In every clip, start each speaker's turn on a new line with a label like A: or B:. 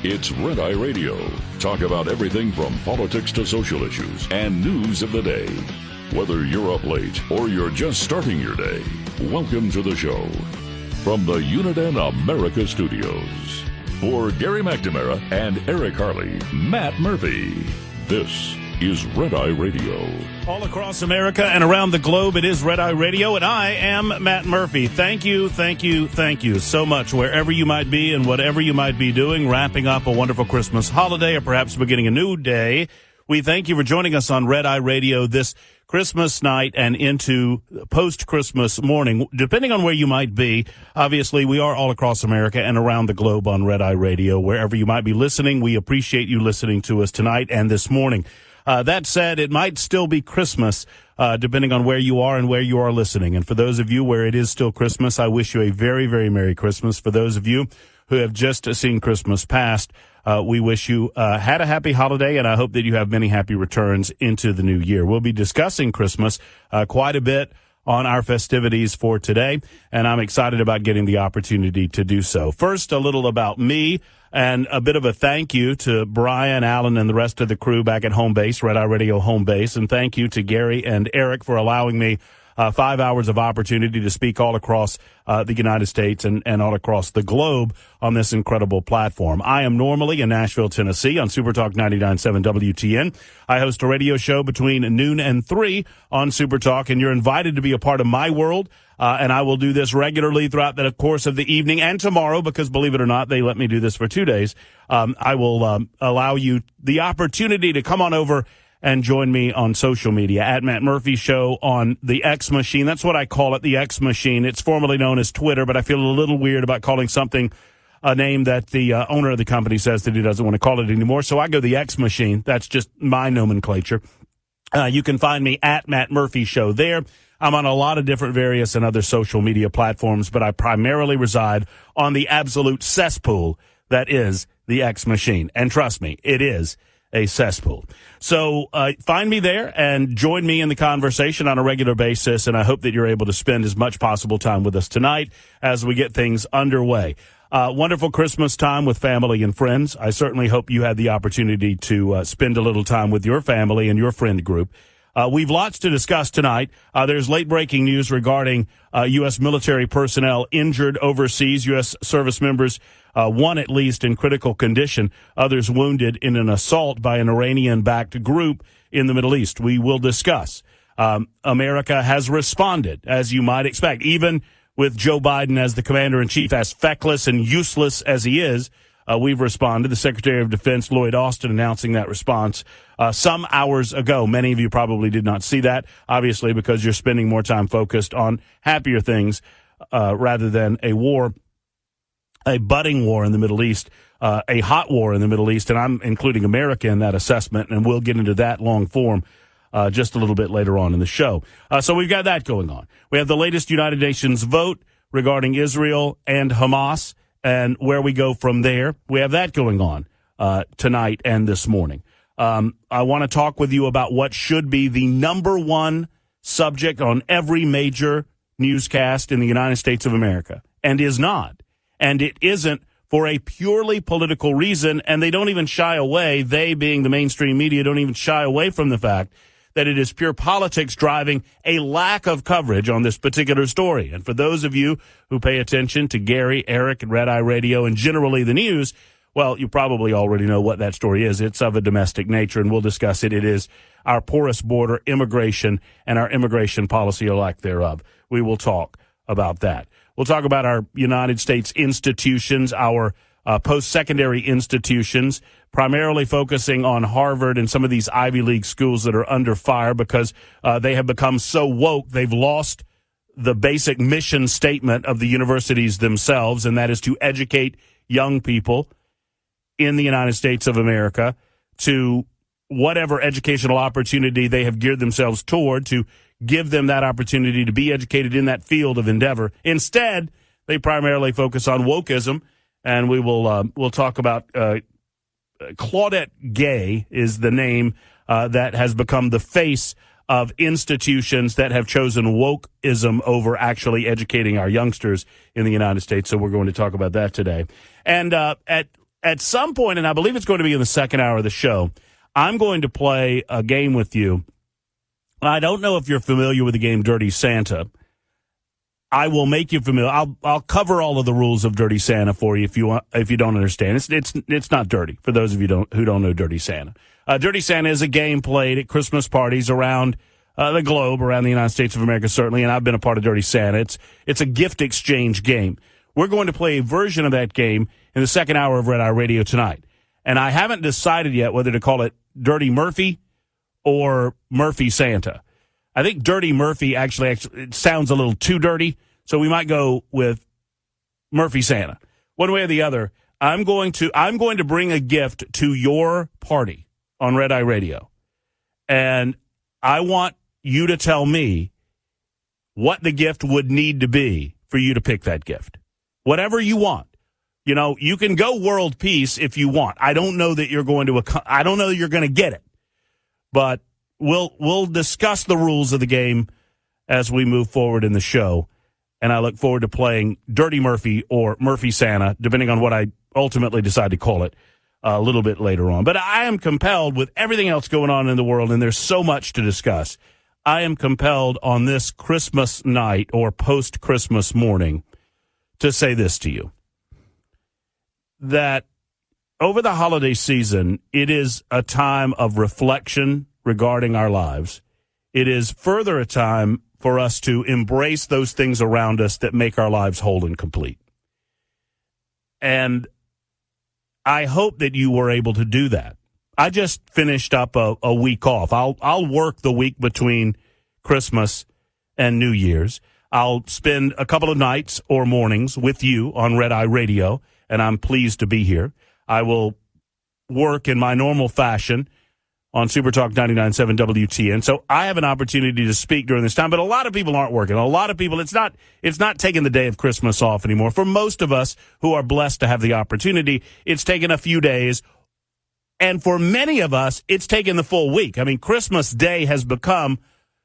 A: It's Red Eye Radio. Talk about everything from politics to social issues and news of the day. Whether you're up late or you're just starting your day, welcome to the show. From the Uniden America Studios, for Gary McNamara and Eric Harley, Matt Murphy, this is Red Eye Radio.
B: All across America and around the globe, it is Red Eye Radio, and I am Matt Murphy. Thank you so much, wherever you might be and whatever you might be doing, wrapping up a wonderful Christmas holiday or perhaps beginning a new day. We thank you for joining us on Red Eye Radio this Christmas night and into post-Christmas morning, depending on where you might be. Obviously, we are all across America and around the globe on Red Eye Radio. Wherever you might be listening, we appreciate you listening to us tonight and this morning. That said, it might still be Christmas, depending on where you are and where you are listening. And for those of you where it is still Christmas, I wish you a very, very Merry Christmas. For those of you who have just seen Christmas past, we wish you had a happy holiday, and I hope that you have many happy returns into the new year. We'll be discussing Christmas quite a bit on our festivities for today, and I'm excited about getting the opportunity to do so. First, a little about me and a bit of a thank you to Brian, Allen, and the rest of the crew back at home base, Red Eye Radio home base, and thank you to Gary and Eric for allowing me 5 hours of opportunity to speak all across the United States and all across the globe on this incredible platform. I am normally in Nashville, Tennessee on Supertalk 99.7 WTN. I host a radio show between noon and 3 on Supertalk, and you're invited to be a part of my world. And I will do this regularly throughout the course of the evening and tomorrow because, believe it or not, they let me do this for 2 days. I will allow you the opportunity to come on over and join me on social media at Matt Murphy Show on the X Machine. That's what I call it, the X Machine. It's formerly known as Twitter, but I feel a little weird about calling something a name that the owner of the company says that he doesn't want to call it anymore. So I go the X Machine. That's just my nomenclature. You can find me at Matt Murphy Show there. I'm on a lot of different various and other social media platforms, but I primarily reside on the absolute cesspool that is the X Machine. And trust me, it is a cesspool. So find me there and join me in the conversation on a regular basis, and I hope that you're able to spend as much possible time with us tonight as we get things underway. Wonderful Christmas time with family and friends. I certainly hope you had the opportunity to spend a little time with your family and your friend group. We've lots to discuss tonight. There's late-breaking news regarding U.S. military personnel injured overseas, U.S. service members, one at least in critical condition, others wounded in an assault by an Iranian-backed group in the Middle East. We will discuss. America has responded, as you might expect, even with Joe Biden as the commander-in-chief, as feckless and useless as he is. We've responded. The Secretary of Defense, Lloyd Austin, announcing that response some hours ago. Many of you probably did not see that, obviously, because you're spending more time focused on happier things rather than a war, a budding war in the Middle East, a hot war in the Middle East, and I'm including America in that assessment, and we'll get into that long form just a little bit later on in the show. So we've got that going on. We have the latest United Nations vote regarding Israel and Hamas, and where we go from there. We have that going on tonight and this morning. I want to talk with you about what should be the number one subject on every major newscast in the United States of America, and is not. And it isn't for a purely political reason, and they don't even shy away, they being the mainstream media, don't even shy away from the fact that it is pure politics driving a lack of coverage on this particular story. And for those of you who pay attention to Gary, Eric, and Red Eye Radio, and generally the news, well, you probably already know what that story is. It's of a domestic nature, and we'll discuss it. It is our porous border, immigration, and our immigration policy or lack thereof. We will talk about that. We'll talk about our United States institutions, our post-secondary institutions, primarily focusing on Harvard and some of these Ivy League schools that are under fire because they have become so woke, they've lost the basic mission statement of the universities themselves, and that is to educate young people in the United States of America to whatever educational opportunity they have geared themselves toward, to give them that opportunity to be educated in that field of endeavor. Instead, they primarily focus on wokeism, and we'll talk about Claudette Gay is the name that has become the face of institutions that have chosen wokeism over actually educating our youngsters in the United States. So we're going to talk about that today. And at at some point, and I believe it's going to be in the second hour of the show, I'm going to play a game with you. I don't know if you're familiar with the game Dirty Santa. I will make you familiar. I'll cover all of the rules of Dirty Santa for you if you don't understand. It's not dirty for those of you who don't know Dirty Santa. Dirty Santa is a game played at Christmas parties around the globe, around the United States of America, certainly, and I've been a part of Dirty Santa. It's a gift exchange game. We're going to play a version of that game in the second hour of Red Eye Radio tonight. And I haven't decided yet whether to call it Dirty Murphy or Murphy Santa. I think Dirty Murphy actually it sounds a little too dirty, so we might go with Murphy Santa. One way or the other, I'm going to bring a gift to your party on Red Eye Radio. And I want you to tell me what the gift would need to be for you to pick that gift. Whatever you want. You know, you can go world peace if you want. I don't know that you're going to get it. But we'll discuss the rules of the game as we move forward in the show. And I look forward to playing Dirty Murphy or Murphy Santa, depending on what I ultimately decide to call it a little bit later on. But I am compelled, with everything else going on in the world, and there's so much to discuss, I am compelled on this Christmas night or post-Christmas morning to say this to you. That over the holiday season, it is a time of reflection regarding our lives. It is further a time for us to embrace those things around us that make our lives whole and complete. And I hope that you were able to do that. I just finished up a week off. I'll work the week between Christmas and New Year's. I'll spend a couple of nights or mornings with you on Red Eye Radio, and I'm pleased to be here. I will work in my normal fashion on Super Talk 99.7 WTN. So I have an opportunity to speak during this time, but a lot of people aren't working. A lot of people, it's not taking the day of Christmas off anymore. For most of us who are blessed to have the opportunity, it's taken a few days. And for many of us, it's taken the full week. I mean, Christmas Day has become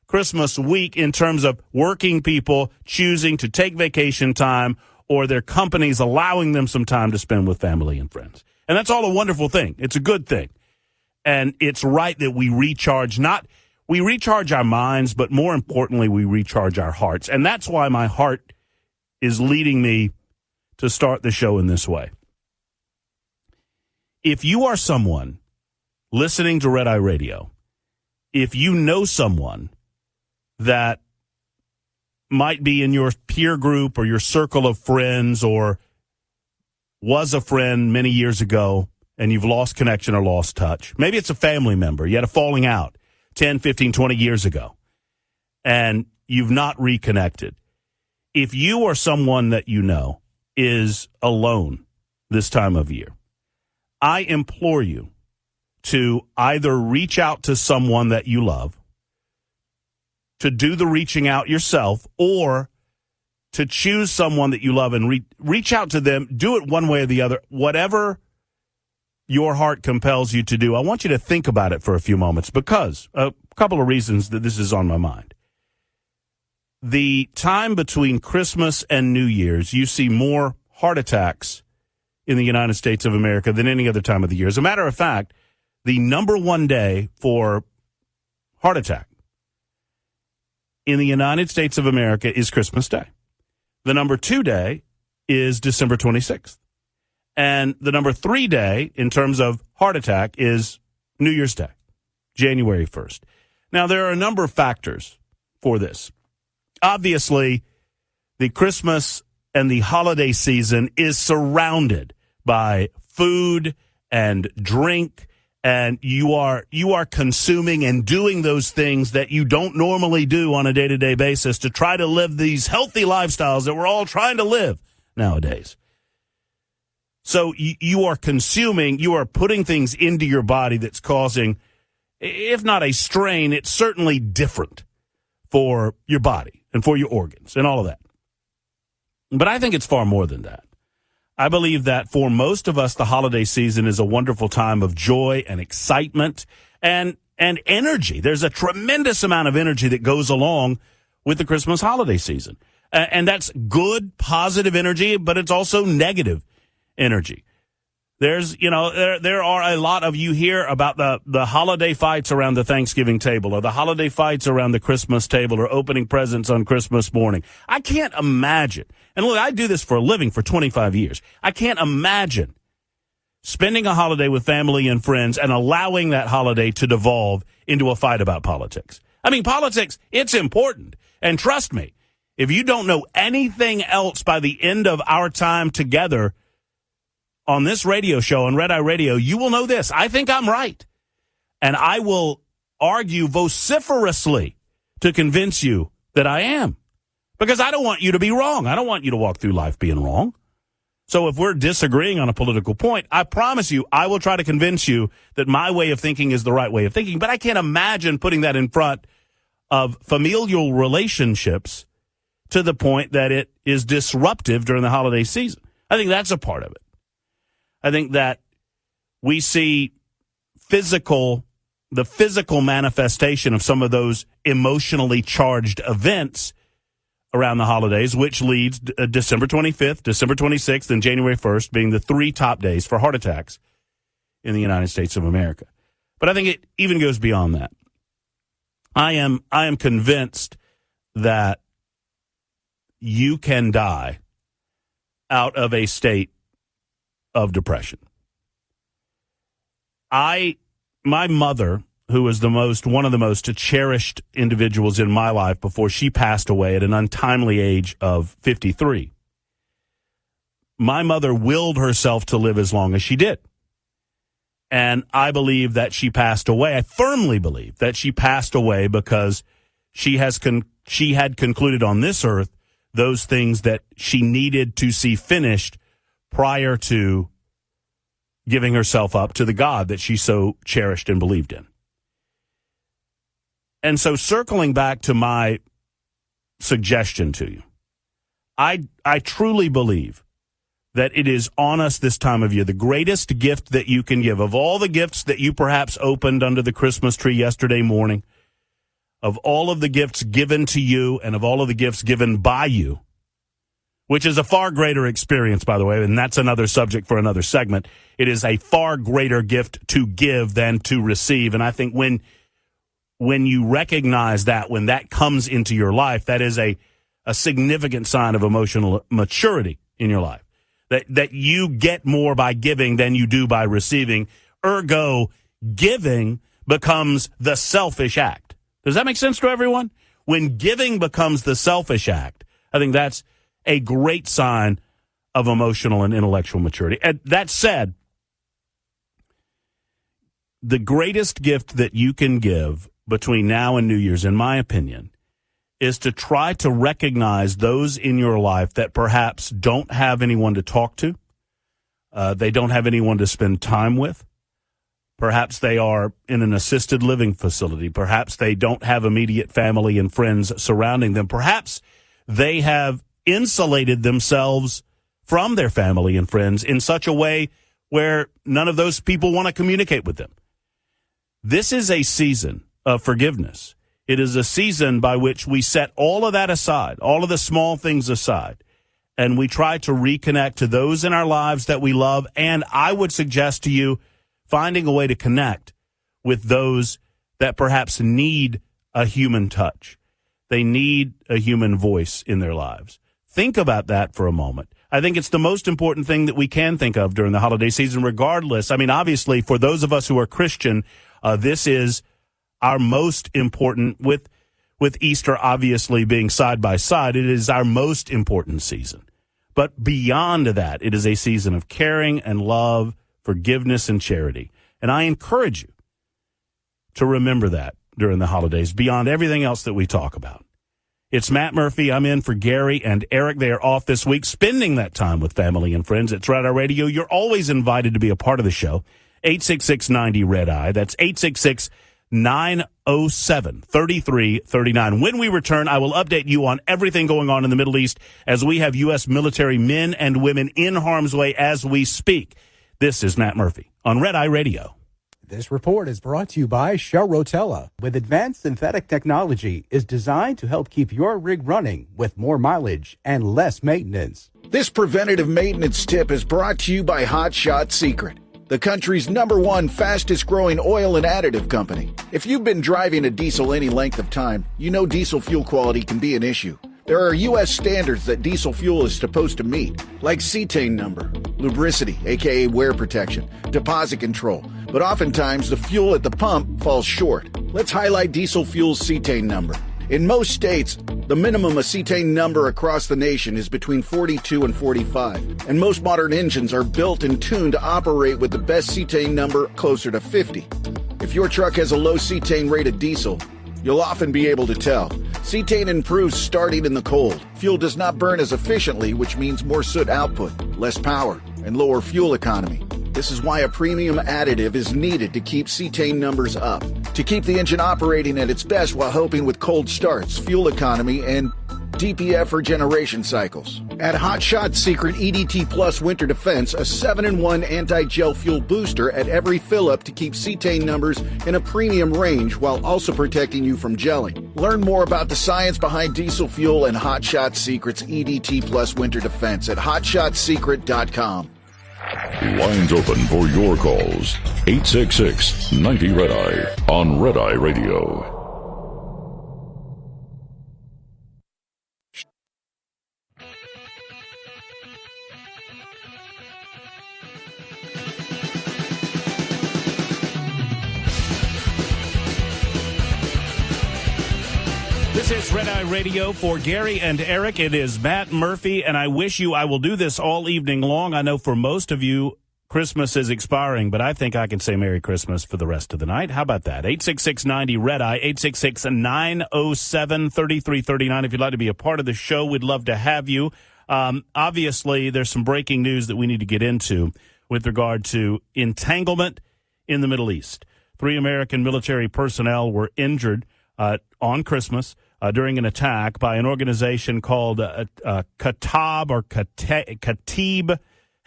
B: Christmas week in terms of working people choosing to take vacation time or their companies allowing them some time to spend with family and friends. And that's all a wonderful thing. It's a good thing. And it's right that we recharge our minds, but more importantly, we recharge our hearts. And that's why my heart is leading me to start the show in this way. If you are someone listening to Red Eye Radio, if you know someone that might be in your peer group or your circle of friends or was a friend many years ago, and you've lost connection or lost touch. Maybe it's a family member. You had a falling out 10, 15, 20 years ago, and you've not reconnected. If you or someone that you know is alone this time of year, I implore you to either reach out to someone that you love, to do the reaching out yourself, or to choose someone that you love and reach out to them. Do it one way or the other, whatever your heart compels you to do. I want you to think about it for a few moments because a couple of reasons that this is on my mind. The time between Christmas and New Year's, you see more heart attacks in the United States of America than any other time of the year. As a matter of fact, the number one day for heart attack in the United States of America is Christmas Day. The number 2 day is December 26th. And the number 3 day in terms of heart attack is New Year's Day, January 1st. Now, there are a number of factors for this. Obviously, the Christmas and the holiday season is surrounded by food and drink, and you are consuming and doing those things that you don't normally do on a day-to-day basis to try to live these healthy lifestyles that we're all trying to live nowadays. So you are consuming, you are putting things into your body that's causing, if not a strain, it's certainly different for your body and for your organs and all of that. But I think it's far more than that. I believe that for most of us, the holiday season is a wonderful time of joy and excitement and energy. There's a tremendous amount of energy that goes along with the Christmas holiday season. And that's good, positive energy, but it's also negative energy. There's, there are a lot of, you hear about the holiday fights around the Thanksgiving table or the holiday fights around the Christmas table or opening presents on Christmas morning. I can't imagine. And look, I do this for a living for 25 years. I can't imagine spending a holiday with family and friends and allowing that holiday to devolve into a fight about politics. I mean, politics, it's important. And trust me, if you don't know anything else by the end of our time together on this radio show, on Red Eye Radio, you will know this. I think I'm right. And I will argue vociferously to convince you that I am. Because I don't want you to be wrong. I don't want you to walk through life being wrong. So if we're disagreeing on a political point, I promise you, I will try to convince you that my way of thinking is the right way of thinking. But I can't imagine putting that in front of familial relationships to the point that it is disruptive during the holiday season. I think that's a part of it. I think that we see the physical manifestation of some of those emotionally charged events around the holidays, which leads December 25th, December 26th, and January 1st being the 3 top days for heart attacks in the United States of America. But I think it even goes beyond that. I am convinced that you can die out of a state of depression. My mother, who was one of the most cherished individuals in my life before she passed away at an untimely age of 53. My mother willed herself to live as long as she did. And I believe that she passed away. I firmly believe that she passed away because she had concluded on this earth those things that she needed to see finished prior to giving herself up to the God that she so cherished and believed in. And so circling back to my suggestion to you, I truly believe that it is on us this time of year, the greatest gift that you can give. Of all the gifts that you perhaps opened under the Christmas tree yesterday morning, of all of the gifts given to you and of all of the gifts given by you, which is a far greater experience, by the way, and that's another subject for another segment. It is a far greater gift to give than to receive. And I think when you recognize that, when that comes into your life, that is a significant sign of emotional maturity in your life. That you get more by giving than you do by receiving. Ergo, giving becomes the selfish act. Does that make sense to everyone? When giving becomes the selfish act, I think that's a great sign of emotional and intellectual maturity. And that said, the greatest gift that you can give between now and New Year's, in my opinion, is to try to recognize those in your life that perhaps don't have anyone to talk to. They don't have anyone to spend time with. Perhaps they are in an assisted living facility. Perhaps they don't have immediate family and friends surrounding them. Perhaps they have insulated themselves from their family and friends in such a way where none of those people want to communicate with them. This is a season of forgiveness. It is a season by which we set all of that aside, all of the small things aside, and we try to reconnect to those in our lives that we love. And I would suggest to you finding a way to connect with those that perhaps need a human touch. They need a human voice in their lives. Think about that for a moment. I think it's the most important thing that we can think of during the holiday season, regardless. I mean, obviously, for those of us who are Christian, this is our most important, with Easter obviously being side by side, it is our most important season. But beyond that, it is a season of caring and love, forgiveness and charity. And I encourage you to remember that during the holidays, beyond everything else that we talk about. It's Matt Murphy. I'm in for Gary and Eric. They are off this week, spending that time with family and friends. It's Red Eye Radio. You're always invited to be a part of the show. 866-90-RED-EYE. That's 866-907-3339. When we return, I will update you on everything going on in the Middle East as we have U.S. military men and women in harm's way as we speak. This is Matt Murphy on Red Eye Radio.
C: This report is brought to you by Shell Rotella. With advanced synthetic technology, is designed to help keep your rig running with more mileage and less maintenance.
D: This preventative maintenance tip is brought to you by Hot Shot Secret, the country's #1 fastest growing oil and additive company. If you've been driving a diesel any length of time, you know diesel fuel quality can be an issue. There are U.S. standards that diesel fuel is supposed to meet, like cetane number, lubricity, aka wear protection, deposit control, but oftentimes the fuel at the pump falls short. Let's highlight diesel fuel's cetane number. In most states, the minimum acetane number across the nation is between 42 and 45, and most modern engines are built and tuned to operate with the best cetane number closer to 50. If your truck has a low cetane rated diesel, you'll often be able to tell. Cetane improves starting in the cold. Fuel does not burn as efficiently, which means more soot output, less power, and lower fuel economy. This is why a premium additive is needed to keep cetane numbers up, to keep the engine operating at its best while helping with cold starts, fuel economy, and DPF regeneration cycles. Add Hot Shot Secret EDT Plus Winter Defense, a 7-in-1 anti-gel fuel booster at every fill-up to keep cetane numbers in a premium range while also protecting you from gelling. Learn more about the science behind diesel fuel and Hot Shot Secret's EDT Plus Winter Defense at hotshotsecret.com.
A: Lines open for your calls. 866-90-RED-EYE on Red Eye Radio.
B: This is Red Eye Radio for Gary and Eric. It is Matt Murphy, and I will do this all evening long. I know for most of you, Christmas is expiring, but I think I can say Merry Christmas for the rest of the night. How about that? 866-90-RED-EYE, 866-907-3339. If you'd like to be a part of the show, we'd love to have you. Obviously, there's some breaking news that we need to get into with regard to entanglement in the Middle East. 3 American military personnel were injured on Christmas during an attack by an organization called Kataib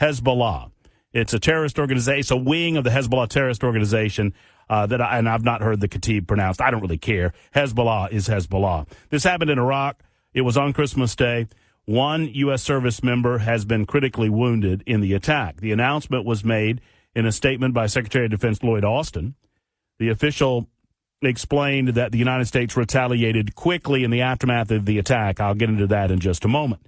B: Hezbollah. It's a terrorist organization. It's a wing of the Hezbollah terrorist organization and I've not heard the Kataib pronounced. I don't really care. Hezbollah is Hezbollah. This happened in Iraq. It was on Christmas Day. 1 U.S. service member has been critically wounded in the attack. The announcement was made in a statement by Secretary of Defense Lloyd Austin. The official explained that the United States retaliated quickly in the aftermath of the attack. I'll get into that in just a moment.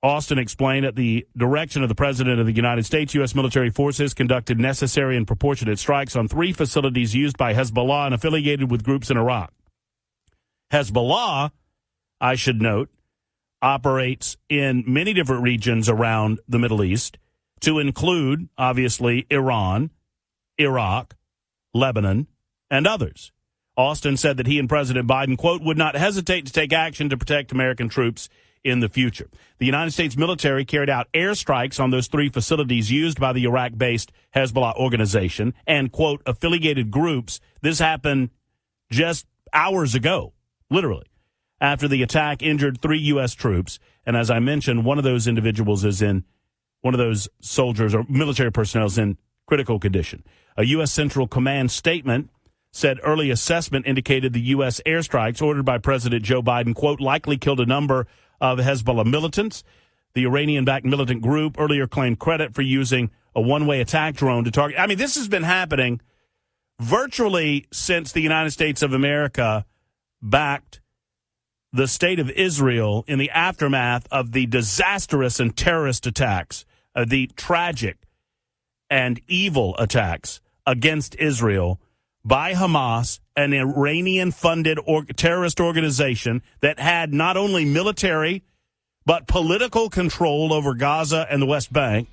B: Austin explained at the direction of the President of the United States, U.S. military forces conducted necessary and proportionate strikes on 3 facilities used by Hezbollah and affiliated with groups in Iraq. Hezbollah, I should note, operates in many different regions around the Middle East, to include, obviously, Iran, Iraq, Lebanon, and others. Austin said that he and President Biden, quote, would not hesitate to take action to protect American troops in the future. The United States military carried out airstrikes on those 3 facilities used by the Iraq-based Hezbollah organization and, quote, affiliated groups. This happened just hours ago, literally, after the attack injured 3 U.S. troops. And as I mentioned, one of those individuals is in, one of those soldiers or military personnel is in critical condition. A U.S. Central Command statement said early assessment indicated the U.S. airstrikes ordered by President Joe Biden, quote, likely killed a number of Hezbollah militants. The Iranian-backed militant group earlier claimed credit for using a one-way attack drone to target. I mean, this has been happening virtually since the United States of America backed the state of Israel in the aftermath of the disastrous and terrorist attacks, the tragic and evil attacks against Israel by Hamas, an Iranian-funded terrorist organization that had not only military but political control over Gaza and the West Bank.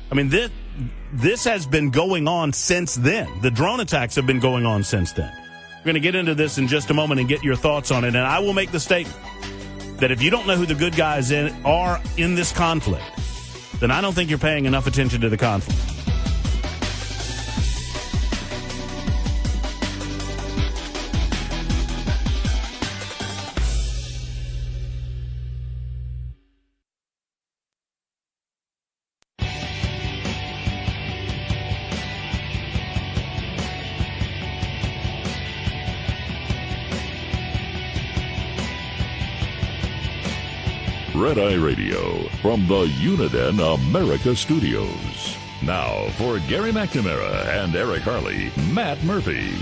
B: I mean, this has been going on since then. The drone attacks have been going on since then. We're going to get into this in just a moment and get your thoughts on it. And I will make the statement that if you don't know who the good guys are in this conflict, then I don't think you're paying enough attention to the conflict.
A: Red Eye Radio from the Uniden America Studios. Now for Gary McNamara and Eric Harley, Matt Murphy.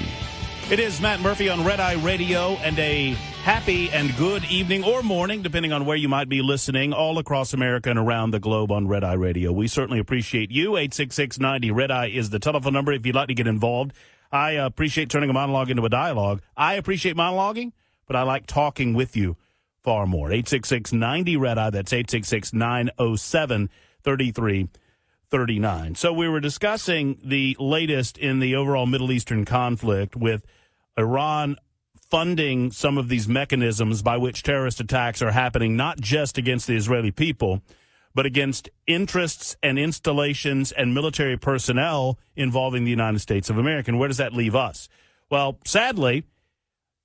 B: It is Matt Murphy on Red Eye Radio, and a happy and good evening or morning, depending on where you might be listening, all across America and around the globe on Red Eye Radio. We certainly appreciate you. 866-90 Red Eye is the telephone number if you'd like to get involved. I appreciate turning a monologue into a dialogue. I appreciate monologuing, but I like talking with you far more. 866-90 Red Eye. That's 866-907-3339. So we were discussing the latest in the overall Middle Eastern conflict, with Iran funding some of these mechanisms by which terrorist attacks are happening, not just against the Israeli people, but against interests and installations and military personnel involving the United States of America. And where does that leave us? Well, sadly,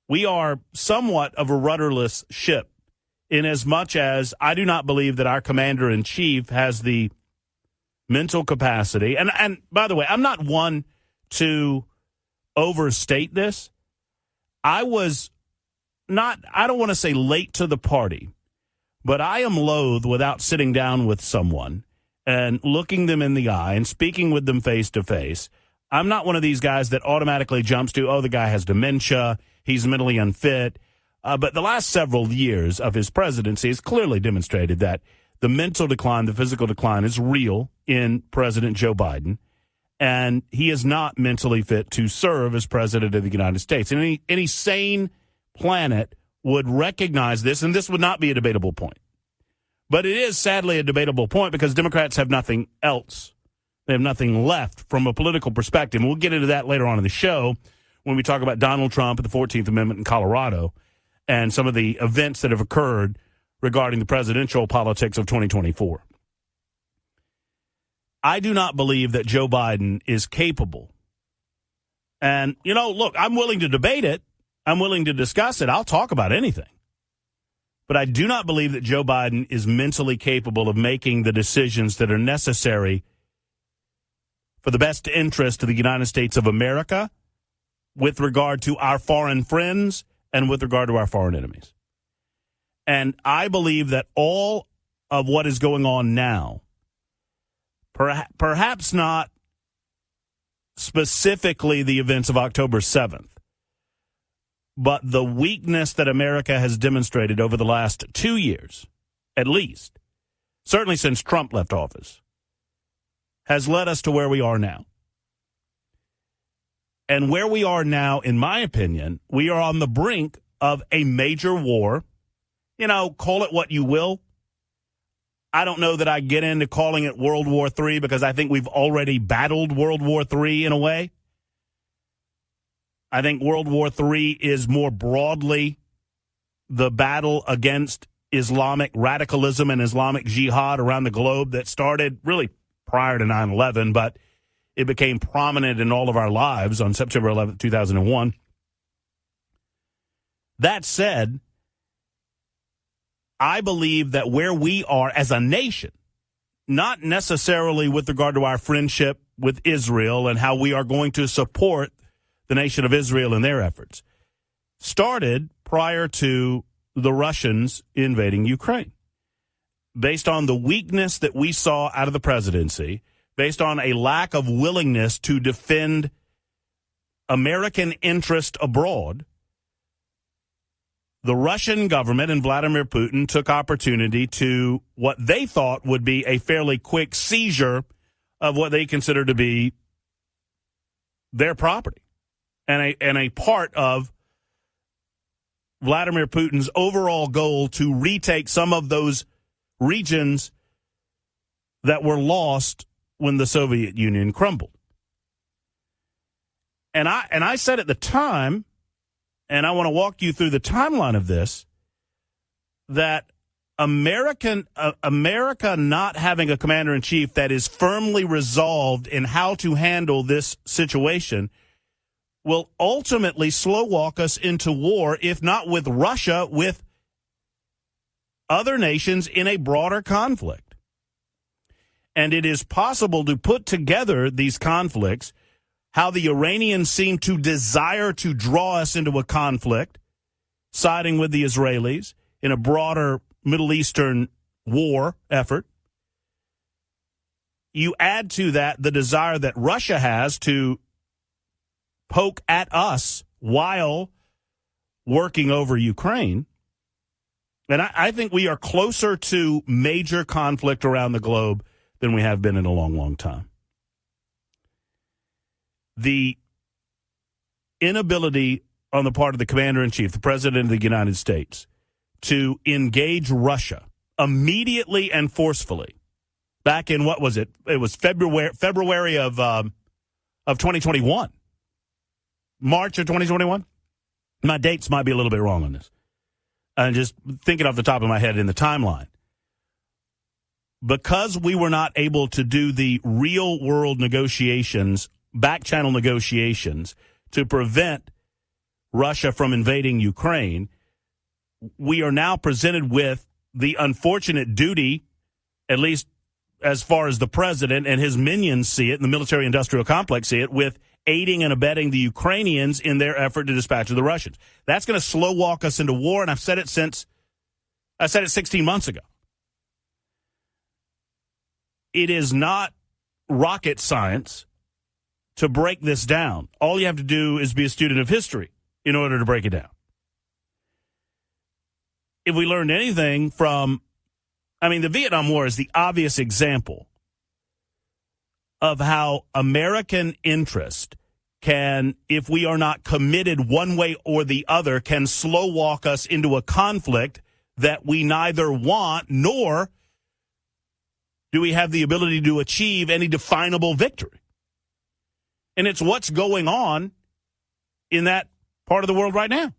B: we are somewhat of a rudderless ship, in as much as I do not believe that our commander-in-chief has the mental capacity. And by the way, I'm not one to overstate this. I don't want to say late to the party, but I am loath, without sitting down with someone and looking them in the eye and speaking with them face to face. I'm not one of these guys that automatically jumps to, oh, the guy has dementia, he's mentally unfit. But the last several years of his presidency has clearly demonstrated that the mental decline, the physical decline is real in President Joe Biden. And he is not mentally fit to serve as president of the United States. And any sane planet would recognize this, and this would not be a debatable point. But it is sadly a debatable point because Democrats have nothing else. They have nothing left from a political perspective. And we'll get into that later on in the show when we talk about Donald Trump and the 14th Amendment in Colorado and some of the events that have occurred regarding the presidential politics of 2024. I do not believe that Joe Biden is capable. And, look, I'm willing to debate it. I'm willing to discuss it. I'll talk about anything. But I do not believe that Joe Biden is mentally capable of making the decisions that are necessary for the best interest of the United States of America with regard to our foreign friends and with regard to our foreign enemies. And I believe that all of what is going on now, perhaps not specifically the events of October 7th, but the weakness that America has demonstrated over the last 2 years, at least, certainly since Trump left office, has led us to where we are now. And where we are now, in my opinion, we are on the brink of a major war. Call it what you will. I don't know that I get into calling it World War III because I think we've already battled World War III in a way. I think World War III is more broadly the battle against Islamic radicalism and Islamic jihad around the globe that started really prior to 9/11, but it became prominent in all of our lives on September 11th, 2001. That said, I believe that where we are as a nation, not necessarily with regard to our friendship with Israel and how we are going to support the nation of Israel in their efforts, started prior to the Russians invading Ukraine. Based on the weakness that we saw out of the presidency, based on a lack of willingness to defend American interest abroad, the Russian government and Vladimir Putin took opportunity to what they thought would be a fairly quick seizure of what they consider to be their property and a part of Vladimir Putin's overall goal to retake some of those regions that were lost when the Soviet Union crumbled. And I said at the time, and I want to walk you through the timeline of this, that America not having a commander-in-chief that is firmly resolved in how to handle this situation will ultimately slow walk us into war, if not with Russia, with other nations in a broader conflict. And it is possible to put together these conflicts, how the Iranians seem to desire to draw us into a conflict, siding with the Israelis in a broader Middle Eastern war effort. You add to that the desire that Russia has to poke at us while working over Ukraine. And I think we are closer to major conflict around the globe than we have been in a long, long time. The inability on the part of the commander-in-chief, the president of the United States, to engage Russia immediately and forcefully back in, what was it? It was February of 2021. March of 2021? My dates might be a little bit wrong on this. I'm just thinking off the top of my head in the timeline. Because we were not able to do the real-world negotiations, back-channel negotiations, to prevent Russia from invading Ukraine, we are now presented with the unfortunate duty, at least as far as the president and his minions see it, and the military-industrial complex see it, with aiding and abetting the Ukrainians in their effort to dispatch the Russians. That's going to slow walk us into war, and I said it 16 months ago. It is not rocket science to break this down. All you have to do is be a student of history in order to break it down. If we learned anything from, the Vietnam War is the obvious example of how American interest can, if we are not committed one way or the other, can slow walk us into a conflict that we neither want nor do we have the ability to achieve any definable victory. And it's what's going on in that part of the world right now.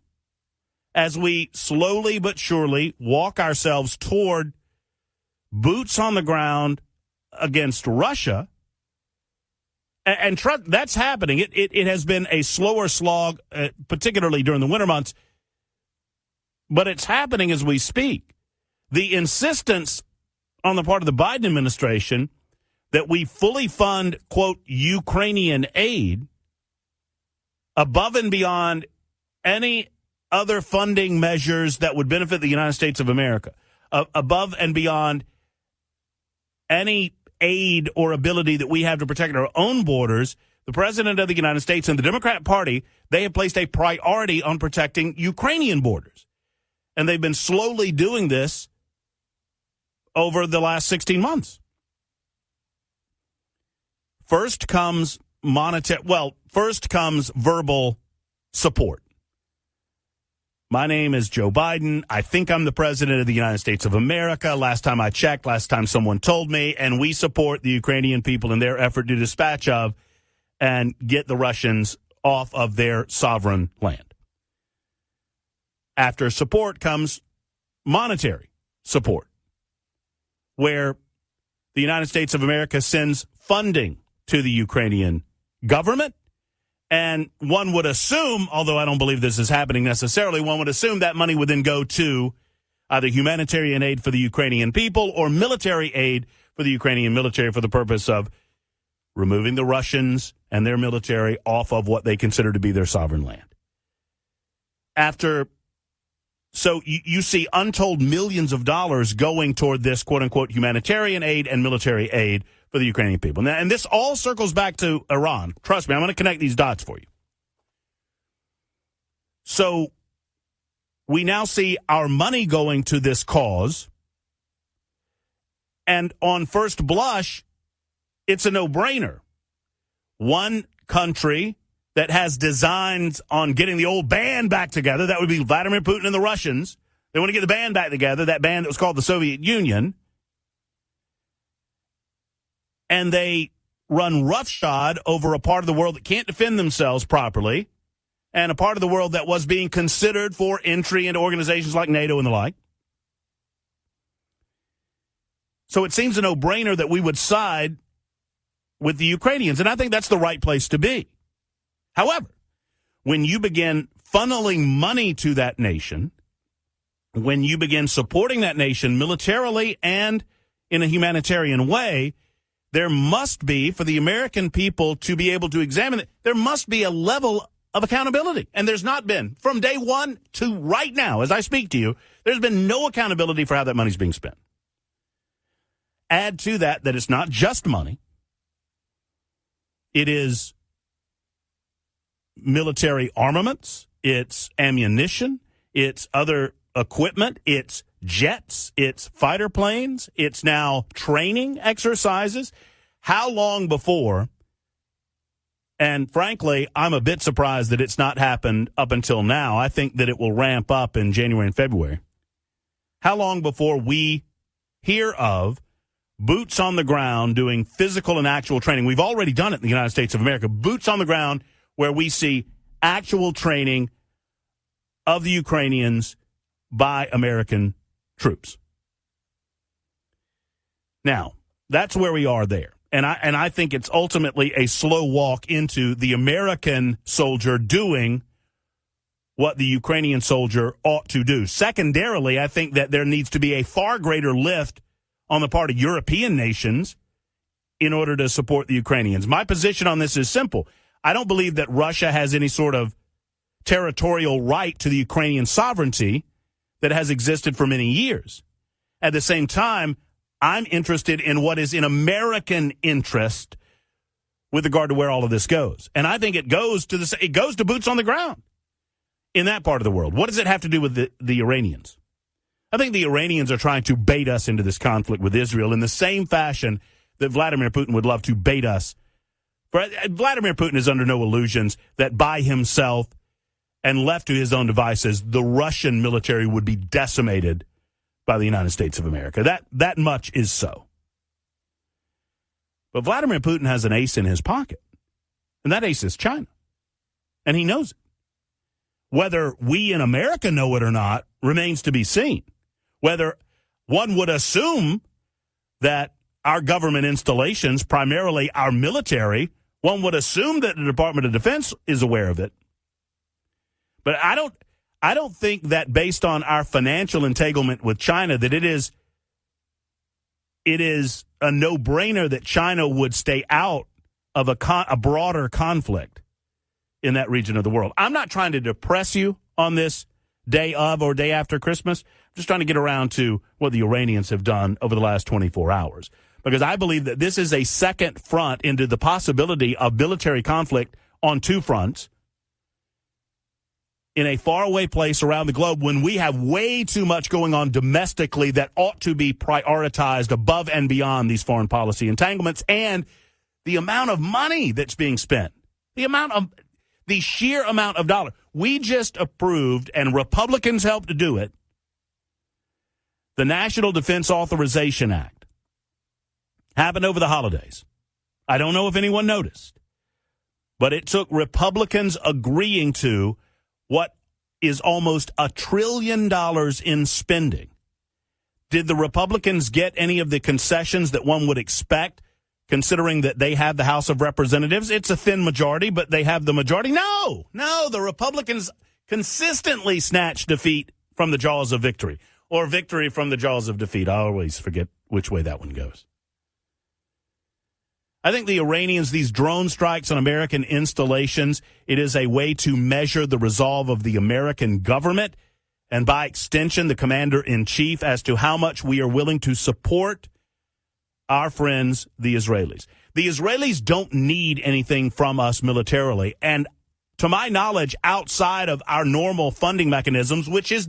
B: As we slowly but surely walk ourselves toward boots on the ground against Russia, and that's happening. It has been a slower slog, particularly during the winter months, but it's happening as we speak. The insistence on the part of the Biden administration that we fully fund, quote, Ukrainian aid above and beyond any other funding measures that would benefit the United States of America, above and beyond any aid or ability that we have to protect our own borders, the President of the United States and the Democrat Party, they have placed a priority on protecting Ukrainian borders. And they've been slowly doing this over the last 16 months. First comes verbal support. My name is Joe Biden. I think I'm the president of the United States of America. Last time I checked, last time someone told me, and we support the Ukrainian people in their effort to dispatch of and get the Russians off of their sovereign land. After support comes monetary support, where the United States of America sends funding to the Ukrainian government. And one would assume, although I don't believe this is happening necessarily, one would assume that money would then go to either humanitarian aid for the Ukrainian people or military aid for the Ukrainian military for the purpose of removing the Russians and their military off of what they consider to be their sovereign land. So you see untold millions of dollars going toward this, quote-unquote, humanitarian aid and military aid for the Ukrainian people. And this all circles back to Iran. Trust me, I'm going to connect these dots for you. So we now see our money going to this cause. And on first blush, it's a no-brainer. One country that has designs on getting the old band back together, that would be Vladimir Putin and the Russians. They want to get the band back together, that band that was called the Soviet Union. And they run roughshod over a part of the world that can't defend themselves properly and a part of the world that was being considered for entry into organizations like NATO and the like. So it seems a no-brainer that we would side with the Ukrainians, and I think that's the right place to be. However, when you begin funneling money to that nation, when you begin supporting that nation militarily and in a humanitarian way, there must be, for the American people to be able to examine it, there must be a level of accountability. And there's not been, from day one to right now, as I speak to you, there's been no accountability for how that money's being spent. Add to that it's not just money. It is military armaments, it's ammunition, it's other equipment, it's jets, it's fighter planes, it's now training exercises. How long before, and frankly, I'm a bit surprised that it's not happened up until now. I think that it will ramp up in January and February. How long before we hear of boots on the ground doing physical and actual training? We've already done it in the United States of America. Boots on the ground where we see actual training of the Ukrainians by American troops. Now, that's where we are there. And I think it's ultimately a slow walk into the American soldier doing what the Ukrainian soldier ought to do. Secondarily, I think that there needs to be a far greater lift on the part of European nations in order to support the Ukrainians. My position on this is simple. I don't believe that Russia has any sort of territorial right to the Ukrainian sovereignty that has existed for many years. At the same time, I'm interested in what is in American interest with regard to where all of this goes. And I think it goes to boots on the ground in that part of the world. What does it have to do with the Iranians? I think the Iranians are trying to bait us into this conflict with Israel in the same fashion that Vladimir Putin would love to bait us. Vladimir Putin is under no illusions that by himself and left to his own devices, the Russian military would be decimated by the United States of America. That much is so. But Vladimir Putin has an ace in his pocket, and that ace is China. And he knows it. Whether we in America know it or not remains to be seen. Whether one would assume that our government installations, primarily our military, one would assume that the Department of Defense is aware of it. But I don't think that based on our financial entanglement with China that it is a no-brainer that China would stay out of a broader conflict in that region of the world. I'm not trying to depress you on this day of or day after Christmas. I'm just trying to get around to what the Iranians have done over the last 24 hours. Because I believe that this is a second front into the possibility of military conflict on two fronts in a faraway place around the globe when we have way too much going on domestically that ought to be prioritized above and beyond these foreign policy entanglements and the amount of money that's being spent, the sheer amount of dollars. We just approved, and Republicans helped to do it, the National Defense Authorization Act. Happened over the holidays. I don't know if anyone noticed, but it took Republicans agreeing to what is almost $1 trillion in spending. Did the Republicans get any of the concessions that one would expect, considering that they have the House of Representatives? It's a thin majority, but they have the majority. No, the Republicans consistently snatch defeat from the jaws of victory, or victory from the jaws of defeat. I always forget which way that one goes. I think the Iranians, these drone strikes on American installations, it is a way to measure the resolve of the American government and by extension the commander-in-chief as to how much we are willing to support our friends, the Israelis. The Israelis don't need anything from us militarily. And to my knowledge, outside of our normal funding mechanisms, which is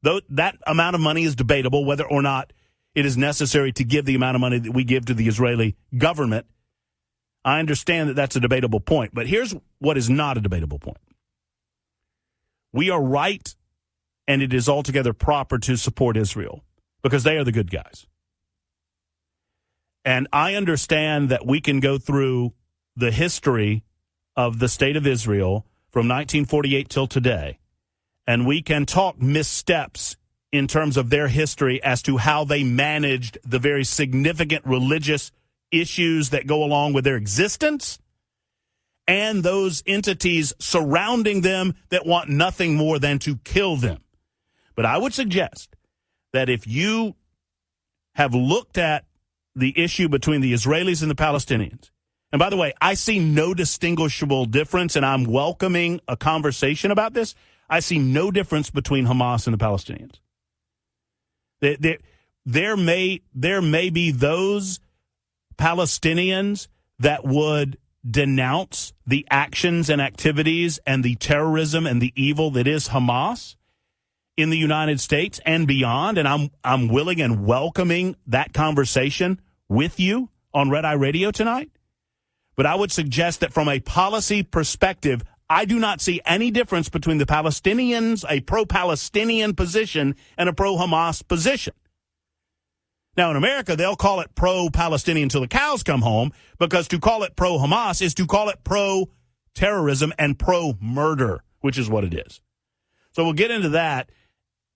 B: that amount of money is debatable whether or not it is necessary to give the amount of money that we give to the Israeli government. I understand that that's a debatable point, but here's what is not a debatable point. We are right, and it is altogether proper to support Israel because they are the good guys. And I understand that we can go through the history of the state of Israel from 1948 till today, and we can talk missteps in terms of their history as to how they managed the very significant religious issues that go along with their existence and those entities surrounding them that want nothing more than to kill them. But I would suggest that if you have looked at the issue between the Israelis and the Palestinians, And by the way, I see no distinguishable difference, and I'm welcoming a conversation about this. I see no difference between Hamas and the Palestinians. There may be those Palestinians that would denounce the actions and activities and the terrorism and the evil that is Hamas in the United States and beyond, and I'm willing and welcoming that conversation with you on Red Eye Radio tonight. But I would suggest that from a policy perspective, I do not see any difference between the Palestinians, a pro-Palestinian position, and a pro-Hamas position. Now, in America, they'll call it pro-Palestinian until the cows come home, because to call it pro-Hamas is to call it pro-terrorism and pro-murder, which is what it is. So we'll get into that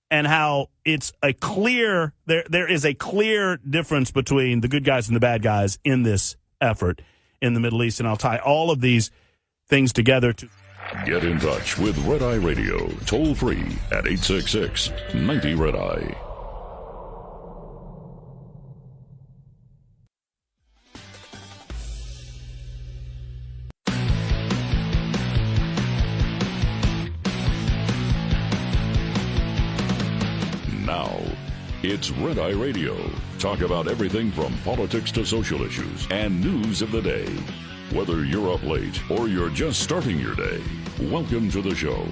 B: and how it's a clear, there is a clear difference between the good guys and the bad guys in this effort in the Middle East. And I'll tie all of these things together to
A: Get in touch with Red Eye Radio, toll free at 866-90-RED-EYE. Now, it's Red Eye Radio. Talk about everything from politics to social issues and news of the day. Whether you're up late or you're just starting your day, welcome to the show.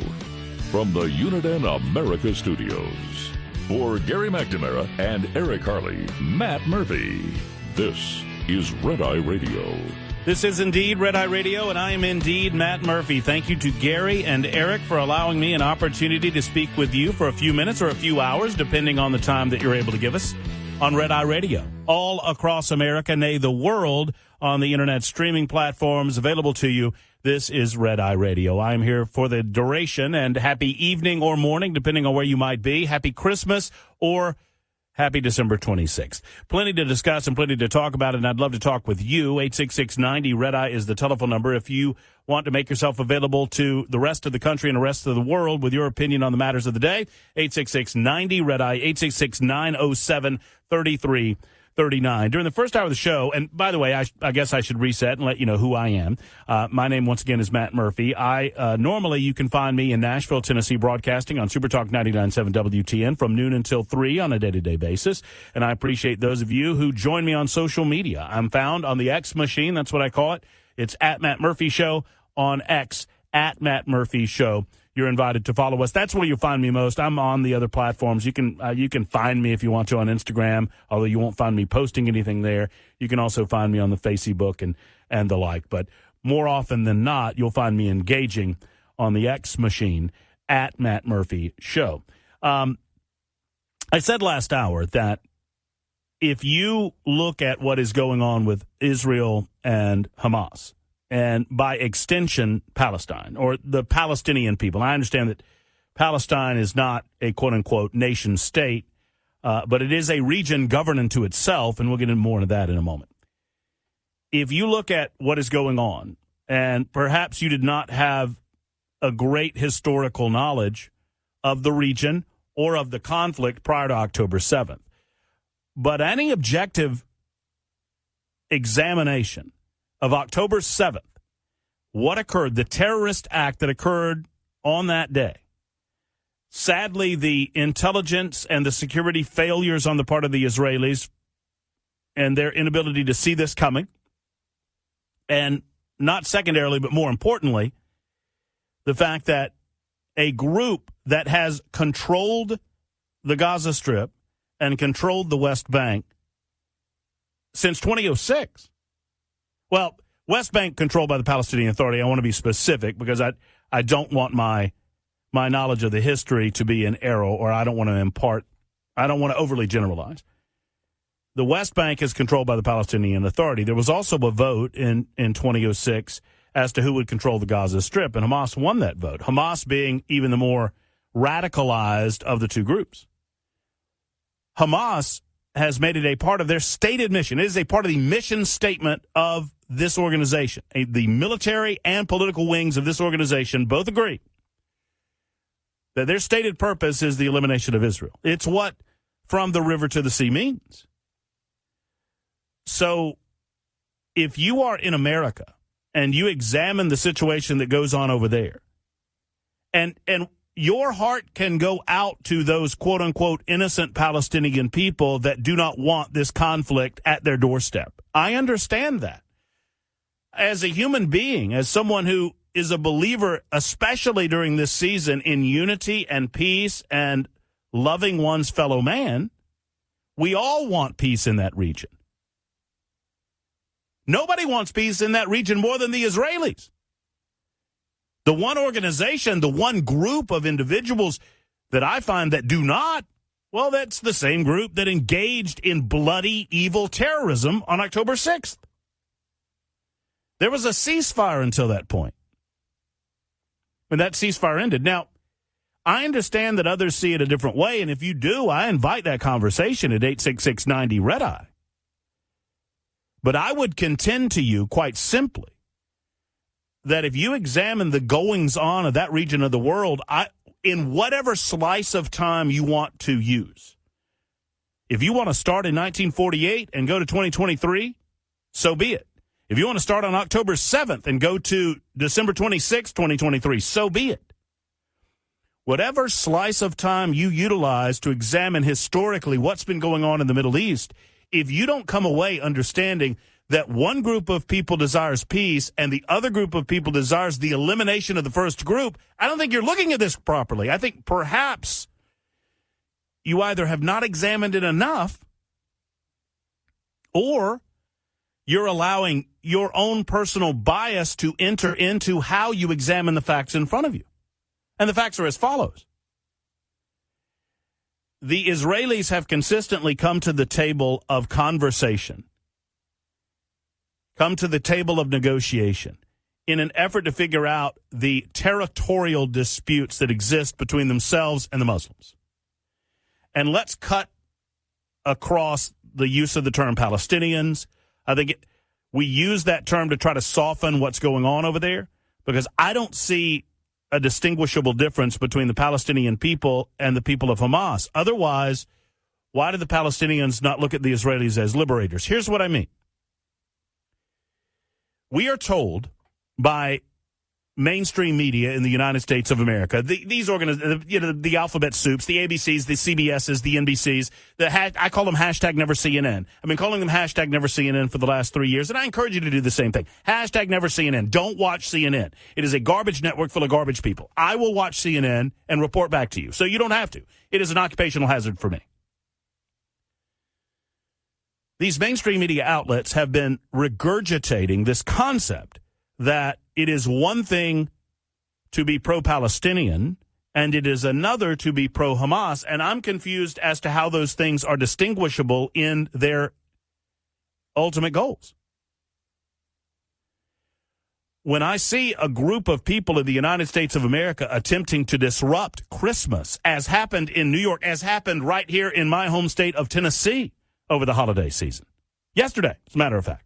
A: From the Uniden America Studios, for Gary McNamara and Eric Harley, Matt Murphy, this is Red Eye Radio.
B: This is indeed Red Eye Radio, and I am indeed Matt Murphy. Thank you to Gary and Eric for allowing me an opportunity to speak with you for a few minutes or a few hours, depending on the time that you're able to give us, on Red Eye Radio. All across America, nay, the world, on the internet streaming platforms available to you. This is Red Eye Radio. I am here for the duration, and happy evening or morning, depending on where you might be. Happy Christmas or happy December 26th. Plenty to discuss and plenty to talk about, and I'd love to talk with you. 866-90-RED-EYE is the telephone number if you want to make yourself available to the rest of the country and the rest of the world with your opinion on the matters of the day. 866-90-RED-EYE, 866-907-3339. During the first hour of the show, and by the way, I guess I should reset and let you know who I am. My name, once again, is Matt Murphy. Normally, you can find me in Nashville, Tennessee, broadcasting on Supertalk 99.7 WTN from noon until 3 on a day-to-day basis. And I appreciate those of you who join me on social media. I'm found on the X machine. That's what I call it. It's at Matt Murphy Show on X, at Matt Murphy Show. You're invited to follow us. That's where you'll find me most. I'm on the other platforms. You can find me if you want to on Instagram, although you won't find me posting anything there. You can also find me on the Facebook and the like. But more often than not, you'll find me engaging on the X machine at Matt Murphy Show. I said last hour that if you look at what is going on with Israel and Hamas, and by extension, Palestine, or the Palestinian people. I understand that Palestine is not a quote-unquote nation state, but it is a region governed unto itself, and we'll get into more into that in a moment. If you look at what is going on, and perhaps you did not have a great historical knowledge of the region or of the conflict prior to October 7th, but any objective examination of October 7th, what occurred, the terrorist act that occurred on that day. Sadly, the intelligence and the security failures on the part of the Israelis and their inability to see this coming, and not secondarily, but more importantly, the fact that a group that has controlled the Gaza Strip and controlled the West Bank since 2006. Well, West Bank controlled by the Palestinian Authority. I want to be specific because I don't want my knowledge of the history to be an error, or I don't want to overly generalize. The West Bank is controlled by the Palestinian Authority. There was also a vote in 2006 as to who would control the Gaza Strip, and Hamas won that vote, Hamas being even the more radicalized of the two groups. Hamas has made it a part of their stated mission. It is a part of the mission statement of this organization. The military and political wings of this organization both agree that their stated purpose is the elimination of Israel. It's what from the river to the sea means. So if you are in America and you examine the situation that goes on over there, and your heart can go out to those quote-unquote innocent Palestinian people that do not want this conflict at their doorstep. I understand that. As a human being, as someone who is a believer, especially during this season, in unity and peace and loving one's fellow man, we all want peace in that region. Nobody wants peace in that region more than the Israelis. The one organization, the one group of individuals that I find that do not, well, that's the same group that engaged in bloody, evil terrorism on October 6th. There was a ceasefire until that point. And that ceasefire ended. Now, I understand that others see it a different way, and if you do, I invite that conversation at 866-90-RED-EYE. But I would contend to you quite simply that if you examine the goings-on of that region of the world, in whatever slice of time you want to use, if you want to start in 1948 and go to 2023, so be it. If you want to start on October 7th and go to December 26th, 2023, so be it. Whatever slice of time you utilize to examine historically what's been going on in the Middle East, if you don't come away understanding that one group of people desires peace and the other group of people desires the elimination of the first group, I don't think you're looking at this properly. I think perhaps you either have not examined it enough or you're allowing your own personal bias to enter into how you examine the facts in front of you. And the facts are as follows. The Israelis have consistently come to the table of conversation, come to the table of negotiation in an effort to figure out the territorial disputes that exist between themselves and the Muslims. And let's cut across the use of the term Palestinians. I think we use that term to try to soften what's going on over there because I don't see a distinguishable difference between the Palestinian people and the people of Hamas. Otherwise, why do the Palestinians not look at the Israelis as liberators? Here's what I mean. We are told by mainstream media in the United States of America, these the alphabet soups, the ABCs, the CBSs, the NBCs, I call them hashtag never CNN. I've been calling them hashtag never CNN for the last 3 years, and I encourage you to do the same thing. Hashtag never CNN. Don't watch CNN. It is a garbage network full of garbage people. I will watch CNN and report back to you, so you don't have to. It is an occupational hazard for me. These mainstream media outlets have been regurgitating this concept that it is one thing to be pro-Palestinian and it is another to be pro-Hamas, and I'm confused as to how those things are distinguishable in their ultimate goals. When I see a group of people in the United States of America attempting to disrupt Christmas, as happened in New York, as happened right here in my home state of Tennessee over the holiday season, yesterday, as a matter of fact,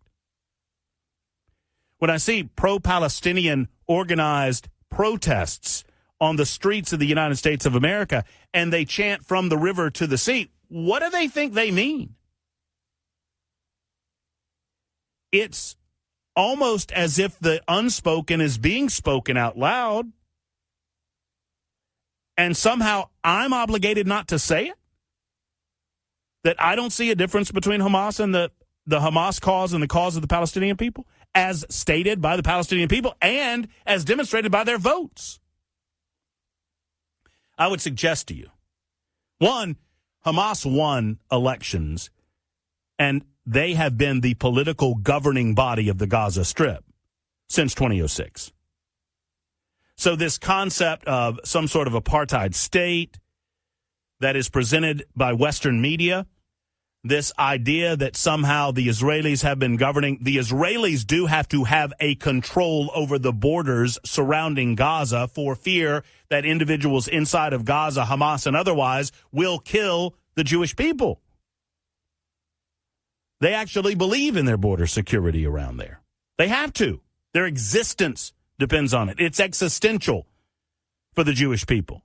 B: when I see pro-Palestinian organized protests on the streets of the United States of America and they chant from the river to the sea, what do they think they mean? It's almost as if the unspoken is being spoken out loud, and somehow I'm obligated not to say it? That I don't see a difference between Hamas and the Hamas cause and the cause of the Palestinian people, as stated by the Palestinian people and as demonstrated by their votes? I would suggest to you, one, Hamas won elections, and they have been the political governing body of the Gaza Strip since 2006. So this concept of some sort of apartheid state that is presented by Western media, this idea that somehow the Israelis have been governing, the Israelis do have to have a control over the borders surrounding Gaza for fear that individuals inside of Gaza, Hamas and otherwise, will kill the Jewish people. They actually believe in their border security around there. They have to. Their existence depends on it. It's existential for the Jewish people.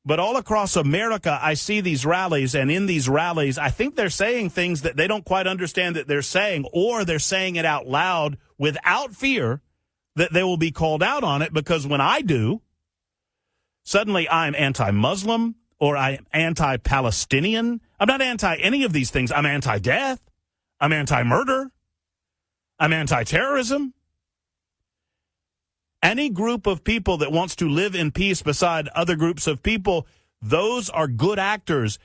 B: But all across America, I see these rallies, and in these rallies, I think they're saying things that they don't quite understand that they're saying, or they're saying it out loud without fear that they will be called out on it, because when I do, suddenly I'm anti-Muslim or I'm anti-Palestinian. I'm not anti any of these things. I'm anti-death. I'm anti-murder. I'm anti-terrorism. Any group of people that wants to live in peace beside other groups of people, those are good actors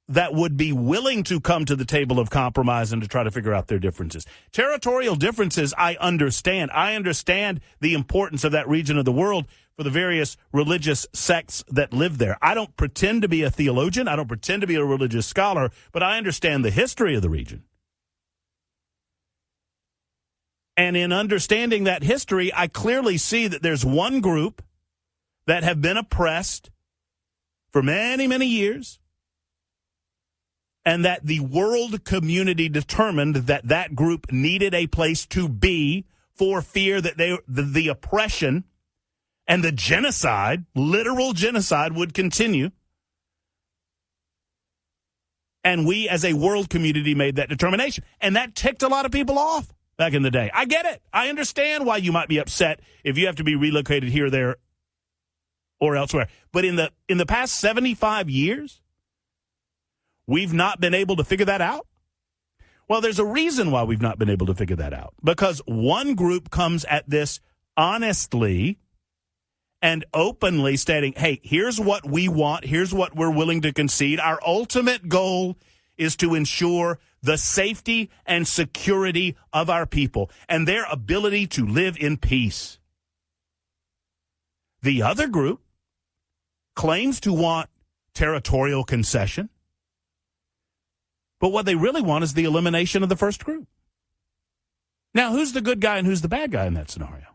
B: that would be willing to come to the table of compromise and to try to figure out their differences. Territorial differences, I understand. I understand the importance of that region of the world for the various religious sects that live there. I don't pretend to be a theologian. I don't pretend to be a religious scholar, but I understand the history of the region. And in understanding that history, I clearly see that there's one group that have been oppressed for many, many years, and that the world community determined that that group needed a place to be for fear that the oppression and the genocide, literal genocide, would continue. And we as a world community made that determination. And that ticked a lot of people off back in the day. I get it. I understand why you might be upset if you have to be relocated here, there, or elsewhere. But in the past 75 years, we've not been able to figure that out? Well, there's a reason why we've not been able to figure that out. Because one group comes at this honestly and openly stating, hey, here's what we want. Here's what we're willing to concede. Our ultimate goal is to ensure the safety and security of our people and their ability to live in peace. The other group claims to want territorial concession, but what they really want is the elimination of the first group. Now, who's the good guy and who's the bad guy in that scenario?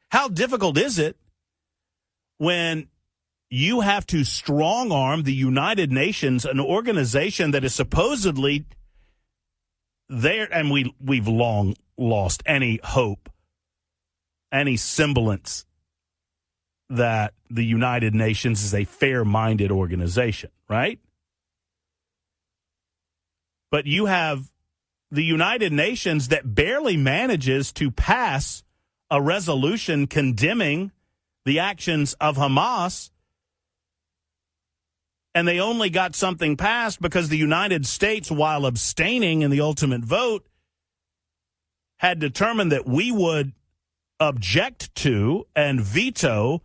B: How difficult is it when you have to strong-arm the United Nations, an organization that is supposedly there, and we've long lost any hope, any semblance that the United Nations is a fair-minded organization, right? But you have the United Nations that barely manages to pass a resolution condemning the actions of Hamas, and they only got something passed because the United States, while abstaining in the ultimate vote, had determined that we would object to and veto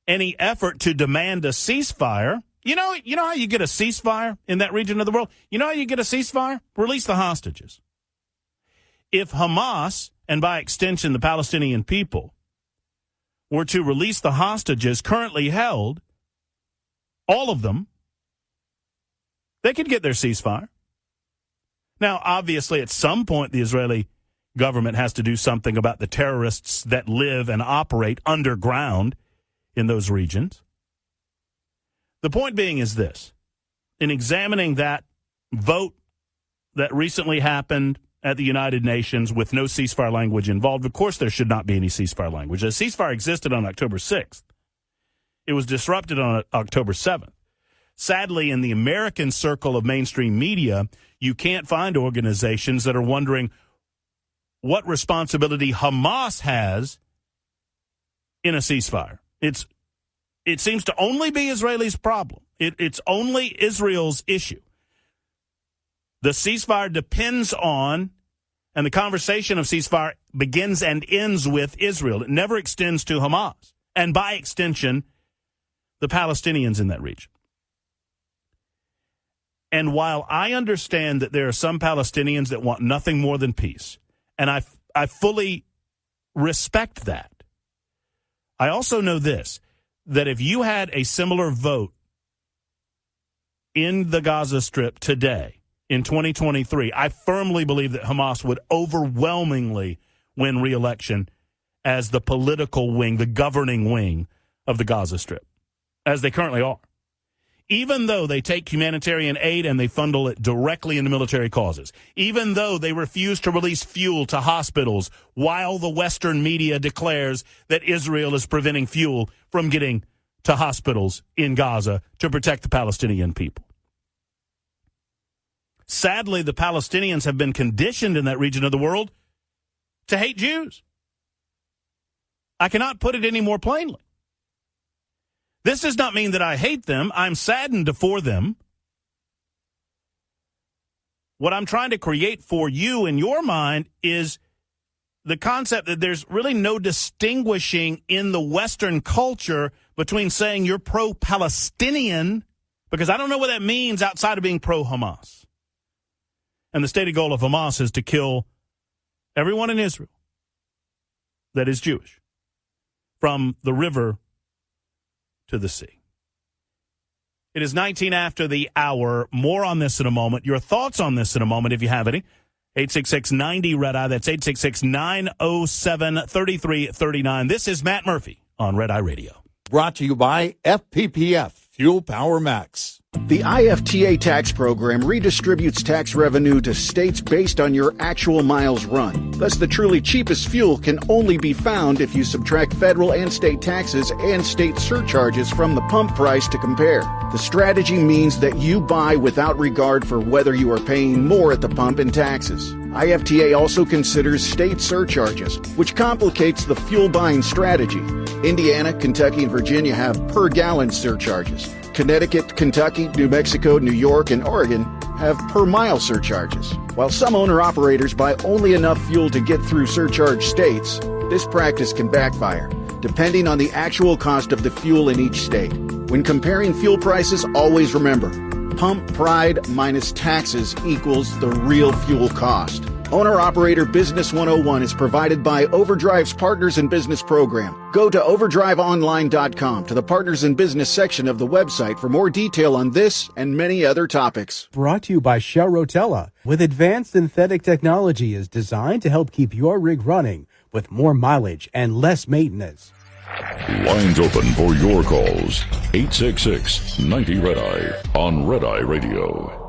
B: any effort to demand a ceasefire. You know how you get a ceasefire in that region of the world? You know how you get a ceasefire? Release the hostages. If Hamas, and by extension the Palestinian people, were to release the hostages currently held, all of them, they could get their ceasefire. Now, obviously, at some point, the Israeli government has to do something about the terrorists that live and operate underground in those regions. The point being is this. In examining that vote that recently happened at the United Nations with no ceasefire language involved, of course there should not be any ceasefire language. A ceasefire existed on October 6th. It was disrupted on October 7th. Sadly, in the American circle of mainstream media, you can't find organizations that are wondering what responsibility Hamas has in a ceasefire. It seems to only be Israelis' problem. It's only Israel's issue. The ceasefire depends on, and the conversation of ceasefire begins and ends with Israel. It never extends to Hamas, and by extension, the Palestinians in that region. And while I understand that there are some Palestinians that want nothing more than peace, and I fully respect that, I also know this, that if you had a similar vote in the Gaza Strip today, in 2023, I firmly believe that Hamas would overwhelmingly win re-election as the political wing, the governing wing of the Gaza Strip, as they currently are. Even though they take humanitarian aid and they funnel it directly into military causes, even though they refuse to release fuel to hospitals while the Western media declares that Israel is preventing fuel from getting to hospitals in Gaza to protect the Palestinian people. Sadly, the Palestinians have been conditioned in that region of the world to hate Jews. I cannot put it any more plainly. This does not mean that I hate them. I'm saddened for them. What I'm trying to create for you in your mind is the concept that there's really no distinguishing in the Western culture between saying you're pro-Palestinian, because I don't know what that means outside of being pro-Hamas. And the stated goal of Hamas is to kill everyone in Israel that is Jewish, from the river to the sea. It is 19 after the hour. More on this in a moment. Your thoughts on this in a moment, if you have any. 866-90-RED-EYE. That's 866-907-3339. This is Matt Murphy on Red Eye Radio.
E: Brought to you by FPPF, Fuel Power Max.
D: The IFTA tax program redistributes tax revenue to states based on your actual miles run. Thus, the truly cheapest fuel can only be found if you subtract federal and state taxes and state surcharges from the pump price to compare. The strategy means that you buy without regard for whether you are paying more at the pump in taxes. IFTA also considers state surcharges, which complicates the fuel buying strategy. Indiana, Kentucky, and Virginia have per-gallon surcharges. Connecticut, Kentucky, New Mexico, New York, and Oregon have per-mile surcharges. While some owner-operators buy only enough fuel to get through surcharge states, this practice can backfire, depending on the actual cost of the fuel in each state. When comparing fuel prices, always remember, pump pride minus taxes equals the real fuel cost. Owner-Operator Business 101 is provided by Overdrive's Partners in Business program. Go to overdriveonline.com to the Partners in Business section of the website for more detail on this and many other topics.
C: Brought to you by Shell Rotella. With advanced synthetic technology is designed to help keep your rig running with more mileage and less maintenance.
A: Lines open for your calls. 866-90-RED-EYE on Red Eye Radio.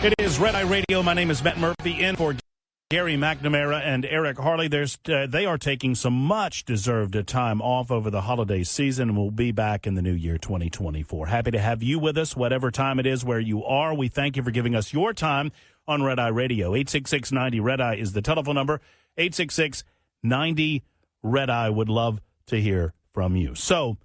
B: It is Red Eye Radio. My name is Matt Murphy, in for Gary McNamara and Eric Harley. They are taking some much-deserved time off over the holiday season, and we'll be back in the new year, 2024. Happy to have you with us, whatever time it is where you are. We thank you for giving us your time on Red Eye Radio. 866-90-RED-EYE is the telephone number. 866-90-RED-EYE. Would love to hear from you. So,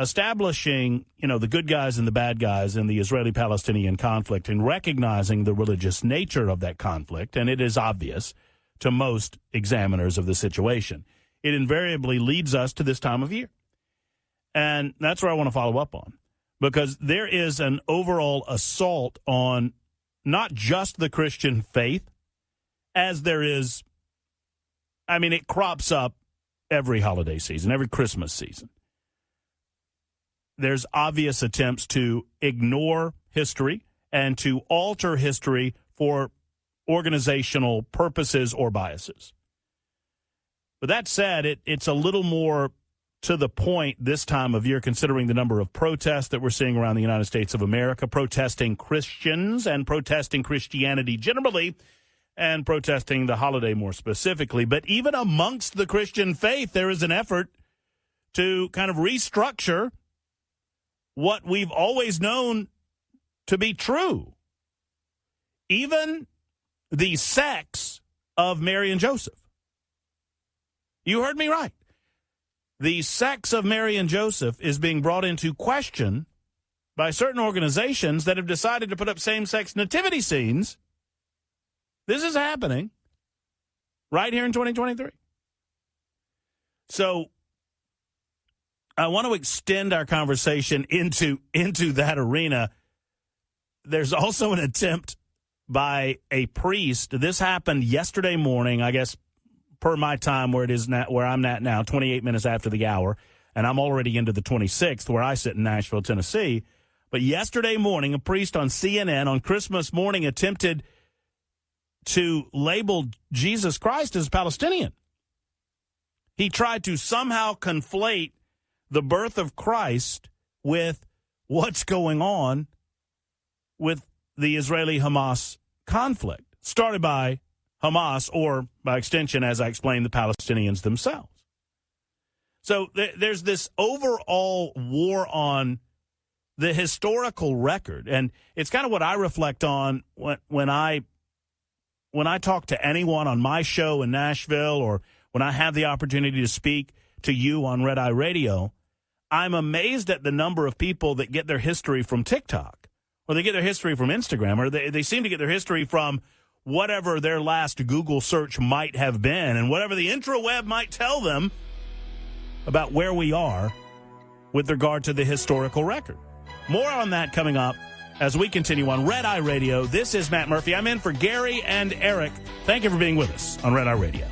B: establishing, the good guys and the bad guys in the Israeli-Palestinian conflict and recognizing the religious nature of that conflict, and it is obvious to most examiners of the situation, it invariably leads us to this time of year. And that's where I want to follow up on, because there is an overall assault on not just the Christian faith, as there is, it crops up every holiday season, every Christmas season. There's obvious attempts to ignore history and to alter history for organizational purposes or biases. But that said, it's a little more to the point this time of year, considering the number of protests that we're seeing around the United States of America, protesting Christians and protesting Christianity generally, and protesting the holiday more specifically. But even amongst the Christian faith, there is an effort to kind of restructure what we've always known to be true. Even the sex of Mary and Joseph. You heard me right. The sex of Mary and Joseph is being brought into question by certain organizations that have decided to put up same-sex nativity scenes. This is happening right here in 2023. So I want to extend our conversation into that arena. There's also an attempt by a priest. This happened yesterday morning, I guess, per my time where it is now, where I'm at now, 28 minutes after the hour, and I'm already into the 26th where I sit in Nashville, Tennessee. But yesterday morning, a priest on CNN on Christmas morning attempted to label Jesus Christ as Palestinian. He tried to somehow conflate the birth of Christ with what's going on with the Israeli-Hamas conflict, started by Hamas, or by extension, as I explained, the Palestinians themselves. So there's this overall war on the historical record, and it's kind of what I reflect on when I talk to anyone on my show in Nashville, or when I have the opportunity to speak to you on Red Eye Radio. I'm amazed at the number of people that get their history from TikTok, or they get their history from Instagram, or they seem to get their history from whatever their last Google search might have been, and whatever the intraweb might tell them about where we are with regard to the historical record. More on that coming up as we continue on Red Eye Radio. This is Matt Murphy. I'm in for Gary and Eric. Thank you for being with us on Red Eye Radio.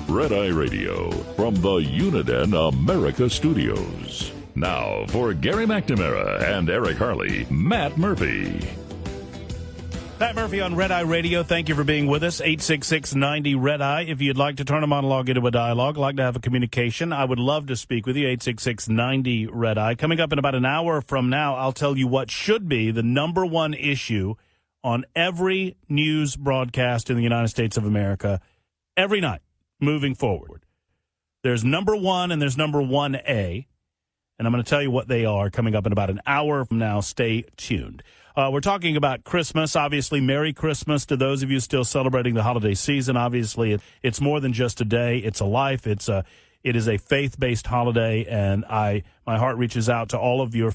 A: Red Eye Radio from the Uniden America Studios. Now for Gary McNamara and Eric Harley, Matt Murphy.
B: Matt Murphy on Red Eye Radio. Thank you for being with us. 866-90-RED-EYE. If you'd like to turn a monologue into a dialogue, like to have a communication, I would love to speak with you. 866-90-RED-EYE. Coming up in about an hour from now, I'll tell you what should be the number one issue on every news broadcast in the United States of America every night moving forward. There's number one and there's number 1A, and I'm going to tell you what they are coming up in about an hour from now. Stay tuned. We're talking about Christmas. Obviously, Merry Christmas to those of you still celebrating the holiday season. Obviously, it's more than just a day. It's a life. It is a faith-based holiday, and my heart reaches out to all of you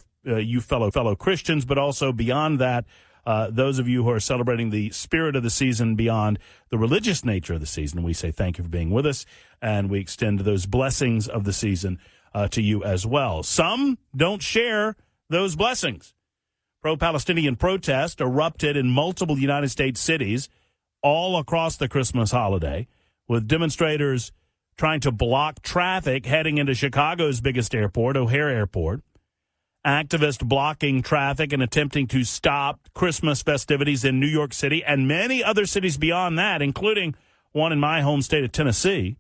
B: fellow Christians, but also beyond that, those of you who are celebrating the spirit of the season beyond the religious nature of the season. We say thank you for being with us, and we extend those blessings of the season to you as well. Some don't share those blessings. Pro-Palestinian protest erupted in multiple United States cities all across the Christmas holiday, with demonstrators trying to block traffic heading into Chicago's biggest airport, O'Hare Airport. Activists blocking traffic and attempting to stop Christmas festivities in New York City and many other cities beyond that, including one in my home state of Tennessee.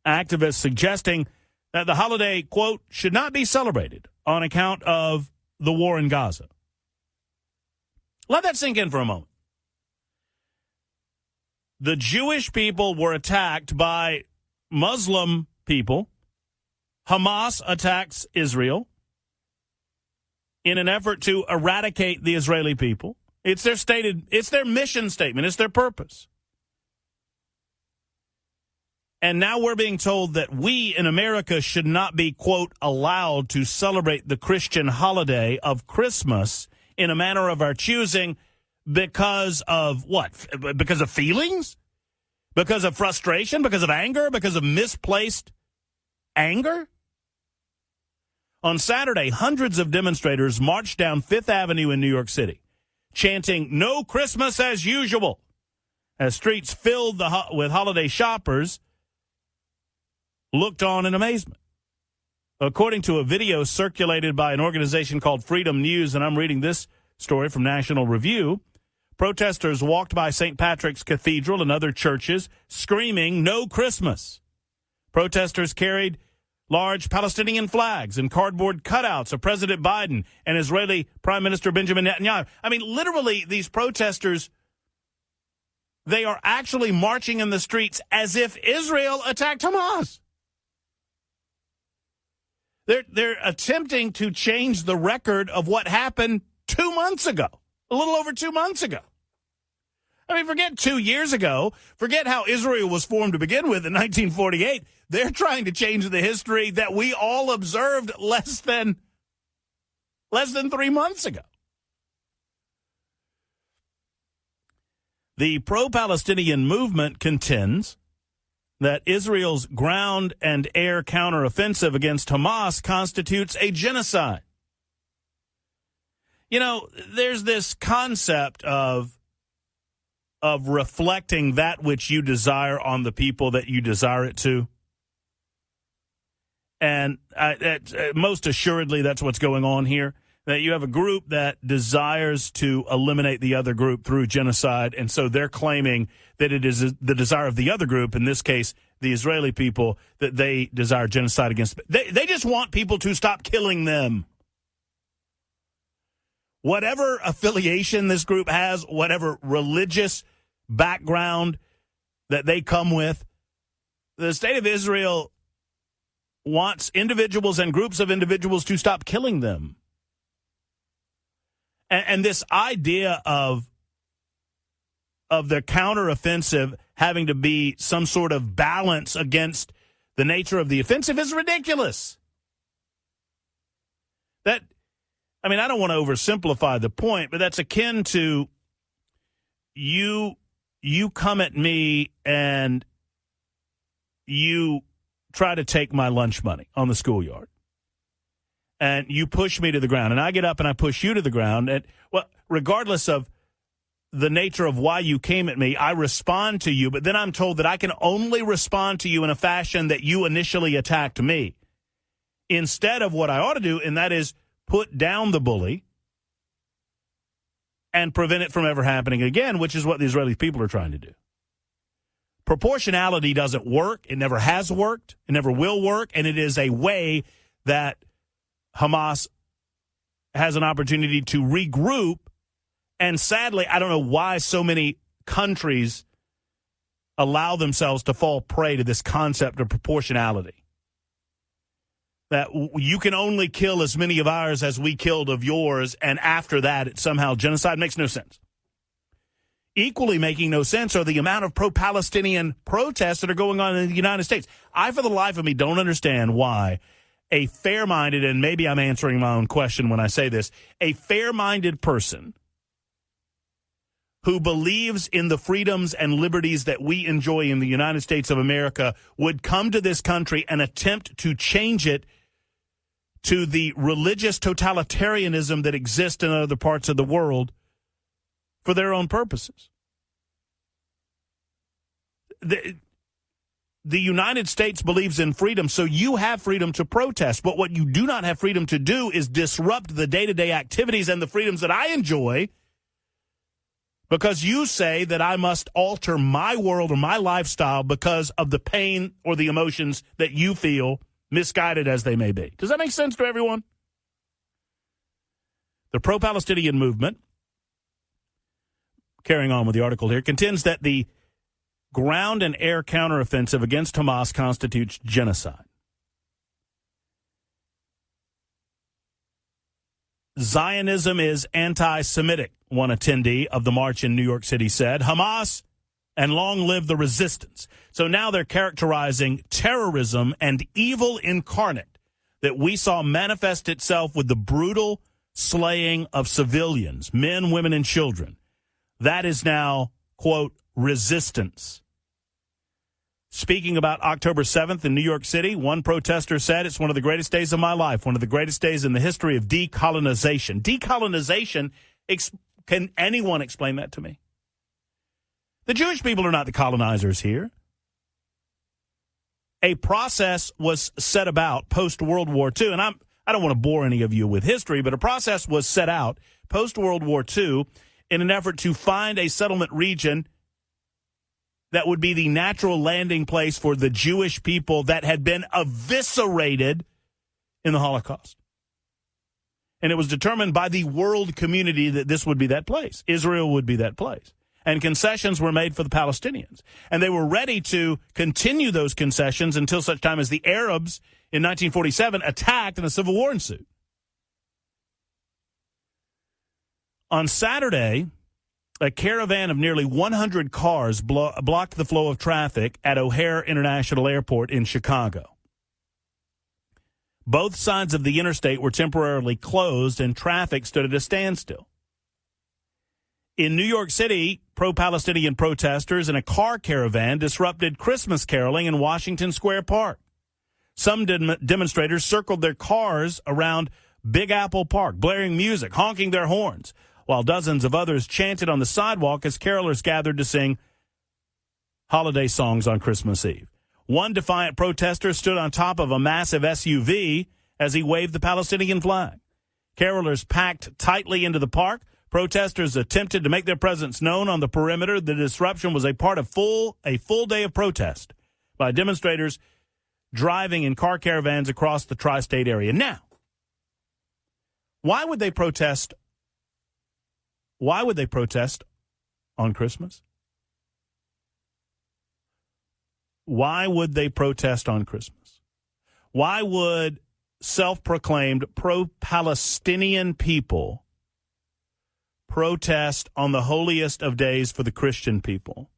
B: Activists suggesting that the holiday, quote, should not be celebrated on account of the war in Gaza. Let that sink in for a moment. The Jewish people were attacked by Muslim people. Hamas attacks Israel in an effort to eradicate the Israeli people. It's their mission statement. It's their purpose. And now we're being told that we in America should not be, quote, allowed to celebrate the Christian holiday of Christmas in a manner of our choosing because of what? Because of feelings? Because of frustration? Because of anger? Because of misplaced anger? On Saturday, hundreds of demonstrators marched down Fifth Avenue in New York City, chanting, "No Christmas as usual," as streets filled with holiday shoppers looked on in amazement. According to a video circulated by an organization called Freedom News, and I'm reading this story from National Review, protesters walked by St. Patrick's Cathedral and other churches screaming, "No Christmas." Protesters carried large Palestinian flags and cardboard cutouts of President Biden and Israeli Prime Minister Benjamin Netanyahu. I mean, literally, these protesters, they are actually marching in the streets as if Israel attacked Hamas. They're attempting to change the record of what happened 2 months ago, a little over 2 months ago. I mean, forget 2 years ago. Forget how Israel was formed to begin with in 1948. They're trying to change the history that we all observed less than 3 months ago. The pro-Palestinian movement contends that Israel's ground and air counteroffensive against Hamas constitutes a genocide. You know, there's this concept of reflecting that which you desire on the people that you desire it to. And most assuredly, that's what's going on here. That you have a group that desires to eliminate the other group through genocide, and so they're claiming that it is the desire of the other group, in this case, the Israeli people, that they desire genocide against. They just want people to stop killing them. Whatever affiliation this group has, whatever religious background that they come with, the state of Israel wants individuals and groups of individuals to stop killing them. And this idea of the counteroffensive having to be some sort of balance against the nature of the offensive is ridiculous. I don't want to oversimplify the point, but that's akin to you come at me and you try to take my lunch money on the schoolyard. And you push me to the ground, and I get up and I push you to the ground. And, well, regardless of the nature of why you came at me, I respond to you, but then I'm told that I can only respond to you in a fashion that you initially attacked me, instead of what I ought to do, and that is put down the bully and prevent it from ever happening again, which is what the Israeli people are trying to do. Proportionality doesn't work. It never has worked. It never will work, and it is a way that Hamas has an opportunity to regroup. And sadly, I don't know why so many countries allow themselves to fall prey to this concept of proportionality. That you can only kill as many of ours as we killed of yours, and after that, it's somehow genocide. Makes no sense. Equally making no sense are the amount of pro-Palestinian protests that are going on in the United States. I, for the life of me, don't understand why a fair-minded, and maybe I'm answering my own question when I say this, a fair-minded person who believes in the freedoms and liberties that we enjoy in the United States of America would come to this country and attempt to change it to the religious totalitarianism that exists in other parts of the world for their own purposes. The United States believes in freedom, so you have freedom to protest. But what you do not have freedom to do is disrupt the day-to-day activities and the freedoms that I enjoy, because you say that I must alter my world or my lifestyle because of the pain or the emotions that you feel, misguided as they may be. Does that make sense to everyone? The pro-Palestinian movement, carrying on with the article here, contends that the ground and air counteroffensive against Hamas constitutes genocide. Zionism is anti-Semitic, one attendee of the march in New York City said. Hamas, and long live the resistance. So now they're characterizing terrorism and evil incarnate that we saw manifest itself with the brutal slaying of civilians, men, women, and children. That is now, quote, resistance. Speaking about October 7th in New York City, one protester said, "It's one of the greatest days of my life, one of the greatest days in the history of decolonization." Decolonization, can anyone explain that to me? The Jewish people are not the colonizers here. A process was set about post-World War II, and I don't want to bore any of you with history, but a process was set out post-World War II in an effort to find a settlement region that would be the natural landing place for the Jewish people that had been eviscerated in the Holocaust. And it was determined by the world community that this would be that place. Israel would be that place. And concessions were made for the Palestinians. And they were ready to continue those concessions until such time as the Arabs in 1947 attacked and a civil war ensued. On Saturday, a caravan of nearly 100 cars blocked the flow of traffic at O'Hare International Airport in Chicago. Both sides of the interstate were temporarily closed and traffic stood at a standstill. In New York City, pro-Palestinian protesters in a car caravan disrupted Christmas caroling in Washington Square Park. Some demonstrators circled their cars around Big Apple Park, blaring music, honking their horns, while dozens of others chanted on the sidewalk as carolers gathered to sing holiday songs on Christmas Eve. One defiant protester stood on top of a massive SUV as he waved the Palestinian flag. Carolers packed tightly into the park. Protesters attempted to make their presence known on the perimeter. The disruption was a part of a full day of protest by demonstrators driving in car caravans across the tri-state area. Now, why would they protest? Why would they protest on Christmas? Why would they protest on Christmas? Why would self-proclaimed pro-Palestinian people protest on the holiest of days for the Christian people?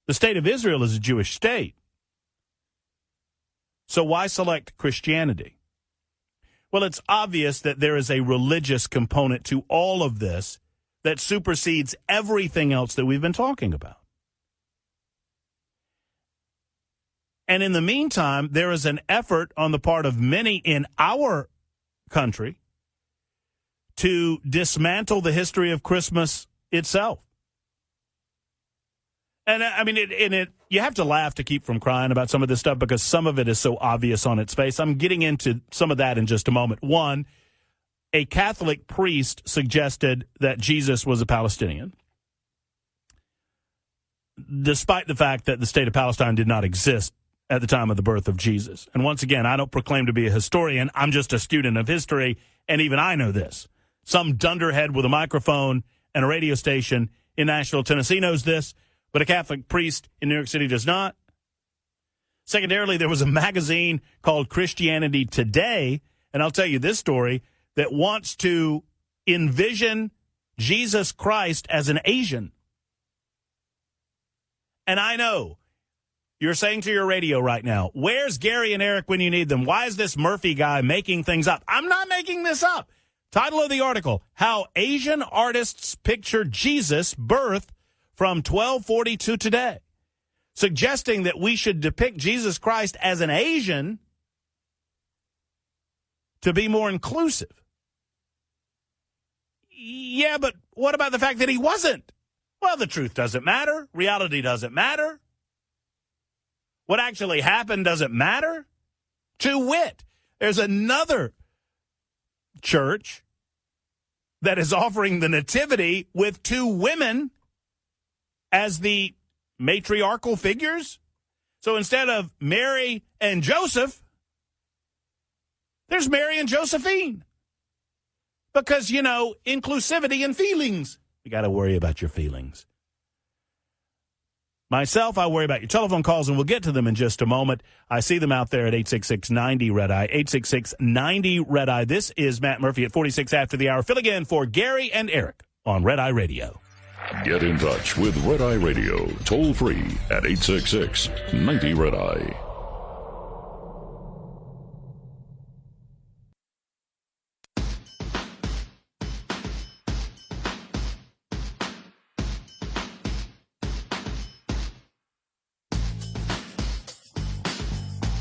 B: The state of Israel is a Jewish state. So why select Christianity? Well, it's obvious that there is a religious component to all of this that supersedes everything else that we've been talking about. And in the meantime, there is an effort on the part of many in our country to dismantle the history of Christmas itself. And I mean, you have to laugh to keep from crying about some of this stuff because some of it is so obvious on its face. I'm getting into some of that in just a moment. One, a Catholic priest suggested that Jesus was a Palestinian, despite the fact that the state of Palestine did not exist at the time of the birth of Jesus. And once again, I don't proclaim to be a historian. I'm just a student of history, and even I know this. Some dunderhead with a microphone and a radio station in Nashville, Tennessee knows this, but a Catholic priest in New York City does not. Secondarily, there was a magazine called Christianity Today, and I'll tell you this story, that wants to envision Jesus Christ as an Asian. And I know you're saying to your radio right now, where's Gary and Eric when you need them? Why is this Murphy guy making things up? I'm not making this up. Title of the article, How Asian Artists Picture Jesus' Birth from 1240 to Today, suggesting that we should depict Jesus Christ as an Asian to be more inclusive. Yeah, but what about the fact that he wasn't? Well, the truth doesn't matter. Reality doesn't matter. What actually happened doesn't matter. To wit, there's another church that is offering the nativity with two women as the matriarchal figures. So instead of Mary and Joseph, there's Mary and Josephine. Because, you know, inclusivity and feelings. You got to worry about your feelings. Myself, I worry about your telephone calls, and we'll get to them in just a moment. I see them out there at 866-90-RED-I, 866-90-RED-I. This is Matt Murphy at 46 after the hour. Filling in for Gary and Eric on Red Eye Radio.
A: Get in touch with Red Eye Radio, toll free at 866-90-RED-I.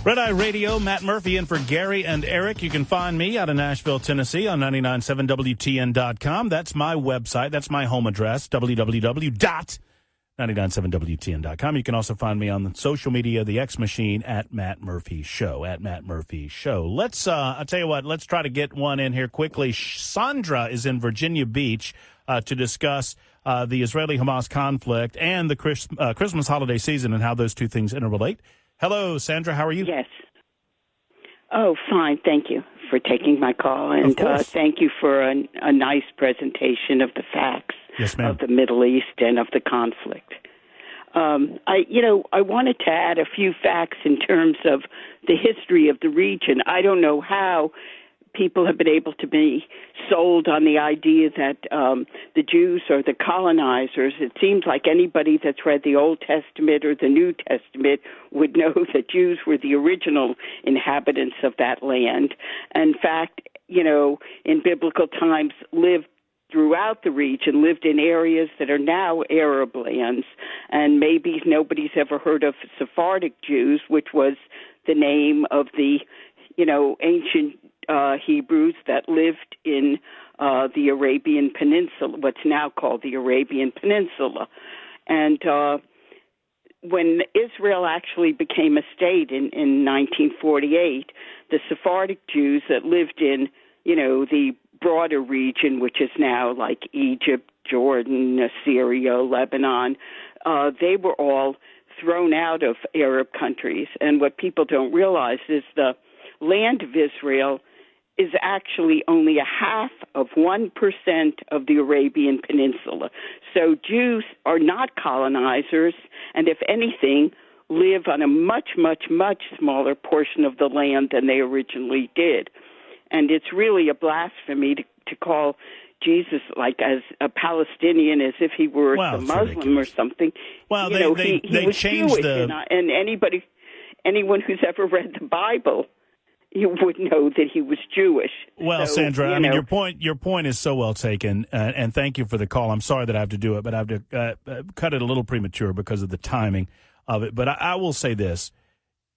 B: Red Eye Radio, Matt Murphy in for Gary and Eric. You can find me out of Nashville, Tennessee on 997WTN.com. That's my website. That's my home address, www.997WTN.com. You can also find me on the social media, the X Machine, at Matt Murphy Show, at Matt Murphy Show. Let's, I'll tell you what, let's try to get one in here quickly. Sandra is in Virginia Beach to discuss the Israeli-Hamas conflict and the Christmas holiday season and how those two things interrelate. Hello, Sandra. How are you?
F: Yes. Oh, fine. Thank you for taking my call, and thank you for a nice presentation of the facts of the Middle East and of the conflict. I wanted to add a few facts in terms of the history of the region. I don't know how people have been able to be sold on the idea that the Jews are the colonizers. It seems like anybody that's read the Old Testament or the New Testament would know that Jews were the original inhabitants of that land. In fact, in biblical times lived throughout the region lived in areas that are now Arab lands, and maybe nobody's ever heard of Sephardic Jews, which was the name of the, ancient Hebrews that lived in the Arabian Peninsula, what's now called the Arabian Peninsula. And when Israel actually became a state in 1948, the Sephardic Jews that lived in, the broader region, which is now like Egypt, Jordan, Syria, Lebanon, they were all thrown out of Arab countries. And what people don't realize is the land of Israel is actually only 0.5% of the Arabian Peninsula. So Jews are not colonizers, and if anything, live on a much, much, much smaller portion of the land than they originally did. And it's really a blasphemy to call Jesus like as a Palestinian as if he were a Muslim or something.
B: Well,
F: he was
B: changed
F: Jewish, and anyone who's ever read the Bible, you would know that he was Jewish.
B: Well,
F: so,
B: Sandra, I mean, your point is so well taken, and thank you for the call. I'm sorry that I have to do it, but I have to cut it a little premature because of the timing of it. But I will say this: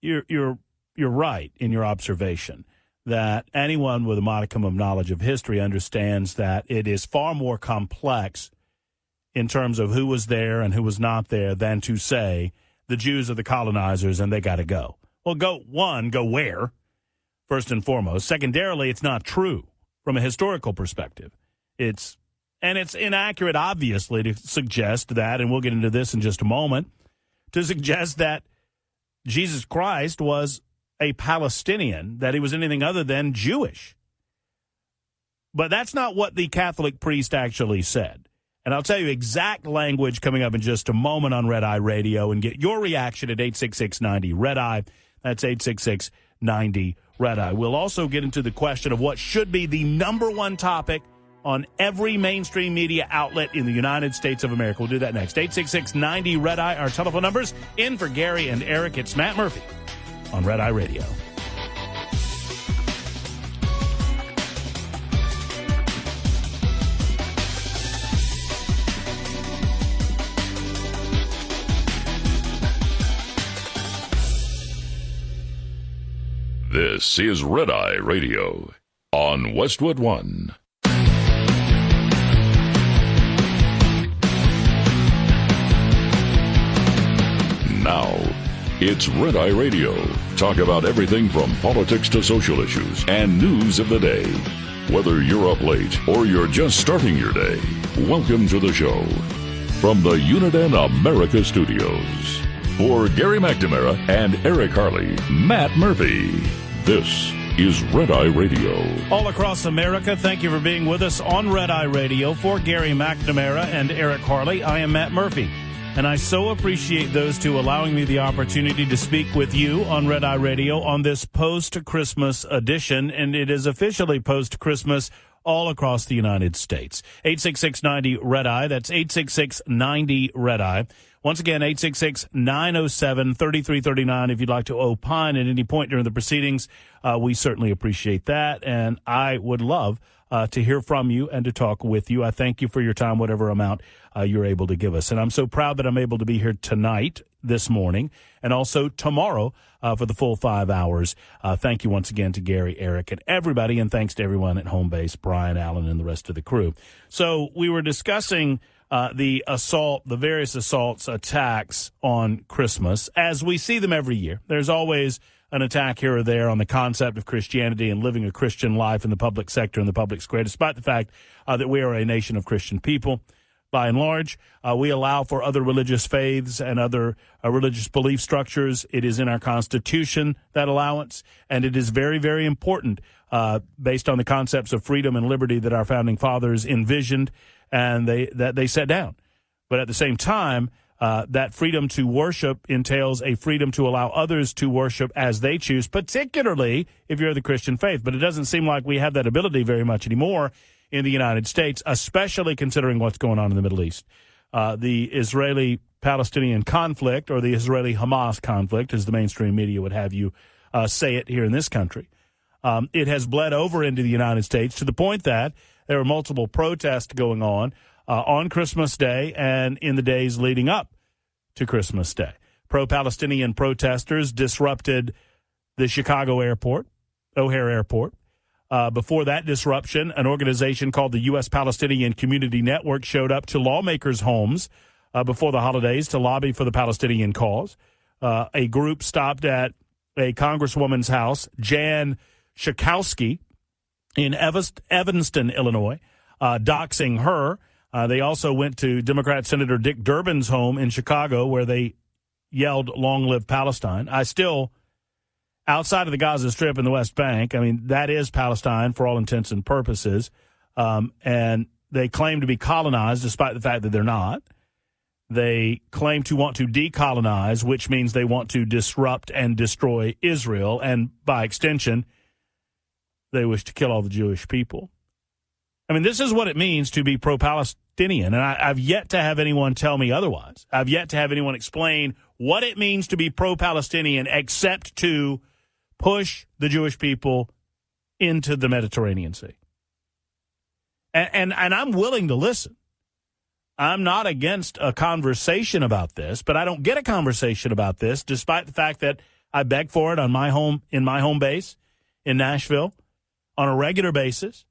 B: you're right in your observation that anyone with a modicum of knowledge of history understands that it is far more complex in terms of who was there and who was not there than to say the Jews are the colonizers and they got to go. Well, go where? First and foremost. Secondarily, it's not true from a historical perspective. It's inaccurate, obviously, to suggest that, and we'll get into this in just a moment, to suggest that Jesus Christ was a Palestinian, that he was anything other than Jewish. But that's not what the Catholic priest actually said. And I'll tell you exact language coming up in just a moment on Red Eye Radio, and get your reaction at 866-90-RED-EYE. That's 866-90-RED-EYE. We'll also get into the question of what should be the number one topic on every mainstream media outlet in the United States of America. We'll do that next. 866-90-RED-EYE, our telephone numbers. In for Gary and Eric, it's Matt Murphy on Red Eye Radio.
A: This is Red Eye Radio on Westwood One. Now, it's Red Eye Radio. Talk about everything from politics to social issues and news of the day. Whether you're up late or you're just starting your day, welcome to the show. From the Uniden America Studios, for Gary McNamara and Eric Harley, Matt Murphy. This is Red Eye Radio.
B: All across America, thank you for being with us on Red Eye Radio. For Gary McNamara and Eric Harley, I am Matt Murphy. And I so appreciate those two allowing me the opportunity to speak with you on Red Eye Radio on this post-Christmas edition. And it is officially post-Christmas all across the United States. 866-90-RED-EYE. That's 866-90-RED-EYE. Once again, 866-907-3339. If you'd like to opine at any point during the proceedings, we certainly appreciate that. And I would love to hear from you and to talk with you. I thank you for your time, whatever amount you're able to give us. And I'm so proud that I'm able to be here tonight, this morning, and also tomorrow for the full 5 hours. Thank you once again to Gary, Eric, and everybody, and thanks to everyone at home base, Brian, Allen, and the rest of the crew. So we were discussing the various assaults, attacks on Christmas, as we see them every year. There's always an attack here or there on the concept of Christianity and living a Christian life in the public sector and the public square, despite the fact that we are a nation of Christian people. By and large, we allow for other religious faiths and other religious belief structures. It is in our Constitution, that allowance, and it is very, very important based on the concepts of freedom and liberty that our founding fathers envisioned and that they set down. But at the same time, that freedom to worship entails a freedom to allow others to worship as they choose, particularly if you're the Christian faith. But it doesn't seem like we have that ability very much anymore in the United States, especially considering what's going on in the Middle East. The Israeli-Palestinian conflict, or the Israeli-Hamas conflict, as the mainstream media would have you say it here in this country, it has bled over into the United States to the point that There were multiple protests going on Christmas Day and in the days leading up to Christmas Day. Pro-Palestinian protesters disrupted the Chicago airport, O'Hare Airport. Before that disruption, an organization called the U.S. Palestinian Community Network showed up to lawmakers' homes before the holidays to lobby for the Palestinian cause. A group stopped at a congresswoman's house, Jan Schakowsky, in Evanston, Illinois, doxing her. They also went to Democrat Senator Dick Durbin's home in Chicago, where they yelled, "Long live Palestine." Outside of the Gaza Strip and the West Bank, I mean, that is Palestine for all intents and purposes. And they claim to be colonized, despite the fact that they're not. They claim to want to decolonize, which means they want to disrupt and destroy Israel. And by extension, they wish to kill all the Jewish people. I mean, this is what it means to be pro-Palestinian. And I've yet to have anyone tell me otherwise. I've yet to have anyone explain what it means to be pro-Palestinian except to push the Jewish people into the Mediterranean Sea. And I'm willing to listen. I'm not against a conversation about this, but I don't get a conversation about this, despite the fact that I beg for it in my home base in Nashville on a regular basis,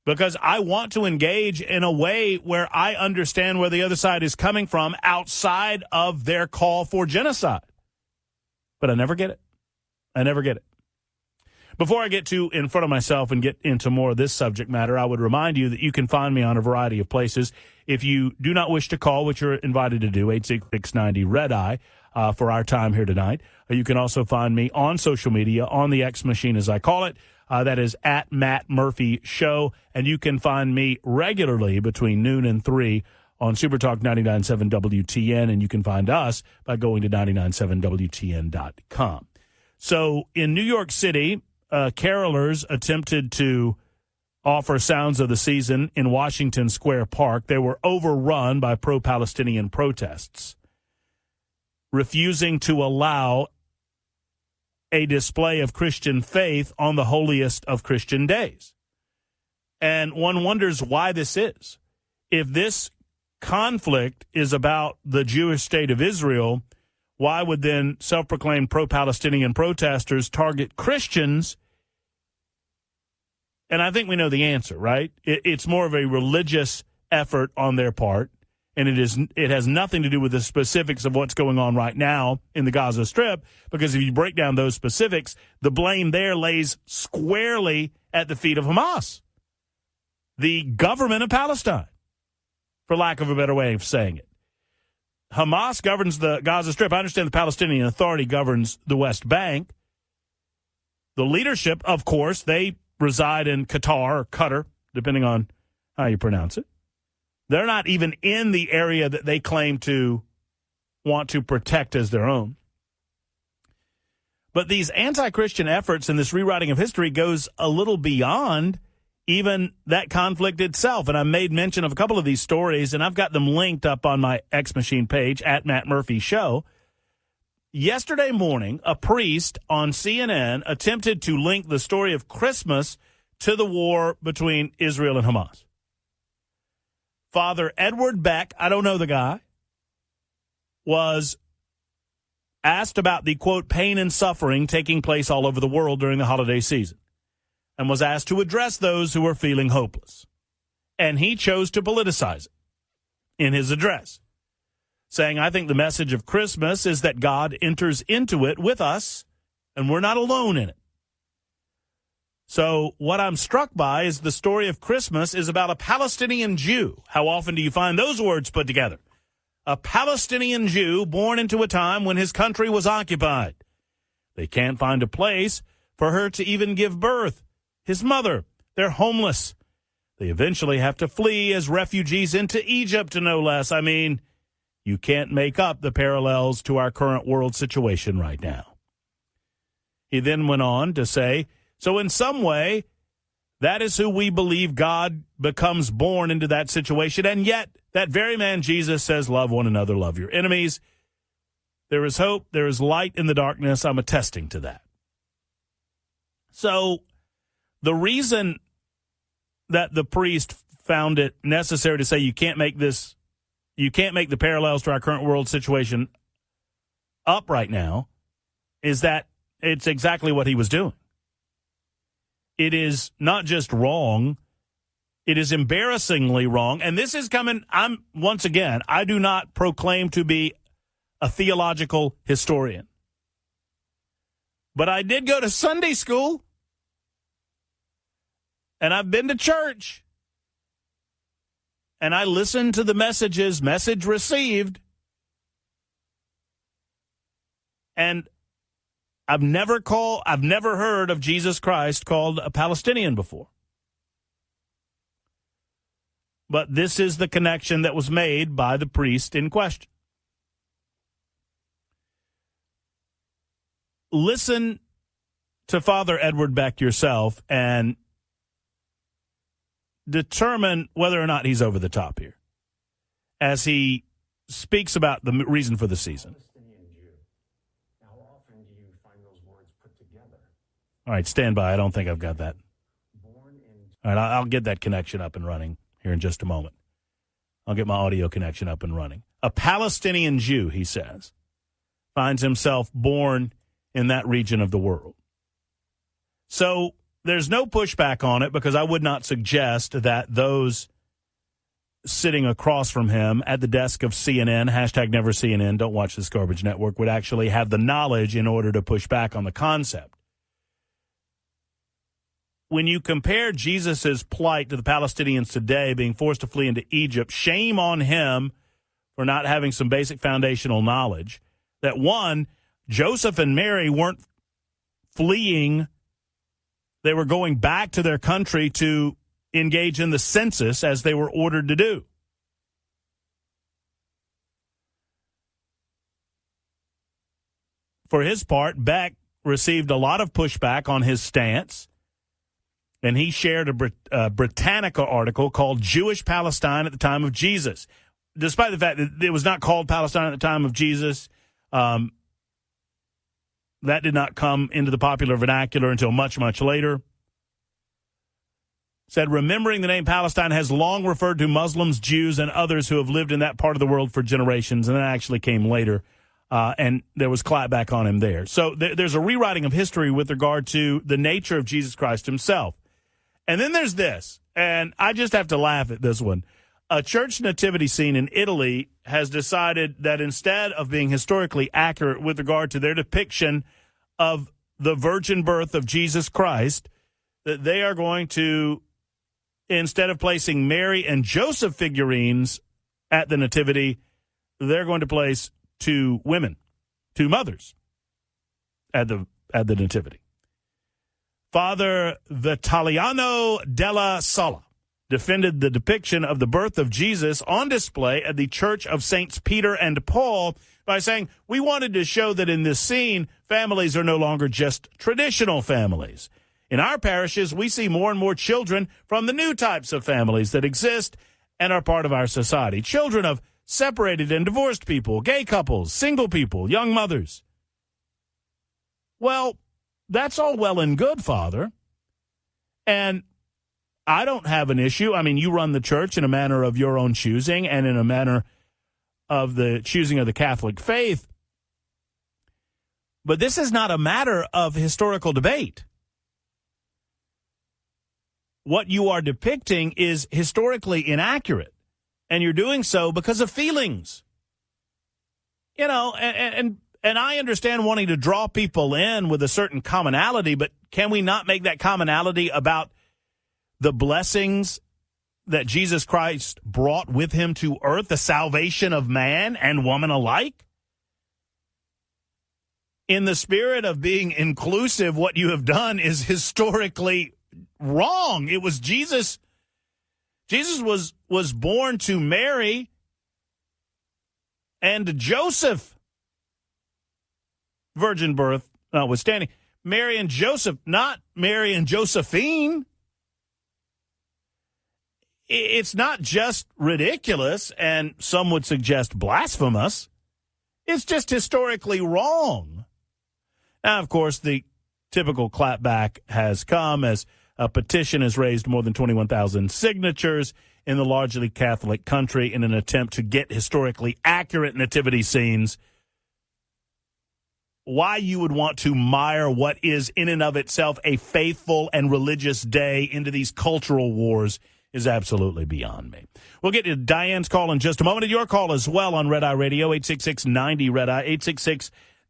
B: because I want to engage in a way where I understand where the other side is coming from outside of their call for genocide. But I never get it. I never get it. Before I get too in front of myself and get into more of this subject matter, I would remind you that you can find me on a variety of places. If you do not wish to call, which you're invited to do, 866-90-RED-EYE for our time here tonight. You can also find me on social media, on the X machine as I call it. That is at Matt Murphy Show. And you can find me regularly between noon and 3 on Supertalk 99.7 WTN. And you can find us by going to 99.7WTN.com. So in New York City, carolers attempted to offer sounds of the season in Washington Square Park. They were overrun by pro-Palestinian protests, refusing to allow a display of Christian faith on the holiest of Christian days. And one wonders why this is. If this conflict is about the Jewish state of Israel, why would then self-proclaimed pro-Palestinian protesters target Christians? And I think we know the answer, right? It's more of a religious effort on their part, and it has nothing to do with the specifics of what's going on right now in the Gaza Strip, because if you break down those specifics, the blame there lays squarely at the feet of Hamas, the government of Palestine, for lack of a better way of saying it. Hamas governs the Gaza Strip. I understand the Palestinian Authority governs the West Bank. The leadership, of course, they reside in Qatar or Qatar, depending on how you pronounce it. They're not even in the area that they claim to want to protect as their own. But these anti-Christian efforts and this rewriting of history goes a little beyond even that conflict itself. And I made mention of a couple of these stories, and I've got them linked up on my X Machine page at Matt Murphy Show. Yesterday morning, a priest on CNN attempted to link the story of Christmas to the war between Israel and Hamas. Father Edward Beck, I don't know the guy, was asked about the, quote, pain and suffering taking place all over the world during the holiday season, and was asked to address those who were feeling hopeless. And he chose to politicize it in his address, saying, I think the message of Christmas is that God enters into it with us, and we're not alone in it. So what I'm struck by is the story of Christmas is about a Palestinian Jew. How often do you find those words put together? A Palestinian Jew born into a time when his country was occupied. They can't find a place for her to even give birth. His mother, they're homeless. They eventually have to flee as refugees into Egypt, no less. I mean, you can't make up the parallels to our current world situation right now. He then went on to say, so in some way, that is who we believe God becomes born into that situation. And yet, that very man, Jesus, says, love one another, love your enemies. There is hope. There is light in the darkness. I'm attesting to that. So the reason that the priest found it necessary to say you can't make the parallels to our current world situation up right now is that it's exactly what he was doing. It is not just wrong, it is embarrassingly wrong. And this is coming, I do not proclaim to be a theological historian. But I did go to Sunday school, and I've been to church, and I listened to the message received, and I've never heard of Jesus Christ called a Palestinian before. But this is the connection that was made by the priest in question. Listen to Father Edward Beck yourself and determine whether or not he's over the top here as he speaks about the reason for the season. All right, stand by. I don't think I've got that. All right, I'll get that connection up and running here in just a moment. I'll get my audio connection up and running. A Palestinian Jew, he says, finds himself born in that region of the world. So there's no pushback on it because I would not suggest that those sitting across from him at the desk of CNN, #NeverCNN, don't watch this garbage network, would actually have the knowledge in order to push back on the concept. When you compare Jesus' plight to the Palestinians today being forced to flee into Egypt, shame on him for not having some basic foundational knowledge that, one, Joseph and Mary weren't fleeing. They were going back to their country to engage in the census as they were ordered to do. For his part, Beck received a lot of pushback on his stance, and he shared a Britannica article called Jewish Palestine at the Time of Jesus. Despite the fact that it was not called Palestine at the time of Jesus, that did not come into the popular vernacular until much, much later. Said, remembering the name Palestine has long referred to Muslims, Jews, and others who have lived in that part of the world for generations, and that actually came later, and there was clapback on him there. So there's a rewriting of history with regard to the nature of Jesus Christ himself. And then there's this, and I just have to laugh at this one. A church nativity scene in Italy has decided that instead of being historically accurate with regard to their depiction of the virgin birth of Jesus Christ, that they are going to, instead of placing Mary and Joseph figurines at the nativity, they're going to place two mothers at the nativity. Father Vitaliano della Sala defended the depiction of the birth of Jesus on display at the Church of Saints Peter and Paul by saying, we wanted to show that in this scene, families are no longer just traditional families. In our parishes, we see more and more children from the new types of families that exist and are part of our society. Children of separated and divorced people, gay couples, single people, young mothers. Well, that's all well and good, Father. And I don't have an issue. I mean, you run the church in a manner of your own choosing and in a manner of the choosing of the Catholic faith. But this is not a matter of historical debate. What you are depicting is historically inaccurate, and you're doing so because of feelings. You know, and I understand wanting to draw people in with a certain commonality, but can we not make that commonality about the blessings that Jesus Christ brought with him to earth, the salvation of man and woman alike? In the spirit of being inclusive, what you have done is historically wrong. It was Jesus. Jesus was born to Mary and to Joseph. Virgin birth notwithstanding. Mary and Joseph, not Mary and Josephine. It's not just ridiculous, and some would suggest blasphemous. It's just historically wrong. Now, of course, the typical clapback has come as A petition has raised more than 21,000 signatures in the largely Catholic country in an attempt to get historically accurate nativity scenes. Why you would want to mire what is in and of itself a faithful and religious day into these cultural wars is absolutely beyond me. We'll get to Diane's call in just a moment, and your call as well on Red Eye Radio, 866-90-RED-EYE,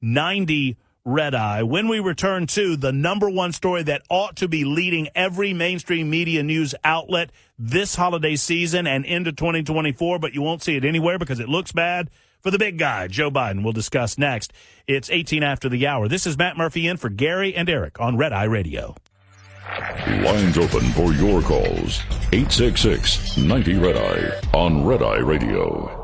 B: 866-90-RED-EYE. When we return to the number one story that ought to be leading every mainstream media news outlet this holiday season and into 2024, but you won't see it anywhere because it looks bad for the big guy, Joe Biden. We'll discuss next. It's 18 after the hour. This is Matt Murphy in for Gary and Eric on Red Eye Radio.
A: Lines open for your calls. 866-90-RED-EYE on Red Eye Radio.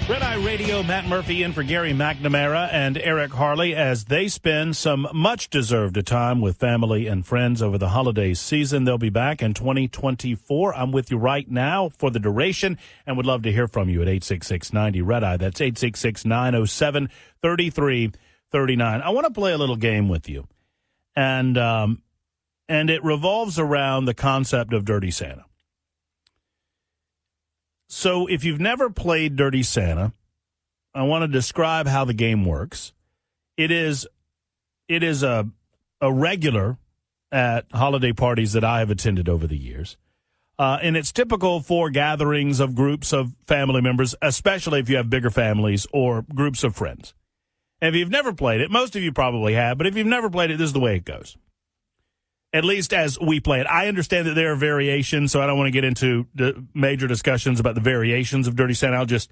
B: Red Eye Radio, Matt Murphy in for Gary McNamara and Eric Harley as they spend some much-deserved time with family and friends over the holiday season. They'll be back in 2024. I'm with you right now for the duration and would love to hear from you at 866-90-RED-EYE. That's 866-907-3339. I want to play a little game with you, and it revolves around the concept of Dirty Santa. So if you've never played Dirty Santa, I want to describe how the game works. It is a regular at holiday parties that I have attended over the years. And it's typical for gatherings of groups of family members, especially if you have bigger families or groups of friends. And if you've never played it, most of you probably have, but if you've never played it, this is the way it goes. At least as we play it. I understand that there are variations, so I don't want to get into the major discussions about the variations of Dirty Santa. I'll just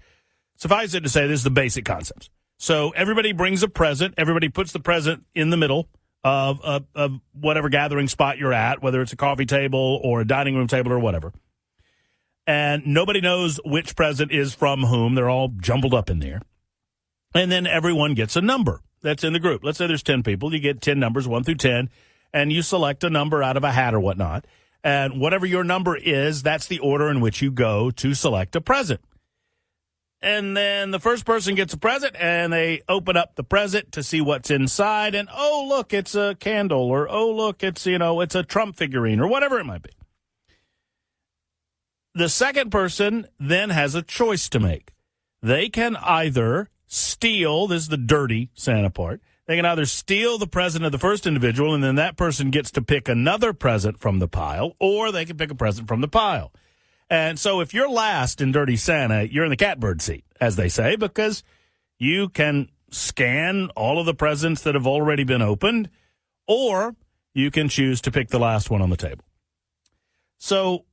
B: suffice it to say this is the basic concepts. So everybody brings a present. Everybody puts the present in the middle of whatever gathering spot you're at, whether it's a coffee table or a dining room table or whatever. And nobody knows which present is from whom. They're all jumbled up in there. And then everyone gets a number that's in the group. Let's say there's 10 people. You get 10 numbers, 1 through 10. And you select a number out of a hat or whatnot. And whatever your number is, that's the order in which you go to select a present. And then the first person gets a present, and they open up the present to see what's inside. And, oh, look, it's a candle. Or, oh, look, it's a Trump figurine or whatever it might be. The second person then has a choice to make. They can either steal, this is the dirty Santa part, they can either steal the present of the first individual, and then that person gets to pick another present from the pile, or they can pick a present from the pile. And so if you're last in Dirty Santa, you're in the catbird seat, as they say, because you can scan all of the presents that have already been opened, or you can choose to pick the last one on the table. So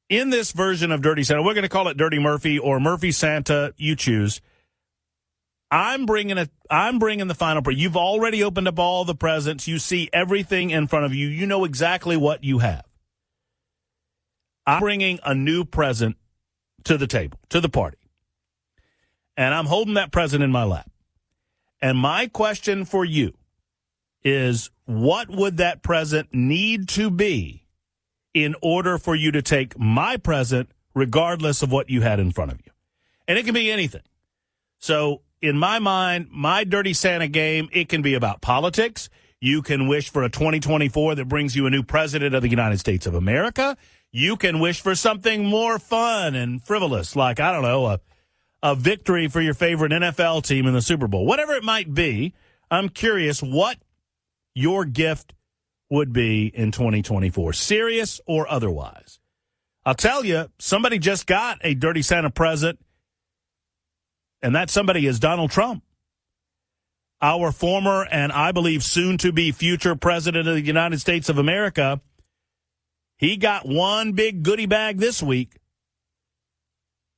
B: in this version of Dirty Santa, we're going to call it Dirty Murphy or Murphy Santa, you choose. I'm bringing the final present. You've already opened up all the presents. You see everything in front of you. You know exactly what you have. I'm bringing a new present to the table, to the party. And I'm holding that present in my lap. And my question for you is, what would that present need to be in order for you to take my present regardless of what you had in front of you? And it can be anything. So in my mind, my Dirty Santa game, it can be about politics. You can wish for a 2024 that brings you a new president of the United States of America. You can wish for something more fun and frivolous, like, I don't know, a victory for your favorite NFL team in the Super Bowl. Whatever it might be, I'm curious what your gift would be in 2024, serious or otherwise. I'll tell you, somebody just got a Dirty Santa present, and that somebody is Donald Trump, our former and I believe soon-to-be future president of the United States of America. He got one big goodie bag this week,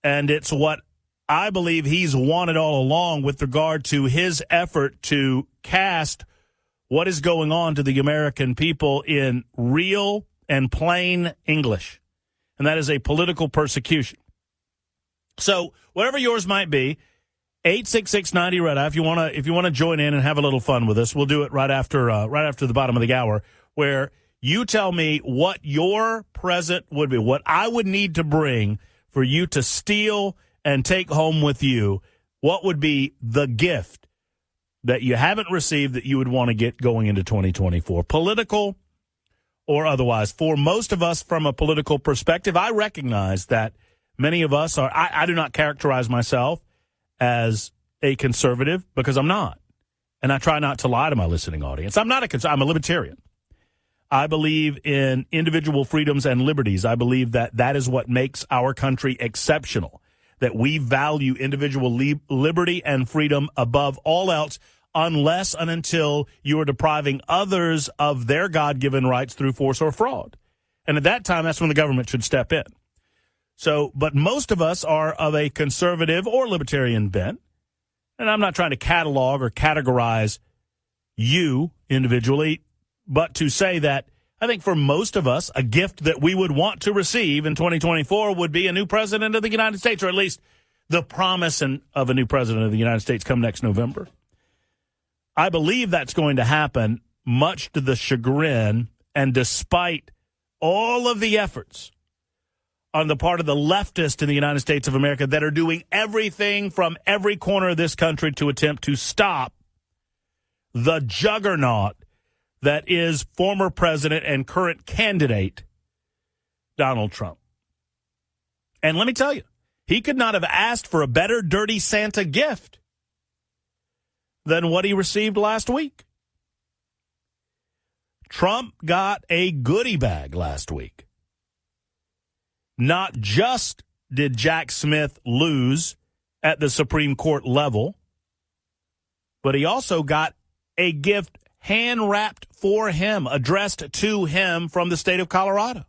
B: and it's what I believe he's wanted all along with regard to his effort to cast what is going on to the American people in real and plain English, and that is a political persecution. So whatever yours might be, 866-90-RED-EYE. If you want to join in and have a little fun with us, we'll do it right after the bottom of the hour, where You tell me what your present would be, what I would need to bring for you to steal and take home with you. What would be the gift that you haven't received that you would want to get going into 2024, political or otherwise? For most of us, from a political perspective, I recognize that many of us are, I do not characterize myself as a conservative because I'm not. And I try not to lie to my listening audience. I'm a libertarian. I believe in individual freedoms and liberties. I believe that that is what makes our country exceptional, that we value individual liberty and freedom above all else, unless and until you are depriving others of their God-given rights through force or fraud. And at that time, that's when the government should step in. So, but most of us are of a conservative or libertarian bent. And I'm not trying to catalog or categorize you individually, but to say that I think for most of us, a gift that we would want to receive in 2024 would be a new president of the United States, or at least the promise of a new president of the United States come next November. I believe that's going to happen, much to the chagrin and despite all of the efforts on the part of the leftists in the United States of America that are doing everything from every corner of this country to attempt to stop the juggernaut that is former president and current candidate Donald Trump. And let me tell you, he could not have asked for a better dirty Santa gift than what he received last week. Trump got a goodie bag last week. Not just did Jack Smith lose at the Supreme Court level, but he also got a gift hand-wrapped for him, addressed to him from the state of Colorado.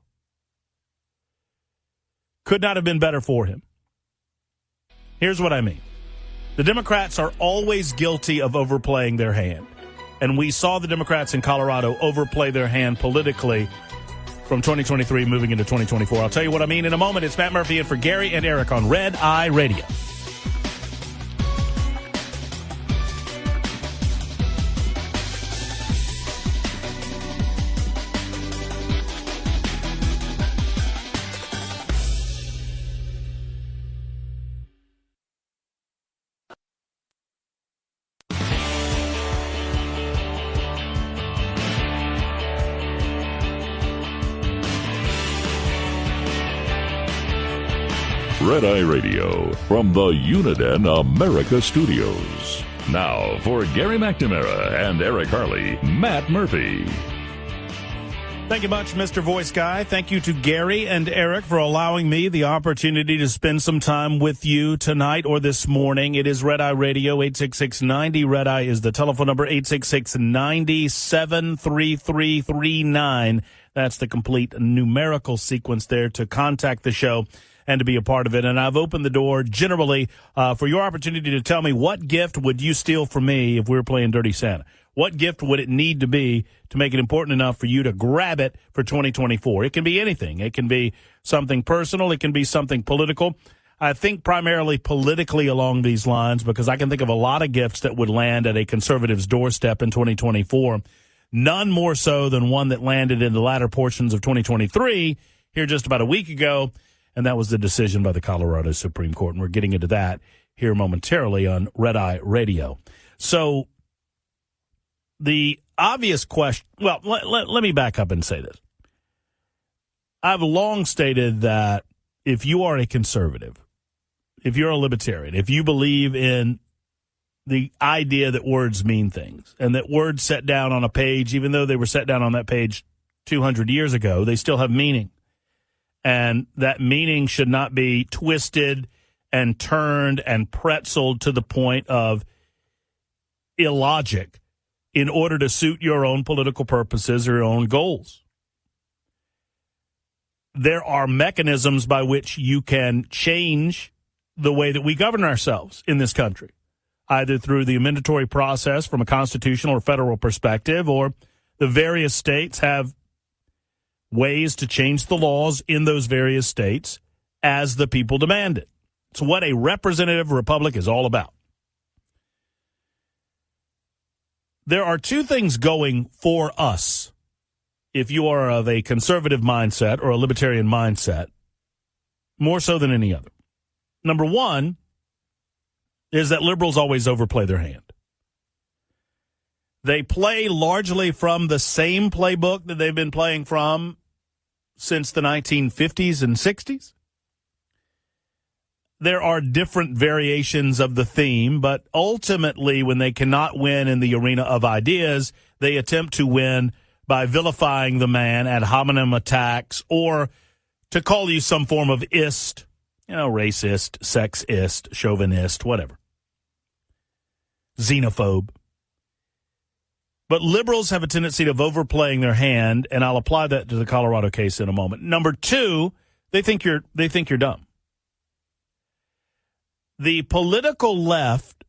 B: Could not have been better for him. Here's what I mean. The Democrats are always guilty of overplaying their hand. And we saw the Democrats in Colorado overplay their hand politically from 2023 moving into 2024. I'll tell you what I mean in a moment. It's Matt Murphy in for Gary and Eric on Red Eye Radio.
A: Red Eye Radio from the Uniden America Studios. Now for Gary McNamara and Eric Harley, Matt Murphy.
B: Thank you much, Mr. Voice Guy. Thank you to Gary and Eric for allowing me the opportunity to spend some time with you tonight or this morning. It is Red Eye Radio, 866-90. Red Eye is the telephone number, 866-973339. That's the complete numerical sequence there to contact the show and to be a part of it. And I've opened the door generally for your opportunity to tell me, what gift would you steal from me if we were playing Dirty Santa? What gift would it need to be to make it important enough for you to grab it for 2024? It can be anything. It can be something personal. It can be something political. I think primarily politically along these lines, because I can think of a lot of gifts that would land at a conservative's doorstep in 2024. None more so than one that landed in the latter portions of 2023 here just about a week ago. And that was the decision by the Colorado Supreme Court. And we're getting into that here momentarily on Red Eye Radio. So the obvious question, well, let me back up and say this. I've long stated that if you are a conservative, if you're a libertarian, if you believe in the idea that words mean things and that words set down on a page, even though they were set down on that page 200 years ago, they still have meaning. And that meaning should not be twisted and turned and pretzeled to the point of illogic in order to suit your own political purposes or your own goals. There are mechanisms by which you can change the way that we govern ourselves in this country, either through the amendatory process from a constitutional or federal perspective, or the various states have ways to change the laws in those various states as the people demand it. It's what a representative republic is all about. There are two things going for us if you are of a conservative mindset or a libertarian mindset, more so than any other. Number one is that liberals always overplay their hand. They play largely from the same playbook that they've been playing from since the 1950s and 60s. There are different variations of the theme, but ultimately, when they cannot win in the arena of ideas, they attempt to win by vilifying the man, ad hominem attacks, or to call you some form of ist, racist, sexist, chauvinist, whatever. Xenophobe. But liberals have a tendency of overplaying their hand, and I'll apply that to the Colorado case in a moment. Number two, they think you're dumb. The political left,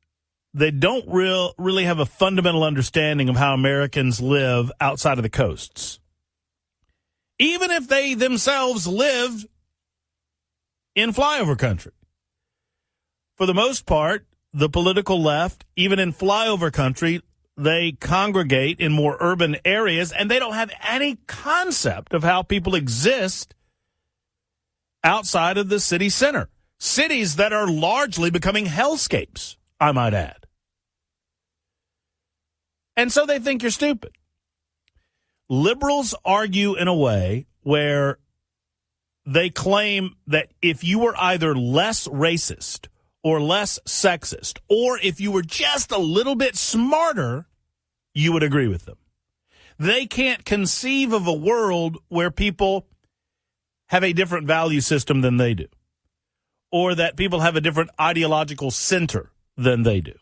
B: they don't really have a fundamental understanding of how Americans live outside of the coasts. Even if they themselves lived in flyover country. For the most part, the political left, even in flyover country, they congregate in more urban areas, and they don't have any concept of how people exist outside of the city center. Cities that are largely becoming hellscapes, I might add. And so they think you're stupid. Liberals argue in a way where they claim that if you were either less racist or less sexist, or if you were just a little bit smarter, you would agree with them. They can't conceive of a world where people have a different value system than they do, or that people have a different ideological center than they do.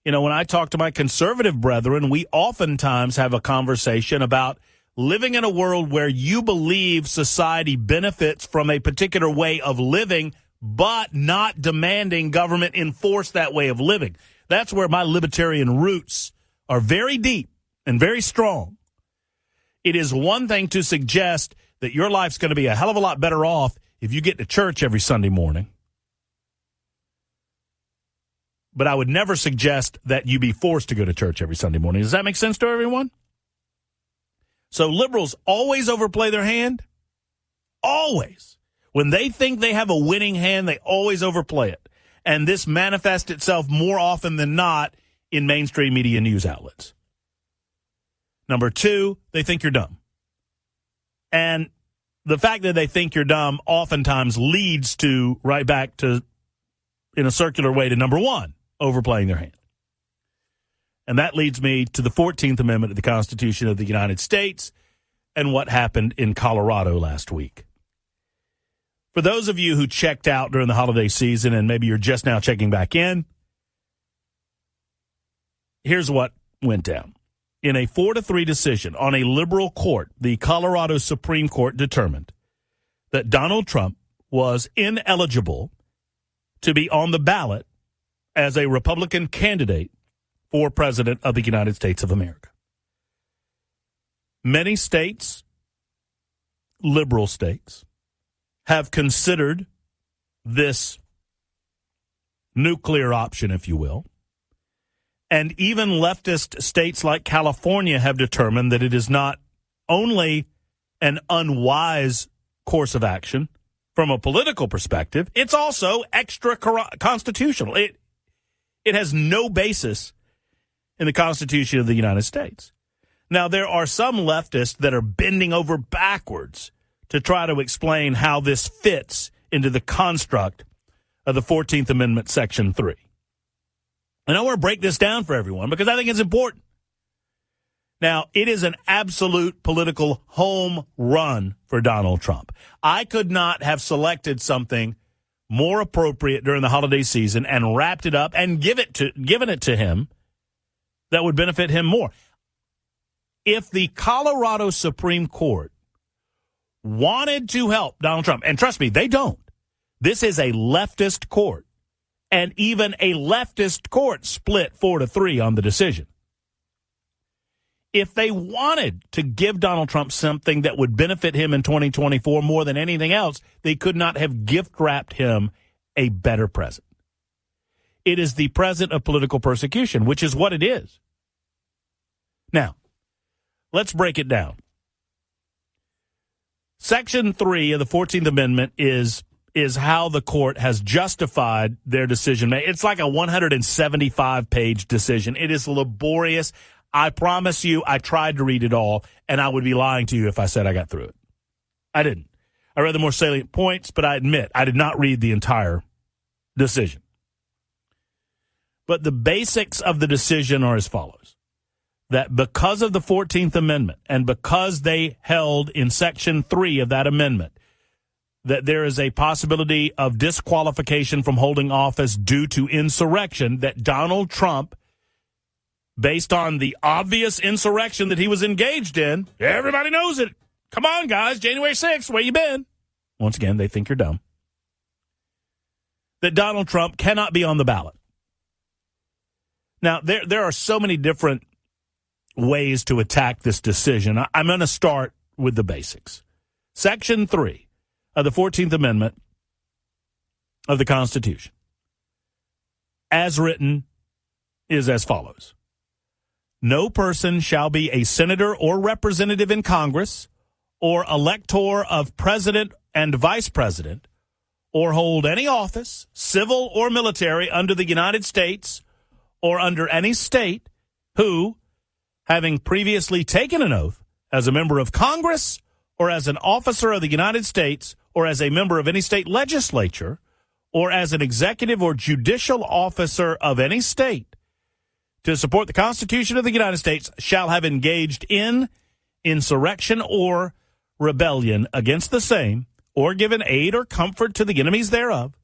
B: When I talk to my conservative brethren, we oftentimes have a conversation about living in a world where you believe society benefits from a particular way of living, but not demanding government enforce that way of living. That's where my libertarian roots are very deep and very strong. It is one thing to suggest that your life's going to be a hell of a lot better off if you get to church every Sunday morning. But I would never suggest that you be forced to go to church every Sunday morning. Does that make sense to everyone? So liberals always overplay their hand. Always. When they think they have a winning hand, they always overplay it. And this manifests itself more often than not in mainstream media news outlets. Number two, they think you're dumb. And the fact that they think you're dumb oftentimes leads to right back to, in a circular way, to number one, overplaying their hand. And that leads me to the 14th Amendment of the Constitution of the United States and what happened in Colorado last week. For those of you who checked out during the holiday season and maybe you're just now checking back in, here's what went down. In a 4-3 decision on a liberal court, the Colorado Supreme Court determined that Donald Trump was ineligible to be on the ballot as a Republican candidate for President of the United States of America. Many states, liberal states, have considered this nuclear option, if you will. And even leftist states like California have determined that it is not only an unwise course of action from a political perspective, it's also extra constitutional. It has no basis in the Constitution of the United States. Now, there are some leftists that are bending over backwards to try to explain how this fits into the construct of the 14th Amendment, Section 3. And I want to break this down for everyone because I think it's important. Now, it is an absolute political home run for Donald Trump. I could not have selected something more appropriate during the holiday season and wrapped it up and given it to him that would benefit him more. If the Colorado Supreme Court wanted to help Donald Trump, and trust me, they don't. This is a leftist court. And even a leftist court split 4-3 on the decision. If they wanted to give Donald Trump something that would benefit him in 2024 more than anything else, they could not have gift-wrapped him a better present. It is the present of political persecution, which is what it is. Now, Let's break it down. Section 3 of the 14th Amendment is how the court has justified their decision. It's like a 175-page decision. It is laborious. I promise you, I tried to read it all, and I would be lying to you if I said I got through it. I didn't. I read the more salient points, but I admit I did not read the entire decision. But the basics of the decision are as follows. That because of the 14th Amendment and because they held in Section 3 of that amendment that there is a possibility of disqualification from holding office due to insurrection, that Donald Trump, based on the obvious insurrection that he was engaged in, everybody knows it. Come on, guys, January 6th, where you been? Once again, they think you're dumb. That Donald Trump cannot be on the ballot. Now, there are so many different ways to attack this decision. I'm going to start with the basics. Section 3 of the 14th Amendment of the Constitution, as written, is as follows. No person shall be a senator or representative in Congress or elector of president and vice president or hold any office, civil or military, under the United States or under any state who, having previously taken an oath as a member of Congress or as an officer of the United States or as a member of any state legislature or as an executive or judicial officer of any state, to support the Constitution of the United States, shall have engaged in insurrection or rebellion against the same, or given aid or comfort to the enemies thereof.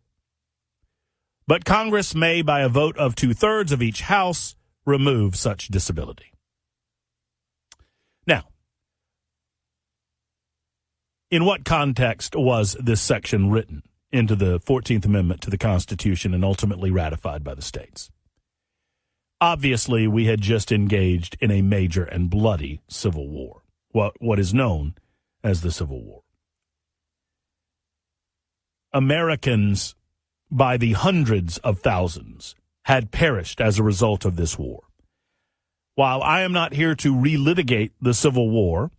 B: But Congress may, by a vote of 2/3 of each house, remove such disability. Now, in what context was this section written into the 14th Amendment to the Constitution and ultimately ratified by the states? Obviously, we had just engaged in a major and bloody civil war, what is known as the Civil War. Americans, by the hundreds of thousands, had perished as a result of this war. While I am not here to relitigate the Civil War,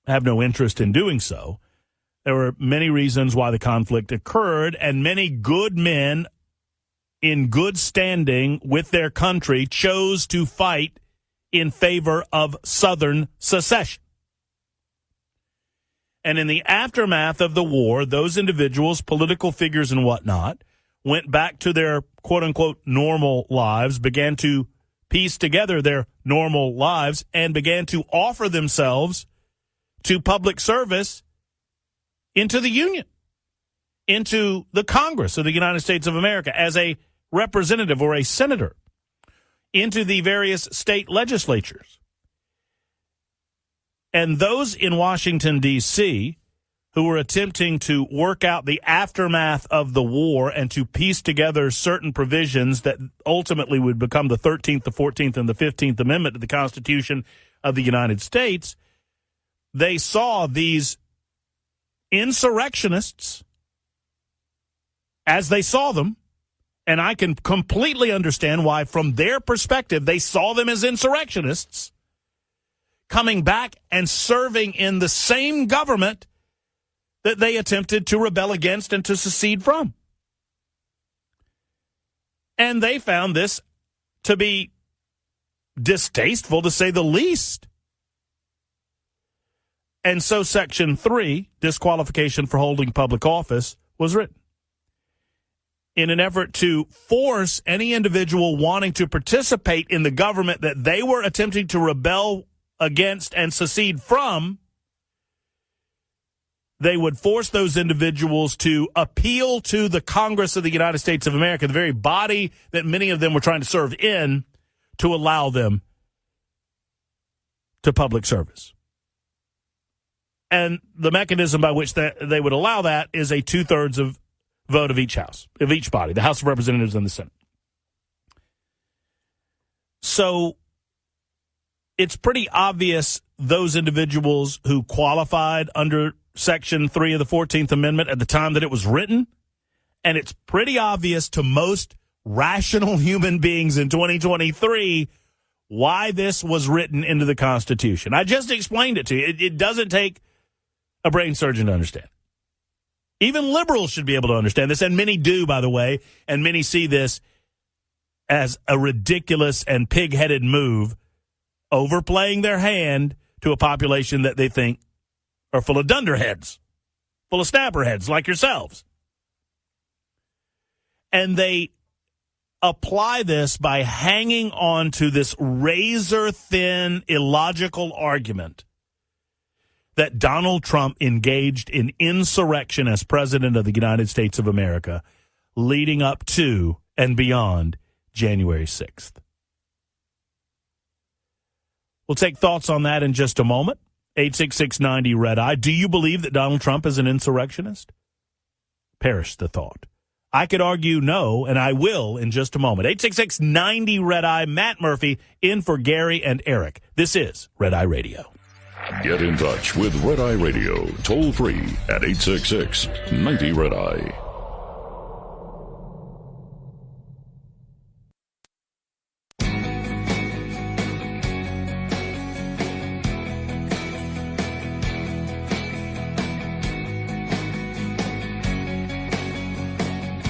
B: I have no interest in doing so, there were many reasons why the conflict occurred, and many good men in good standing with their country chose to fight in favor of Southern secession. And in the aftermath of the war, those individuals, political figures and whatnot, went back to their quote-unquote normal lives, began to piece together their normal lives, and began to offer themselves to public service into the Union, into the Congress of the United States of America as a representative or a senator, into the various state legislatures. And those in Washington, D.C., who were attempting to work out the aftermath of the war and to piece together certain provisions that ultimately would become the 13th, the 14th, and the 15th Amendment to the Constitution of the United States, they saw these insurrectionists as they saw them, and I can completely understand why, from their perspective, they saw them as insurrectionists, coming back and serving in the same government that they attempted to rebel against and to secede from. And they found this to be distasteful, to say the least. And so Section 3, disqualification for holding public office, was written in an effort to force any individual wanting to participate in the government that they were attempting to rebel against and secede from. They would force those individuals to appeal to the Congress of the United States of America, the very body that many of them were trying to serve in, to allow them to public service. And the mechanism by which they would allow that is a 2/3 of vote of each house, of each body, the House of Representatives and the Senate. So it's pretty obvious those individuals who qualified under Section 3 of the 14th Amendment at the time that it was written, and it's pretty obvious to most rational human beings in 2023 why this was written into the Constitution. I just explained it to you. It doesn't take a brain surgeon to understand. Even liberals should be able to understand this, and many do, by the way, and many see this as a ridiculous and pig-headed move, overplaying their hand to a population that they think are full of dunderheads, full of snapperheads like yourselves. And they apply this by hanging on to this razor-thin, illogical argument that Donald Trump engaged in insurrection as president of the United States of America leading up to and beyond January 6th. We'll take thoughts on that in just a moment. 866-90-RED-EYE. Do you believe that Donald Trump is an insurrectionist? Perish the thought. I could argue no, and I will in just a moment. 866-90-RED-EYE. Matt Murphy in for Gary and Eric. This is Red Eye Radio.
A: Get in touch with Red Eye Radio, toll free at 866-90-RED-EYE.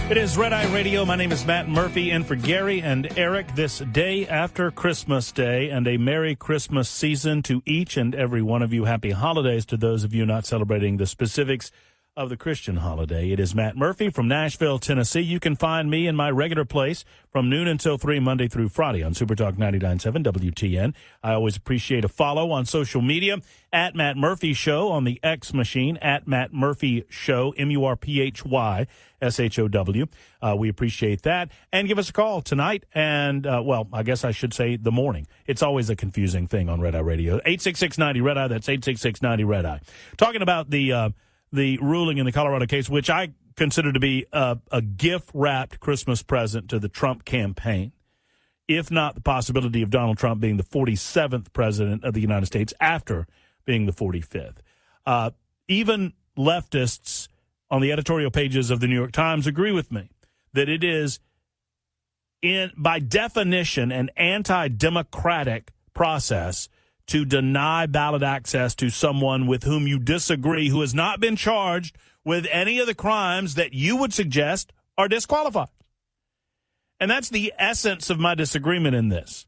B: It is Red Eye Radio. My name is Matt Murphy, in for Gary and Eric this day after Christmas Day, and a Merry Christmas season to each and every one of you. Happy holidays to those of you not celebrating the specifics of the Christian holiday. It is Matt Murphy from Nashville, Tennessee. You can find me in my regular place from noon until 3, Monday through Friday on Supertalk 99.7 WTN. I always appreciate a follow on social media, at Matt Murphy Show on the X machine, at Matt Murphy Show, MURPHYSHOW. We appreciate that. And give us a call tonight and, well, I guess I should say the morning. It's always a confusing thing on Red Eye Radio. 866-90-RED-EYE. That's 866-90-RED-EYE. Talking about the ruling in the Colorado case, which I consider to be a gift-wrapped Christmas present to the Trump campaign, if not the possibility of Donald Trump being the 47th president of the United States after being the 45th. Even leftists on the editorial pages of the New York Times agree with me that it is, by definition, an anti-democratic process to deny ballot access to someone with whom you disagree, who has not been charged with any of the crimes that you would suggest are disqualified. And that's the essence of my disagreement in this.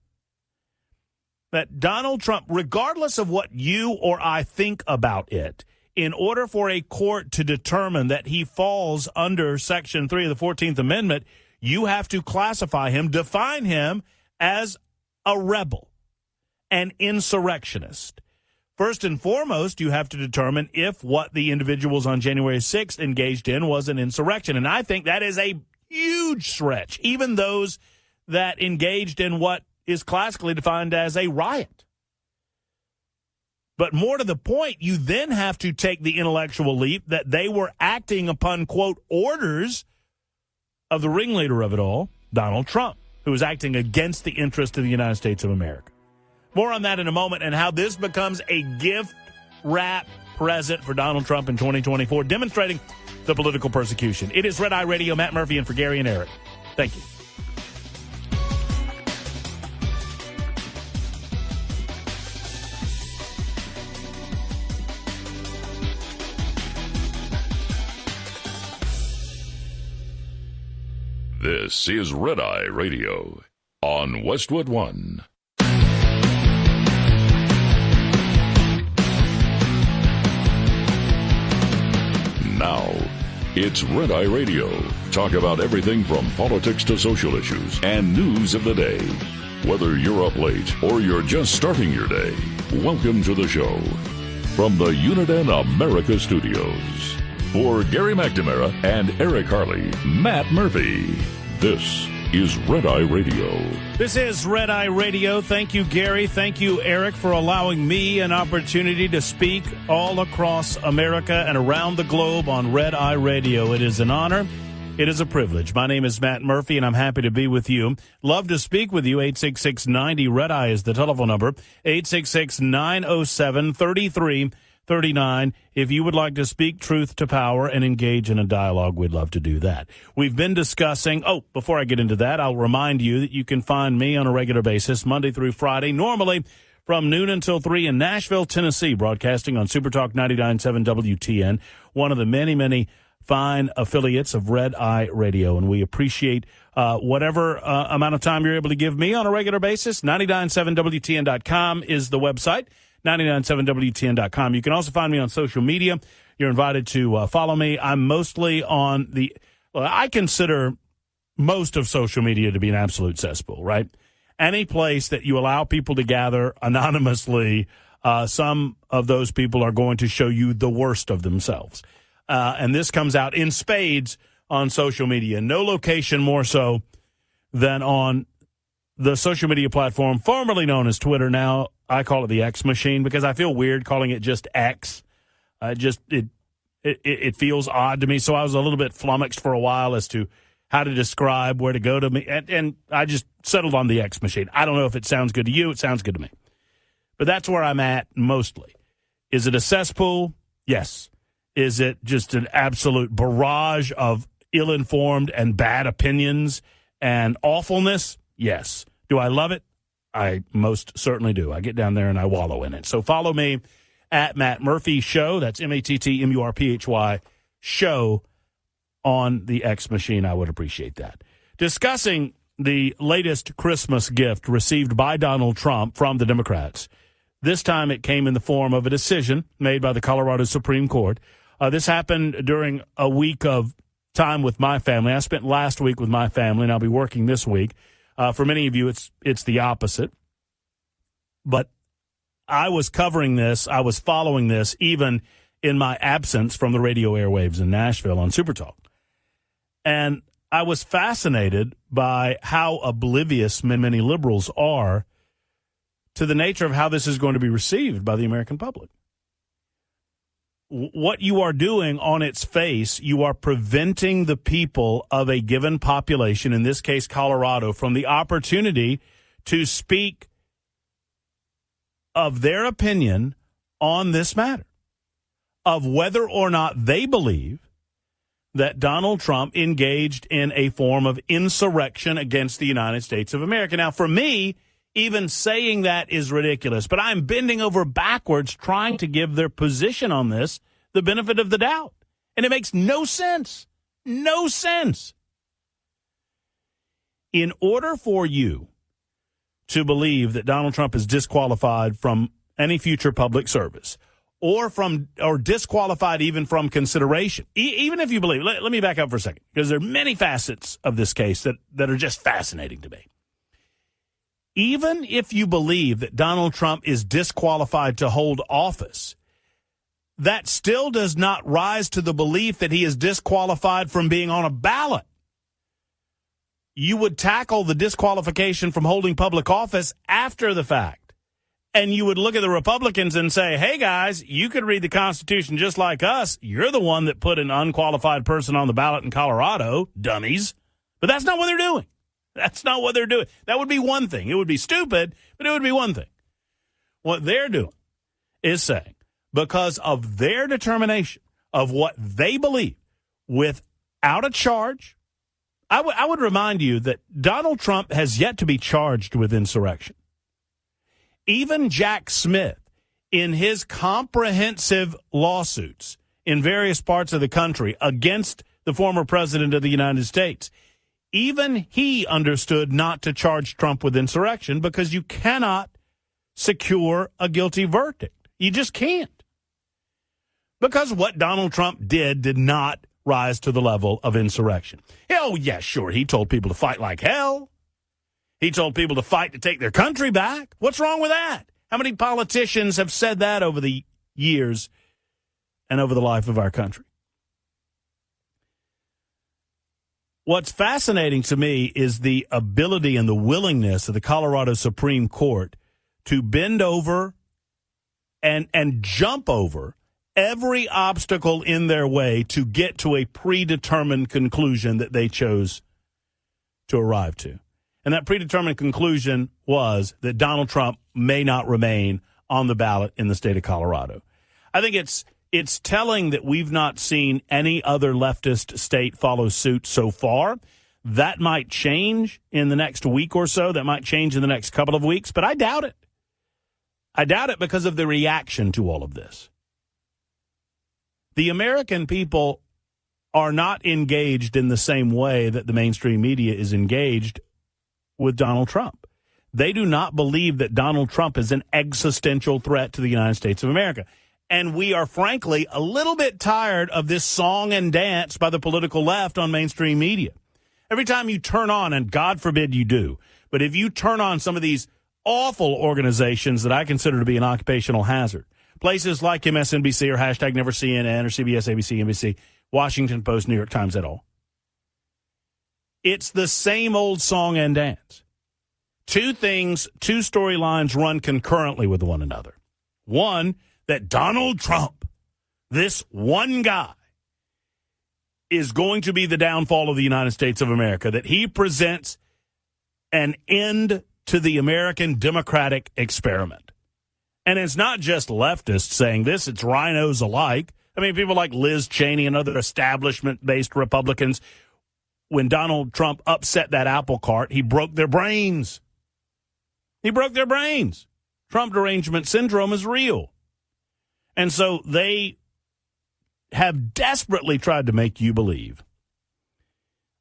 B: That Donald Trump, regardless of what you or I think about it, in order for a court to determine that he falls under Section 3 of the 14th Amendment, you have to classify him, define him as a rebel, an insurrectionist. First and foremost, you have to determine if what the individuals on January 6th engaged in was an insurrection. And I think that is a huge stretch, even those that engaged in what is classically defined as a riot. But more to the point, you then have to take the intellectual leap that they were acting upon, quote, orders of the ringleader of it all, Donald Trump, who was acting against the interest of the United States of America. More on that in a moment, and how this becomes a gift-wrapped present for Donald Trump in 2024, demonstrating the political persecution. It is Red Eye Radio. Matt Murphy in for Gary and Eric. Thank you.
A: This is Red Eye Radio on Westwood One. Now, it's Red Eye Radio. Talk about everything from politics to social issues and news of the day. Whether you're up late or you're just starting your day, welcome to the show. From the Uniden America Studios. For Gary McNamara and Eric Harley, Matt Murphy. This is Red Eye Radio.
B: This is Red Eye Radio. Thank you, Gary. Thank you, Eric, for allowing me an opportunity to speak all across America and around the globe on Red Eye Radio. It is an honor. It is a privilege. My name is Matt Murphy, and I'm happy to be with you. Love to speak with you. 866-90-RED-EYE is the telephone number. 866-907-3333. 39. If you would like to speak truth to power and engage in a dialogue, we'd love to do that. We've been discussing, before I get into that, I'll remind you that you can find me on a regular basis, Monday through Friday, normally from noon until 3 in Nashville, Tennessee, broadcasting on Supertalk 99.7 WTN, one of the many, many fine affiliates of Red Eye Radio. And we appreciate whatever amount of time you're able to give me on a regular basis. 997WTN.com is the website. 997WTN.com. You can also find me on social media. You're invited to follow me. I'm mostly on I consider most of social media to be an absolute cesspool, right? Any place that you allow people to gather anonymously, some of those people are going to show you the worst of themselves. And this comes out in spades on social media. No location more so than on the social media platform formerly known as Twitter. Now I call it the X machine because I feel weird calling it just X. It feels odd to me. So I was a little bit flummoxed for a while as to how to describe where to go to me. And I just settled on the X machine. I don't know if it sounds good to you. It sounds good to me. But that's where I'm at mostly. Is it a cesspool? Yes. Is it just an absolute barrage of ill-informed and bad opinions and awfulness? Yes. Do I love it? I most certainly do. I get down there and I wallow in it. So follow me at Matt Murphy Show. That's MattMurphy Show on the X machine. I would appreciate that. Discussing the latest Christmas gift received by Donald Trump from the Democrats. This time it came in the form of a decision made by the Colorado Supreme Court. This happened during a week of time with my family. I spent last week with my family, and I'll be working this week. For many of you, it's the opposite. But I was covering this. I was following this even in my absence from the radio airwaves in Nashville on Supertalk. And I was fascinated by how oblivious many liberals are to the nature of how this is going to be received by the American public. What you are doing on its face, you are preventing the people of a given population, in this case Colorado, from the opportunity to speak of their opinion on this matter, of whether or not they believe that Donald Trump engaged in a form of insurrection against the United States of America. Now, for me, even saying that is ridiculous, but I'm bending over backwards trying to give their position on this the benefit of the doubt. And it makes no sense. No sense. In order for you to believe that Donald Trump is disqualified from any future public service or disqualified even from consideration, even if you believe, let me back up for a second, because there are many facets of this case that are just fascinating to me. Even if you believe that Donald Trump is disqualified to hold office, that still does not rise to the belief that he is disqualified from being on a ballot. You would tackle the disqualification from holding public office after the fact. And you would look at the Republicans and say, hey, guys, you could read the Constitution just like us. You're the one that put an unqualified person on the ballot in Colorado, dummies. But that's not what they're doing. That's not what they're doing. That would be one thing. It would be stupid, but it would be one thing. What they're doing is saying, because of their determination of what they believe, without a charge, I would remind you that Donald Trump has yet to be charged with insurrection. Even Jack Smith, in his comprehensive lawsuits in various parts of the country against the former president of the United States, even he understood not to charge Trump with insurrection because you cannot secure a guilty verdict. You just can't. Because what Donald Trump did not rise to the level of insurrection. Oh, yeah, sure, he told people to fight like hell. He told people to fight to take their country back. What's wrong with that? How many politicians have said that over the years and over the life of our country? What's fascinating to me is the ability and the willingness of the Colorado Supreme Court to bend over and jump over every obstacle in their way to get to a predetermined conclusion that they chose to arrive to. And that predetermined conclusion was that Donald Trump may not remain on the ballot in the state of Colorado. I think it's telling that we've not seen any other leftist state follow suit so far. That might change in the next week or so. That might change in the next couple of weeks, but I doubt it. I doubt it because of the reaction to all of this. The American people are not engaged in the same way that the mainstream media is engaged with Donald Trump. They do not believe that Donald Trump is an existential threat to the United States of America. And we are, frankly, a little bit tired of this song and dance by the political left on mainstream media. Every time you turn on, and God forbid you do, but if you turn on some of these awful organizations that I consider to be an occupational hazard, places like MSNBC or hashtag Never CNN or CBS, ABC, NBC, Washington Post, New York Times et al., it's the same old song and dance. Two storylines run concurrently with one another. One, that Donald Trump, this one guy, is going to be the downfall of the United States of America, that he presents an end to the American democratic experiment. And it's not just leftists saying this, it's rhinos alike. I mean, people like Liz Cheney and other establishment-based Republicans, when Donald Trump upset that apple cart, he broke their brains. He broke their brains. Trump derangement syndrome is real. And so they have desperately tried to make you believe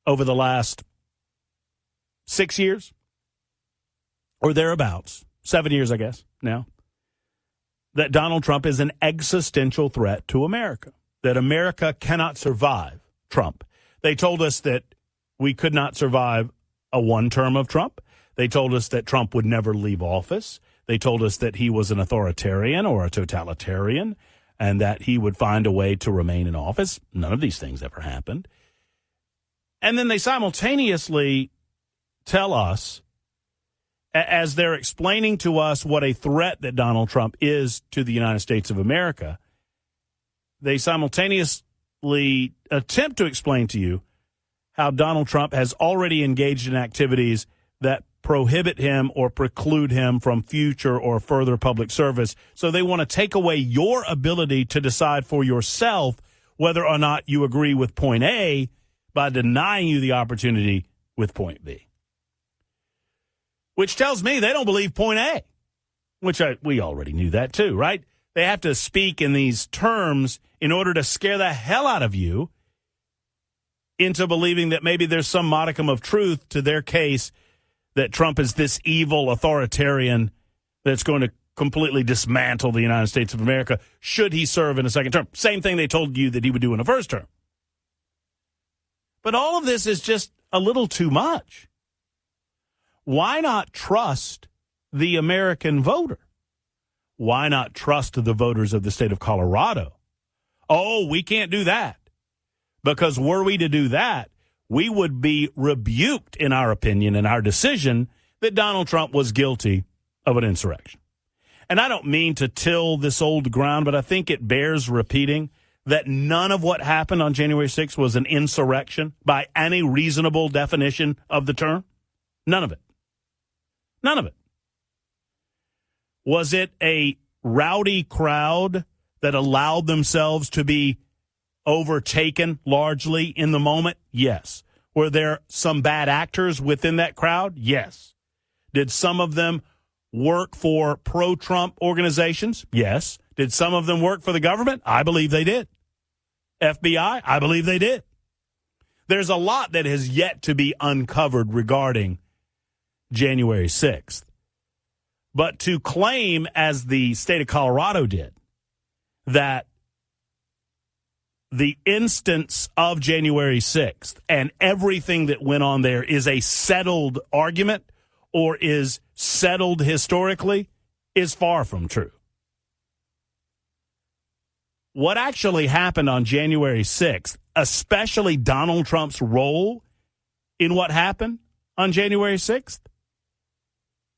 B: over the last 6 years or thereabouts, 7 years, I guess, now, that Donald Trump is an existential threat to America, that America cannot survive Trump. They told us that we could not survive a one term of Trump. They told us that Trump would never leave office. They told us that he was an authoritarian or a totalitarian and that he would find a way to remain in office. None of these things ever happened. And then they simultaneously tell us, as they're explaining to us what a threat that Donald Trump is to the United States of America, they simultaneously attempt to explain to you how Donald Trump has already engaged in activities that prohibit him or preclude him from future or further public service. So they want to take away your ability to decide for yourself whether or not you agree with point A by denying you the opportunity with point B. Which tells me they don't believe point A, which we already knew that too, right? They have to speak in these terms in order to scare the hell out of you into believing that maybe there's some modicum of truth to their case that Trump is this evil authoritarian that's going to completely dismantle the United States of America should he serve in a second term. Same thing they told you that he would do in a first term. But all of this is just a little too much. Why not trust the American voter? Why not trust the voters of the state of Colorado? Oh, we can't do that. Because were we to do that, we would be rebuked, in our opinion, in our decision, that Donald Trump was guilty of an insurrection. And I don't mean to till this old ground, but I think it bears repeating that none of what happened on January 6th was an insurrection by any reasonable definition of the term. None of it. None of it. Was it a rowdy crowd that allowed themselves to be overtaken largely in the moment? Yes. Were there some bad actors within that crowd? Yes. Did some of them work for pro-Trump organizations? Yes. Did some of them work for the government? I believe they did. FBI? I believe they did. There's a lot that has yet to be uncovered regarding January 6th. But to claim, as the state of Colorado did, that the instance of January 6th and everything that went on there is a settled argument or is settled historically is far from true. What actually happened on January 6th, especially Donald Trump's role in what happened on January 6th,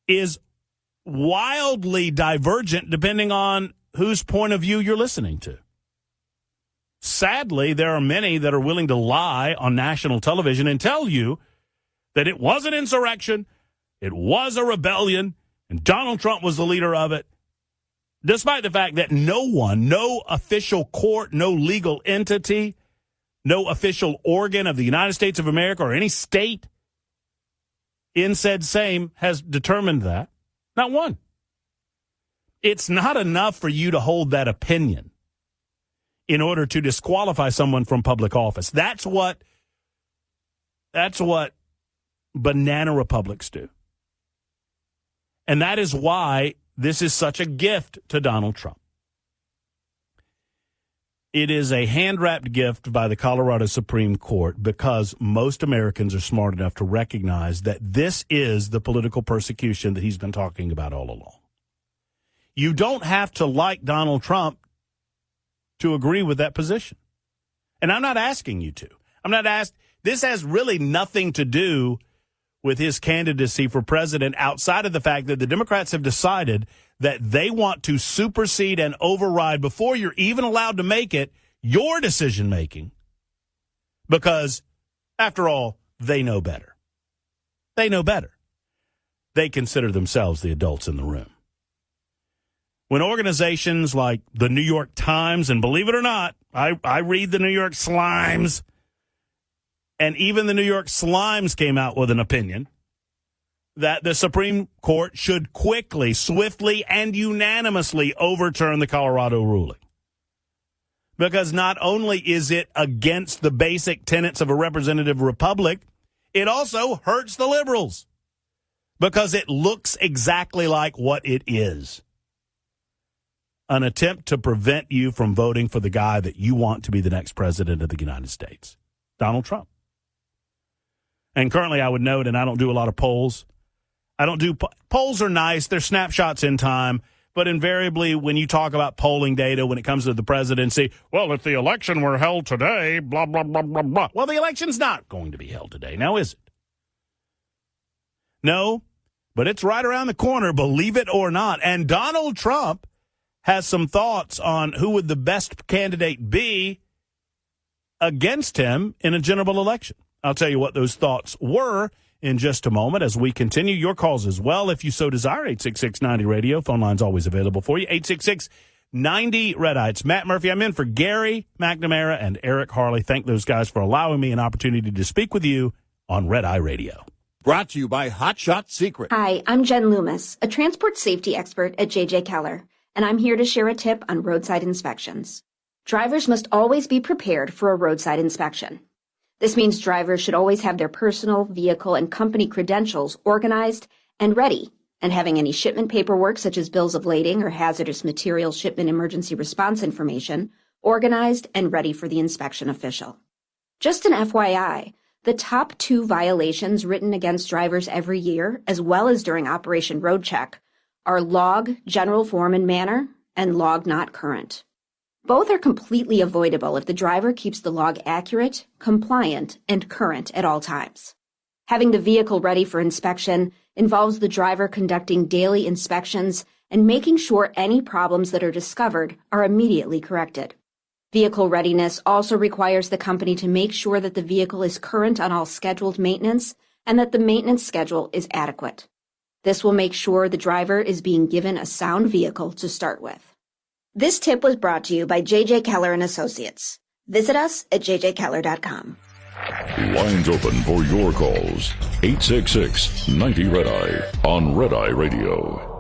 B: is wildly divergent depending on whose point of view you're listening to. Sadly, there are many that are willing to lie on national television and tell you that it was an insurrection, it was a rebellion, and Donald Trump was the leader of it. despite the fact that no official court, no legal entity, no official organ of the United States of America or any state in said same has determined that. Not one. It's not enough for you to hold that opinion in order to disqualify someone from public office. That's what banana republics do. And that is why this is such a gift to Donald Trump. It is a hand-wrapped gift by the Colorado Supreme Court because most Americans are smart enough to recognize that this is the political persecution that he's been talking about all along. You don't have to like Donald Trump to agree with that position. And I'm not asking you to. This has really nothing to do with his candidacy for president outside of the fact that the Democrats have decided that they want to supersede and override before you're even allowed to make it your decision making because, after all, they know better. They know better. They consider themselves the adults in the room. When organizations like the New York Times, and believe it or not, I read the New York Slimes, and even the New York Slimes came out with an opinion that the Supreme Court should quickly, swiftly, and unanimously overturn the Colorado ruling. Because not only is it against the basic tenets of a representative republic, it also hurts the liberals because it looks exactly like what it is. An attempt to prevent you from voting for the guy that you want to be the next president of the United States, Donald Trump. And currently, I would note, and I don't do a lot of polls. Polls are nice. They're snapshots in time. But invariably, when you talk about polling data, when it comes to the presidency, well, if the election were held today, blah, blah, blah, blah, blah. Well, the election's not going to be held today. Now, is it? No, but it's right around the corner, believe it or not. And Donald Trump has some thoughts on who would the best candidate be against him in a general election. I'll tell you what those thoughts were in just a moment as we continue. Your calls as well, if you so desire. 866-90-RADIO. Phone line's always available for you. 866-90-RED-EYE. It's Matt Murphy. I'm in for Gary McNamara and Eric Harley. Thank those guys for allowing me an opportunity to speak with you on Red Eye Radio.
E: Brought to you by Hot Shot Secret.
G: Hi, I'm Jen Loomis, a transport safety expert at J.J. Keller, and I'm here to share a tip on roadside inspections. Drivers must always be prepared for a roadside inspection. This means drivers should always have their personal, vehicle, and company credentials organized and ready, and having any shipment paperwork such as bills of lading or hazardous material shipment emergency response information organized and ready for the inspection official. Just an FYI, the top 2 violations written against drivers every year, as well as during Operation Road Check, are log general form and manner and log not current. Both are completely avoidable if the driver keeps the log accurate, compliant, and current at all times. Having the vehicle ready for inspection involves the driver conducting daily inspections and making sure any problems that are discovered are immediately corrected. Vehicle readiness also requires the company to make sure that the vehicle is current on all scheduled maintenance and that the maintenance schedule is adequate. This will make sure the driver is being given a sound vehicle to start with. This tip was brought to you by J.J. Keller and Associates. Visit us at jjkeller.com.
A: Lines open for your calls. 866-90-RED-EYE on Red Eye Radio.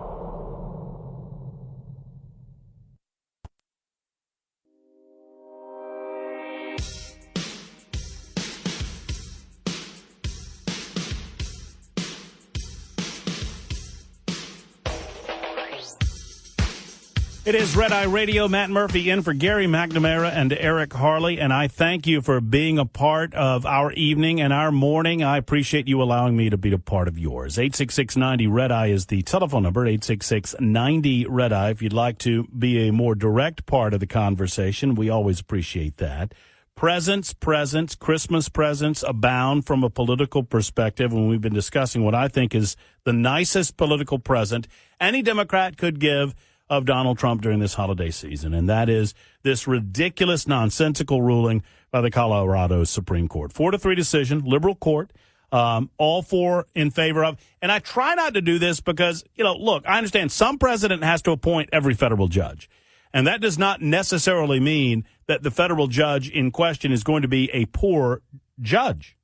B: It is Red Eye Radio. Matt Murphy in for Gary McNamara and Eric Harley, and I thank you for being a part of our evening and our morning. I appreciate you allowing me to be a part of yours. 866-90-RED-EYE is the telephone number, 866-90-RED-EYE. If you'd like to be a more direct part of the conversation, we always appreciate that. Presents, Christmas presents abound from a political perspective, and we've been discussing what I think is the nicest political present any Democrat could give of Donald Trump during this holiday season, and that is this ridiculous, nonsensical ruling by the Colorado Supreme Court. 4-3 decision, liberal court, all for, in favor of. And I try not to do this because, look, I understand some president has to appoint every federal judge. And that does not necessarily mean that the federal judge in question is going to be a poor judge.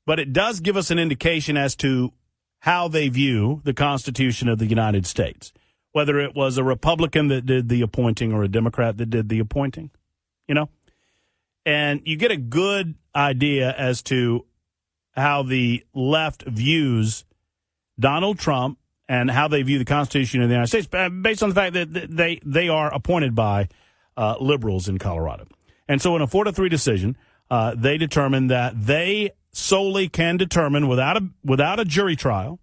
B: But it does give us an indication as to how they view the Constitution of the United States, whether it was a Republican that did the appointing or a Democrat that did the appointing, And you get a good idea as to how the left views Donald Trump and how they view the Constitution of the United States based on the fact that they are appointed by liberals in Colorado. And so in a 4-3 decision, they determined that they solely can determine without a jury trial,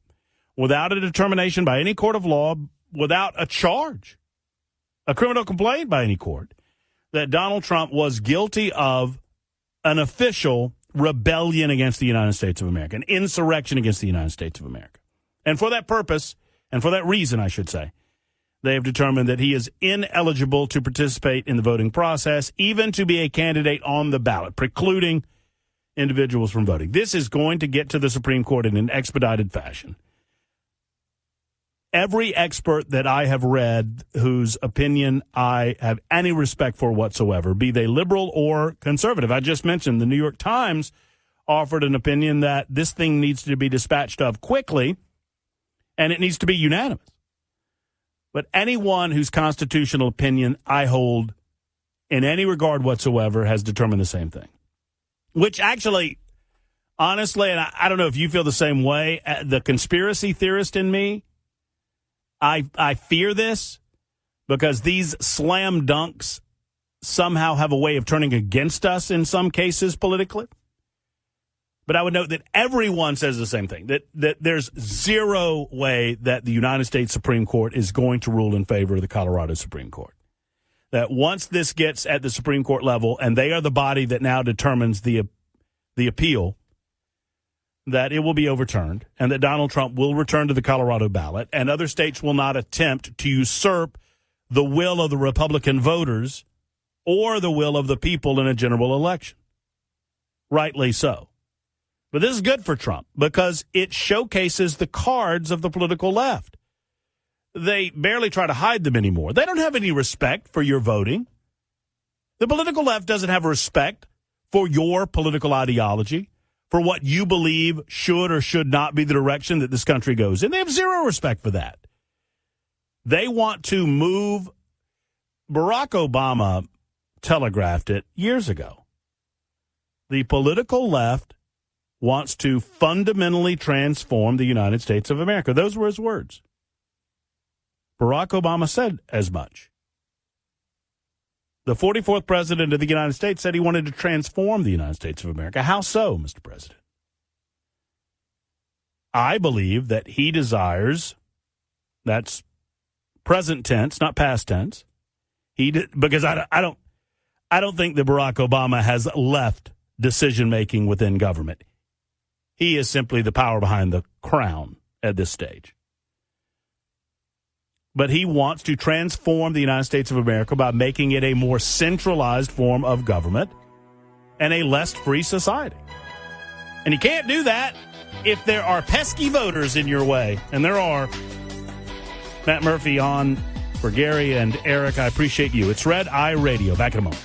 B: without a determination by any court of law, without a charge, a criminal complaint by any court, that Donald Trump was guilty of an official rebellion against the United States of America, an insurrection against the United States of America. And for that purpose, and for that reason, I should say, they have determined that he is ineligible to participate in the voting process, even to be a candidate on the ballot, precluding individuals from voting. This is going to get to the Supreme Court in an expedited fashion. Every expert that I have read whose opinion I have any respect for whatsoever, be they liberal or conservative. I just mentioned the New York Times offered an opinion that this thing needs to be dispatched of quickly and it needs to be unanimous. But anyone whose constitutional opinion I hold in any regard whatsoever has determined the same thing. Which actually, honestly, and I don't know if you feel the same way, the conspiracy theorist in me, I fear this because these slam dunks somehow have a way of turning against us in some cases politically. But I would note that everyone says the same thing, that there's zero way that the United States Supreme Court is going to rule in favor of the Colorado Supreme Court. That once this gets at the Supreme Court level, and they are the body that now determines the appeal, that it will be overturned, and that Donald Trump will return to the Colorado ballot, and other states will not attempt to usurp the will of the Republican voters or the will of the people in a general election. Rightly so. But this is good for Trump because it showcases the cards of the political left. They barely try to hide them anymore. They don't have any respect for your voting. The political left doesn't have respect for your political ideology, for what you believe should or should not be the direction that this country goes in. They have zero respect for that. They want to move. Barack Obama telegraphed it years ago. The political left wants to fundamentally transform the United States of America. Those were his words. Barack Obama said as much. The 44th president of the United States said he wanted to transform the United States of America. How so, Mr. President? I believe that he desires, that's present tense, not past tense. Because I don't think that Barack Obama has left decision-making within government. He is simply the power behind the crown at this stage. But he wants to transform the United States of America by making it a more centralized form of government and a less free society. And you can't do that if there are pesky voters in your way. And there are. Matt Murphy on for Gary and Eric. I appreciate you. It's Red Eye Radio. Back in a moment.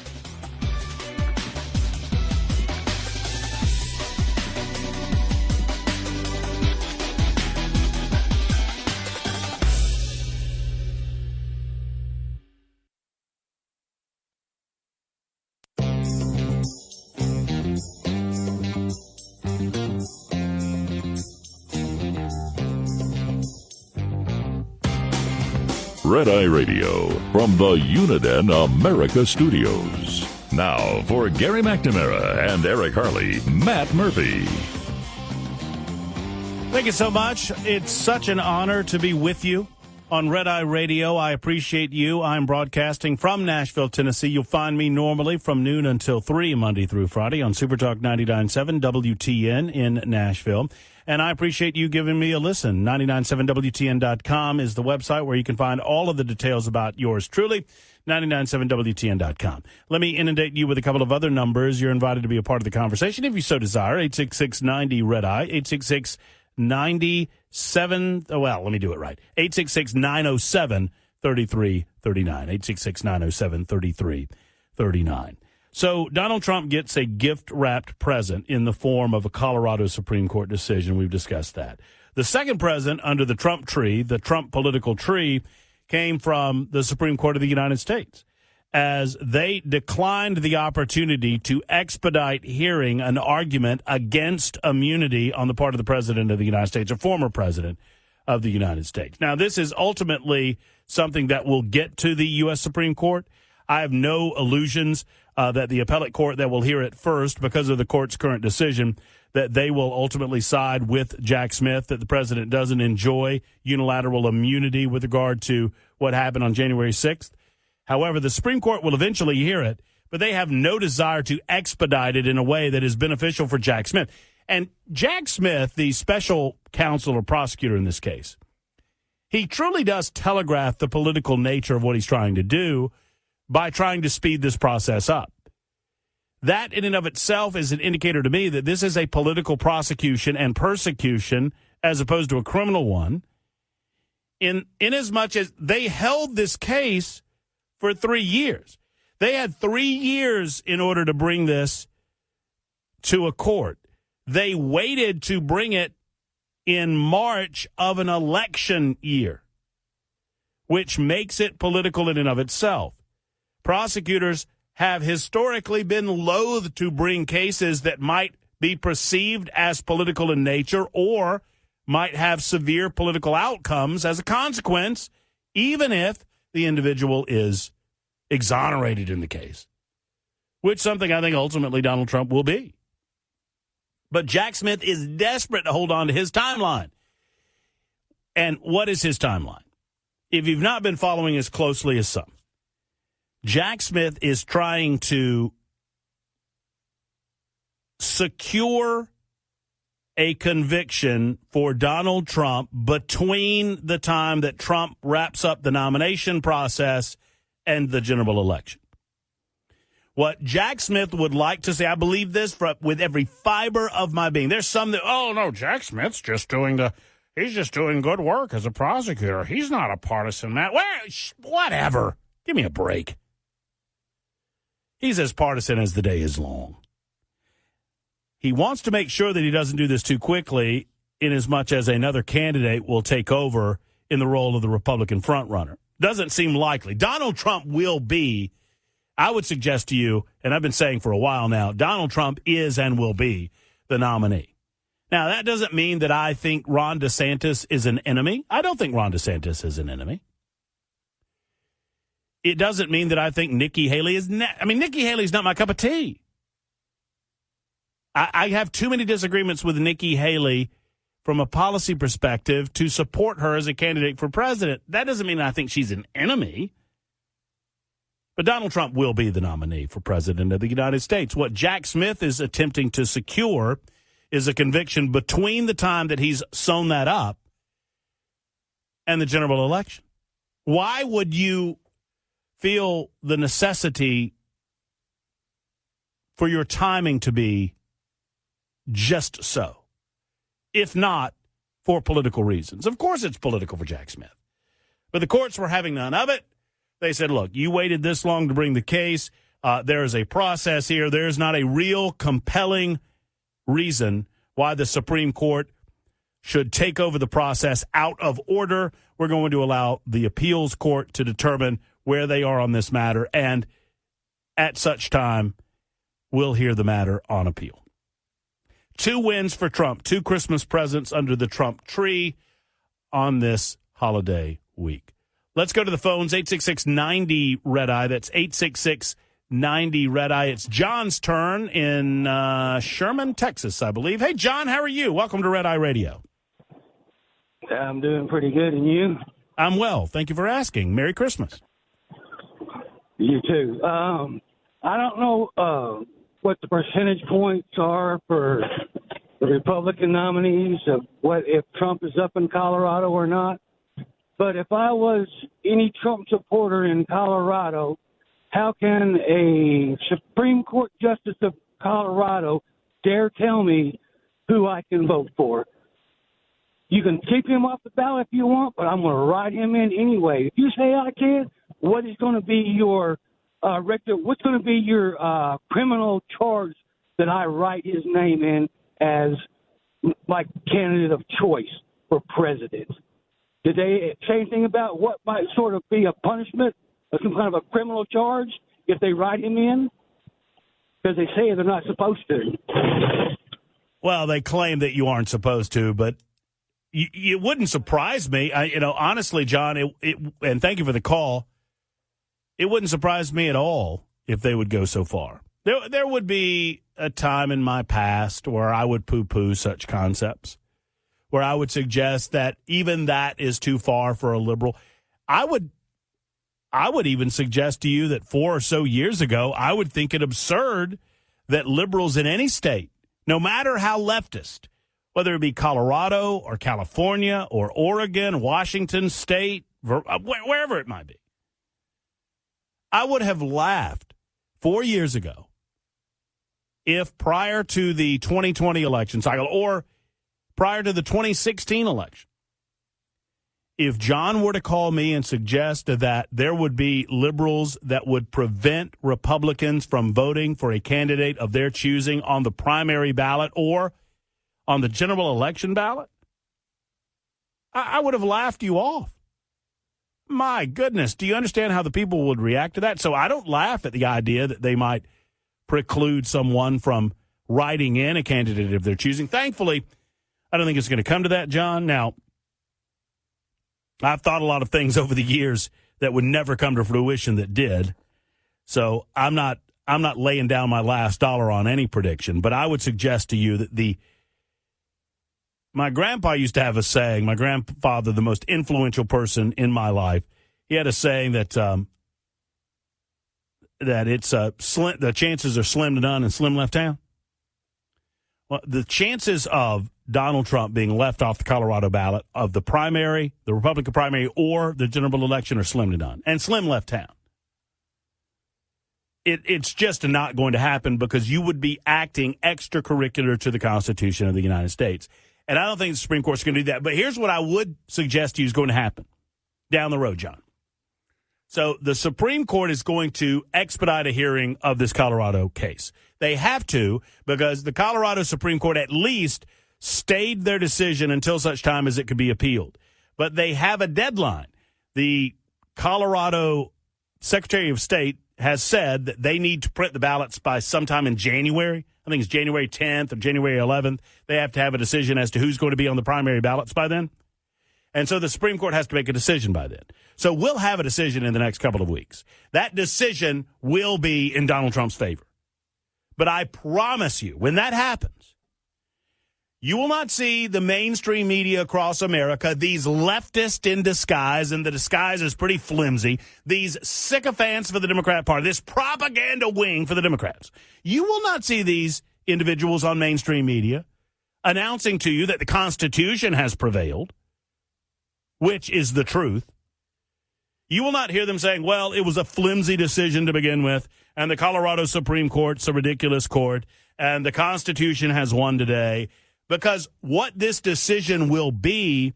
A: Red Eye Radio from the Uniden America Studios. Now for Gary McNamara and Eric Harley, Matt Murphy.
B: Thank you so much. It's such an honor to be with you on Red Eye Radio. I appreciate you. I'm broadcasting from Nashville, Tennessee. You'll find me normally from noon until 3, Monday through Friday, on Supertalk 99.7 WTN in Nashville. And I appreciate you giving me a listen. 997WTN.com is the website where you can find all of the details about yours truly. 997WTN.com. Let me inundate you with a couple of other numbers. You're invited to be a part of the conversation if you so desire. 866-90-RED-EYE, 866-97, well, let me do it right. 866-907-3339, 866-907-3339. So Donald Trump gets a gift-wrapped present in the form of a Colorado Supreme Court decision. We've discussed that. The second present under the Trump tree, the Trump political tree, came from the Supreme Court of the United States, as they declined the opportunity to expedite hearing an argument against immunity on the part of the President of the United States, a former President of the United States. Now, this is ultimately something that will get to the U.S. Supreme Court. I have no illusions that the appellate court that will hear it first, because of the court's current decision, that they will ultimately side with Jack Smith, that the president doesn't enjoy unilateral immunity with regard to what happened on January 6th. However, the Supreme Court will eventually hear it, but they have no desire to expedite it in a way that is beneficial for Jack Smith. And Jack Smith, the special counsel or prosecutor in this case, he truly does telegraph the political nature of what he's trying to do by trying to speed this process up. That in and of itself is an indicator to me that this is a political prosecution and persecution as opposed to a criminal one, in as much as they held this case for 3 years. They had 3 years in order to bring this to a court. They waited to bring it in March of an election year, which makes it political in and of itself. Prosecutors have historically been loath to bring cases that might be perceived as political in nature or might have severe political outcomes as a consequence, even if the individual is exonerated in the case, which something I think ultimately Donald Trump will be. But Jack Smith is desperate to hold on to his timeline. And what is his timeline? If you've not been following as closely as some, Jack Smith is trying to secure a conviction for Donald Trump between the time that Trump wraps up the nomination process and the general election. What Jack Smith would like to say, I believe this with every fiber of my being. There's some that, oh, no, Jack Smith's he's just doing good work as a prosecutor. He's not a partisan man. Well, whatever. Give me a break. He's as partisan as the day is long. He wants to make sure that he doesn't do this too quickly, in as much as another candidate will take over in the role of the Republican frontrunner. Doesn't seem likely. Donald Trump will be, I would suggest to you, and I've been saying for a while now, Donald Trump is and will be the nominee. Now, that doesn't mean that I think Ron DeSantis is an enemy. I don't think Ron DeSantis is an enemy. It doesn't mean that I think Nikki Haley is Nikki Haley's not my cup of tea. I have too many disagreements with Nikki Haley from a policy perspective to support her as a candidate for president. That doesn't mean I think she's an enemy. But Donald Trump will be the nominee for president of the United States. What Jack Smith is attempting to secure is a conviction between the time that he's sewn that up and the general election. Why would you feel the necessity for your timing to be just so, if not for political reasons? Of course it's political for Jack Smith. But the courts were having none of it. They said, look, you waited this long to bring the case. There is a process here. There is not a real compelling reason why the Supreme Court should take over the process out of order. We're going to allow the appeals court to determine where they are on this matter, and at such time, we'll hear the matter on appeal. 2 wins for Trump, 2 Christmas presents under the Trump tree on this holiday week. Let's go to the phones, 866-90-RED-EYE. That's 866-90-RED-EYE. It's John's turn in Sherman, Texas, I believe. Hey, John, how are you? Welcome to Red Eye Radio.
H: I'm doing pretty good, and you?
B: I'm well. Thank you for asking. Merry Christmas.
H: You too. I don't know what the percentage points are for the Republican nominees of what if Trump is up in Colorado or not. But if I was any Trump supporter in Colorado, how can a Supreme Court Justice of Colorado dare tell me who I can vote for? You can keep him off the ballot if you want, but I'm going to write him in anyway. If you say I can, what is going to be your what's going to be your criminal charge that I write his name in as my candidate of choice for president? Did they say anything about what might sort of be a punishment or some kind of a criminal charge if they write him in? Because they say they're not supposed to.
B: Well, they claim that you aren't supposed to, but it wouldn't surprise me. Honestly, John, and thank you for the call. It wouldn't surprise me at all if they would go so far. There would be a time in my past where I would poo-poo such concepts, where I would suggest that even that is too far for a liberal. I would even suggest to you that 4 or so years ago, I would think it absurd that liberals in any state, no matter how leftist, whether it be Colorado or California or Oregon, Washington State, wherever it might be, I would have laughed 4 years ago if prior to the 2020 election cycle or prior to the 2016 election, if John were to call me and suggest that there would be liberals that would prevent Republicans from voting for a candidate of their choosing on the primary ballot or on the general election ballot, I would have laughed you off. My goodness, do you understand how the people would react to that? So I don't laugh at the idea that they might preclude someone from writing in a candidate of their choosing. Thankfully, I don't think it's going to come to that, John. Now, I've thought a lot of things over the years that would never come to fruition that did. So I'm not laying down my last dollar on any prediction, but I would suggest to you that my grandpa used to have a saying, my grandfather, the most influential person in my life, he had a saying that it's the chances are slim to none and slim left town. Well, the chances of Donald Trump being left off the Colorado ballot of the primary, the Republican primary, or the general election are slim to none and slim left town. It's just not going to happen because you would be acting extracurricular to the Constitution of the United States. And I don't think the Supreme Court's going to do that. But here's what I would suggest to you is going to happen down the road, John. So the Supreme Court is going to expedite a hearing of this Colorado case. They have to because the Colorado Supreme Court at least stayed their decision until such time as it could be appealed. But they have a deadline. The Colorado Secretary of State has said that they need to print the ballots by sometime in January. I think it's January 10th or January 11th. They have to have a decision as to who's going to be on the primary ballots by then. And so the Supreme Court has to make a decision by then. So we'll have a decision in the next couple of weeks. That decision will be in Donald Trump's favor. But I promise you, when that happens, you will not see the mainstream media across America, these leftists in disguise, and the disguise is pretty flimsy, these sycophants for the Democrat Party, this propaganda wing for the Democrats. You will not see these individuals on mainstream media announcing to you that the Constitution has prevailed, which is the truth. You will not hear them saying, well, it was a flimsy decision to begin with, and the Colorado Supreme Court's a ridiculous court, and the Constitution has won today. Because what this decision will be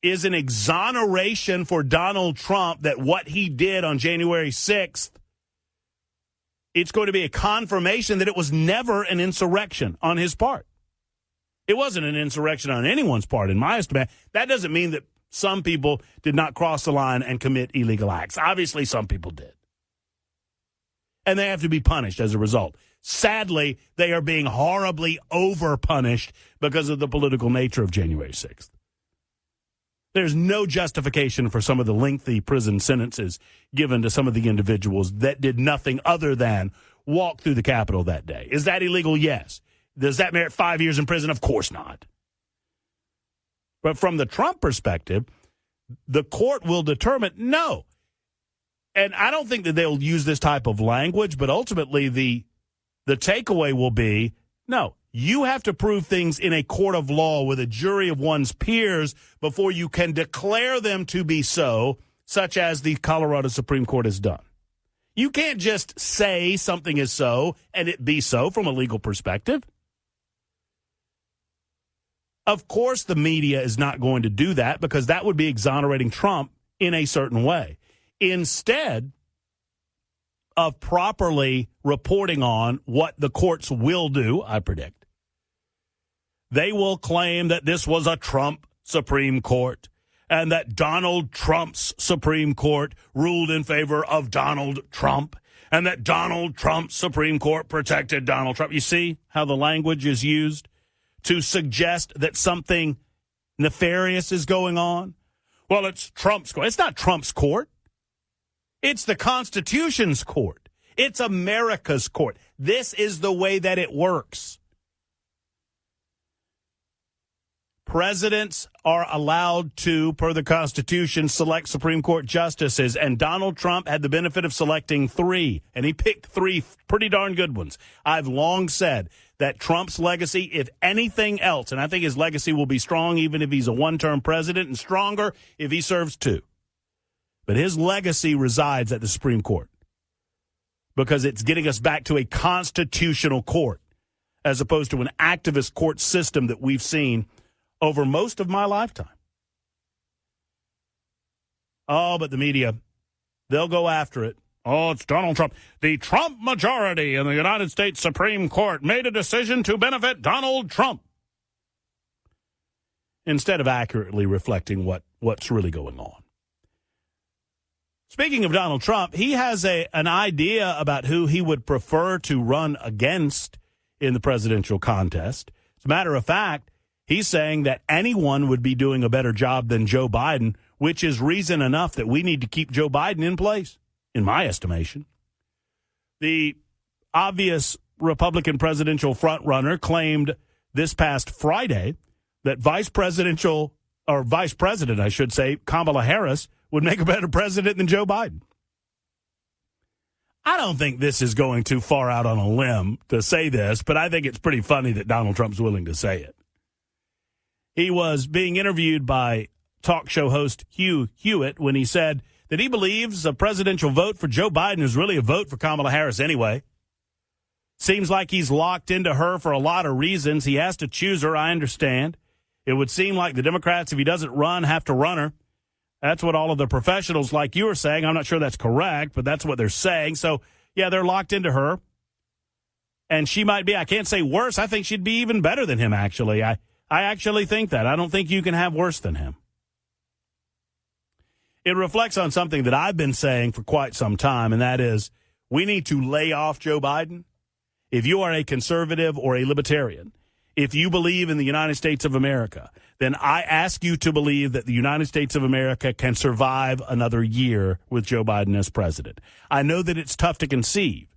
B: is an exoneration for Donald Trump that what he did on January 6th, it's going to be a confirmation that it was never an insurrection on his part. It wasn't an insurrection on anyone's part, in my estimation. That doesn't mean that some people did not cross the line and commit illegal acts. Obviously, some people did. And they have to be punished as a result. Sadly, they are being horribly over-punished because of the political nature of January 6th. There's no justification for some of the lengthy prison sentences given to some of the individuals that did nothing other than walk through the Capitol that day. Is that illegal? Yes. Does that merit 5 years in prison? Of course not. But from the Trump perspective, the court will determine. No. And I don't think that they'll use this type of language, but ultimately the takeaway will be, no, you have to prove things in a court of law with a jury of one's peers before you can declare them to be so, such as the Colorado Supreme Court has done. You can't just say something is so and it be so from a legal perspective. Of course, the media is not going to do that because that would be exonerating Trump in a certain way. Instead of properly reporting on what the courts will do, I predict, they will claim that this was a Trump Supreme Court and that Donald Trump's Supreme Court ruled in favor of Donald Trump and that Donald Trump's Supreme Court protected Donald Trump. You see how the language is used to suggest that something nefarious is going on? Well, it's Trump's court. It's not Trump's court. It's the Constitution's court. It's America's court. This is the way that it works. Presidents are allowed to, per the Constitution, select Supreme Court justices, and Donald Trump had the benefit of selecting 3, and he picked 3 pretty darn good ones. I've long said that Trump's legacy, if anything else, and I think his legacy will be strong even if he's a one-term president and stronger if he serves 2. But his legacy resides at the Supreme Court because it's getting us back to a constitutional court as opposed to an activist court system that we've seen over most of my lifetime. Oh, but the media, they'll go after it. Oh, it's Donald Trump. The Trump majority in the United States Supreme Court made a decision to benefit Donald Trump, instead of accurately reflecting what's really going on. Speaking of Donald Trump, he has an idea about who he would prefer to run against in the presidential contest. As a matter of fact, he's saying that anyone would be doing a better job than Joe Biden, which is reason enough that we need to keep Joe Biden in place, in my estimation. The obvious Republican presidential frontrunner claimed this past Friday that Vice President, I should say, Kamala Harris would make a better president than Joe Biden. I don't think this is going too far out on a limb to say this, but I think it's pretty funny that Donald Trump's willing to say it. He was being interviewed by talk show host Hugh Hewitt when he said that he believes a presidential vote for Joe Biden is really a vote for Kamala Harris anyway. Seems like he's locked into her for a lot of reasons. He has to choose her, I understand. It would seem like the Democrats, if he doesn't run, have to run her. That's what all of the professionals like you are saying. I'm not sure that's correct, but that's what they're saying. So, yeah, they're locked into her. And she might be, I can't say worse. I think she'd be even better than him, actually. I actually think that. I don't think you can have worse than him. It reflects on something that I've been saying for quite some time, and that is we need to lay off Joe Biden. If you are a conservative or a libertarian, if you believe in the United States of America, then I ask you to believe that the United States of America can survive another year with Joe Biden as president. I know that it's tough to conceive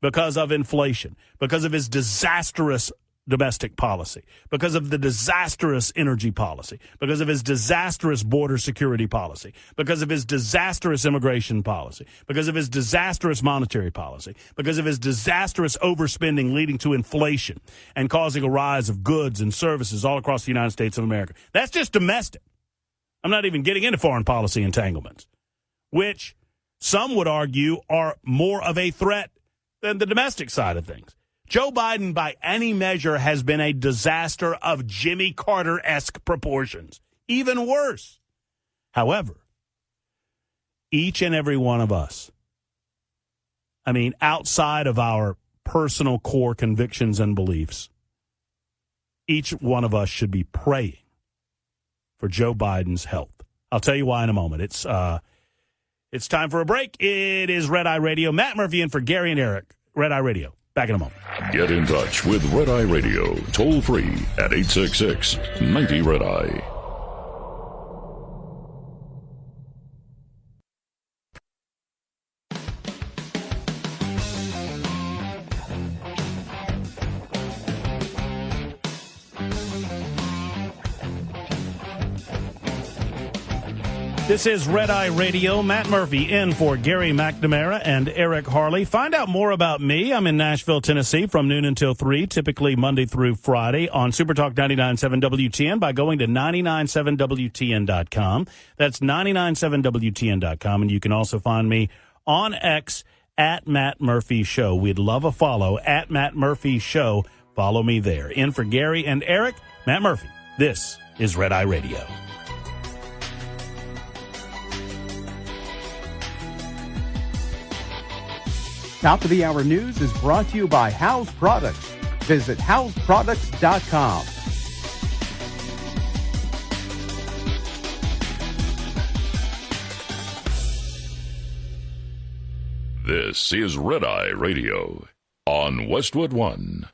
B: because of inflation, because of his disastrous domestic policy, because of the disastrous energy policy, because of his disastrous border security policy, because of his disastrous immigration policy, because of his disastrous monetary policy, because of his disastrous overspending leading to inflation and causing a rise of goods and services all across the United States of America. That's just domestic. I'm not even getting into foreign policy entanglements, which some would argue are more of a threat than the domestic side of things. Joe Biden, by any measure, has been a disaster of Jimmy Carter-esque proportions. Even worse. However, each and every one of us, I mean, outside of our personal core convictions and beliefs, each one of us should be praying for Joe Biden's health. I'll tell you why in a moment. It's time for a break. It is Red Eye Radio. Matt Murphy in for Gary and Eric. Red Eye Radio. Back in a moment.
A: Get in touch with Red Eye Radio, toll free at 866-90-RED-EYE.
B: This is Red Eye Radio. Matt Murphy in for Gary McNamara and Eric Harley. Find out more about me. I'm in Nashville, Tennessee from noon until 3, typically Monday through Friday on Supertalk 99.7 WTN by going to 997WTN.com. That's 997WTN.com. And you can also find me on X at Matt Murphy Show. We'd love a follow at Matt Murphy Show. Follow me there. In for Gary and Eric, Matt Murphy. This is Red Eye Radio.
C: Top of the Hour News is brought to you by House Products. Visit houseproducts.com.
A: This is Red Eye Radio on Westwood One.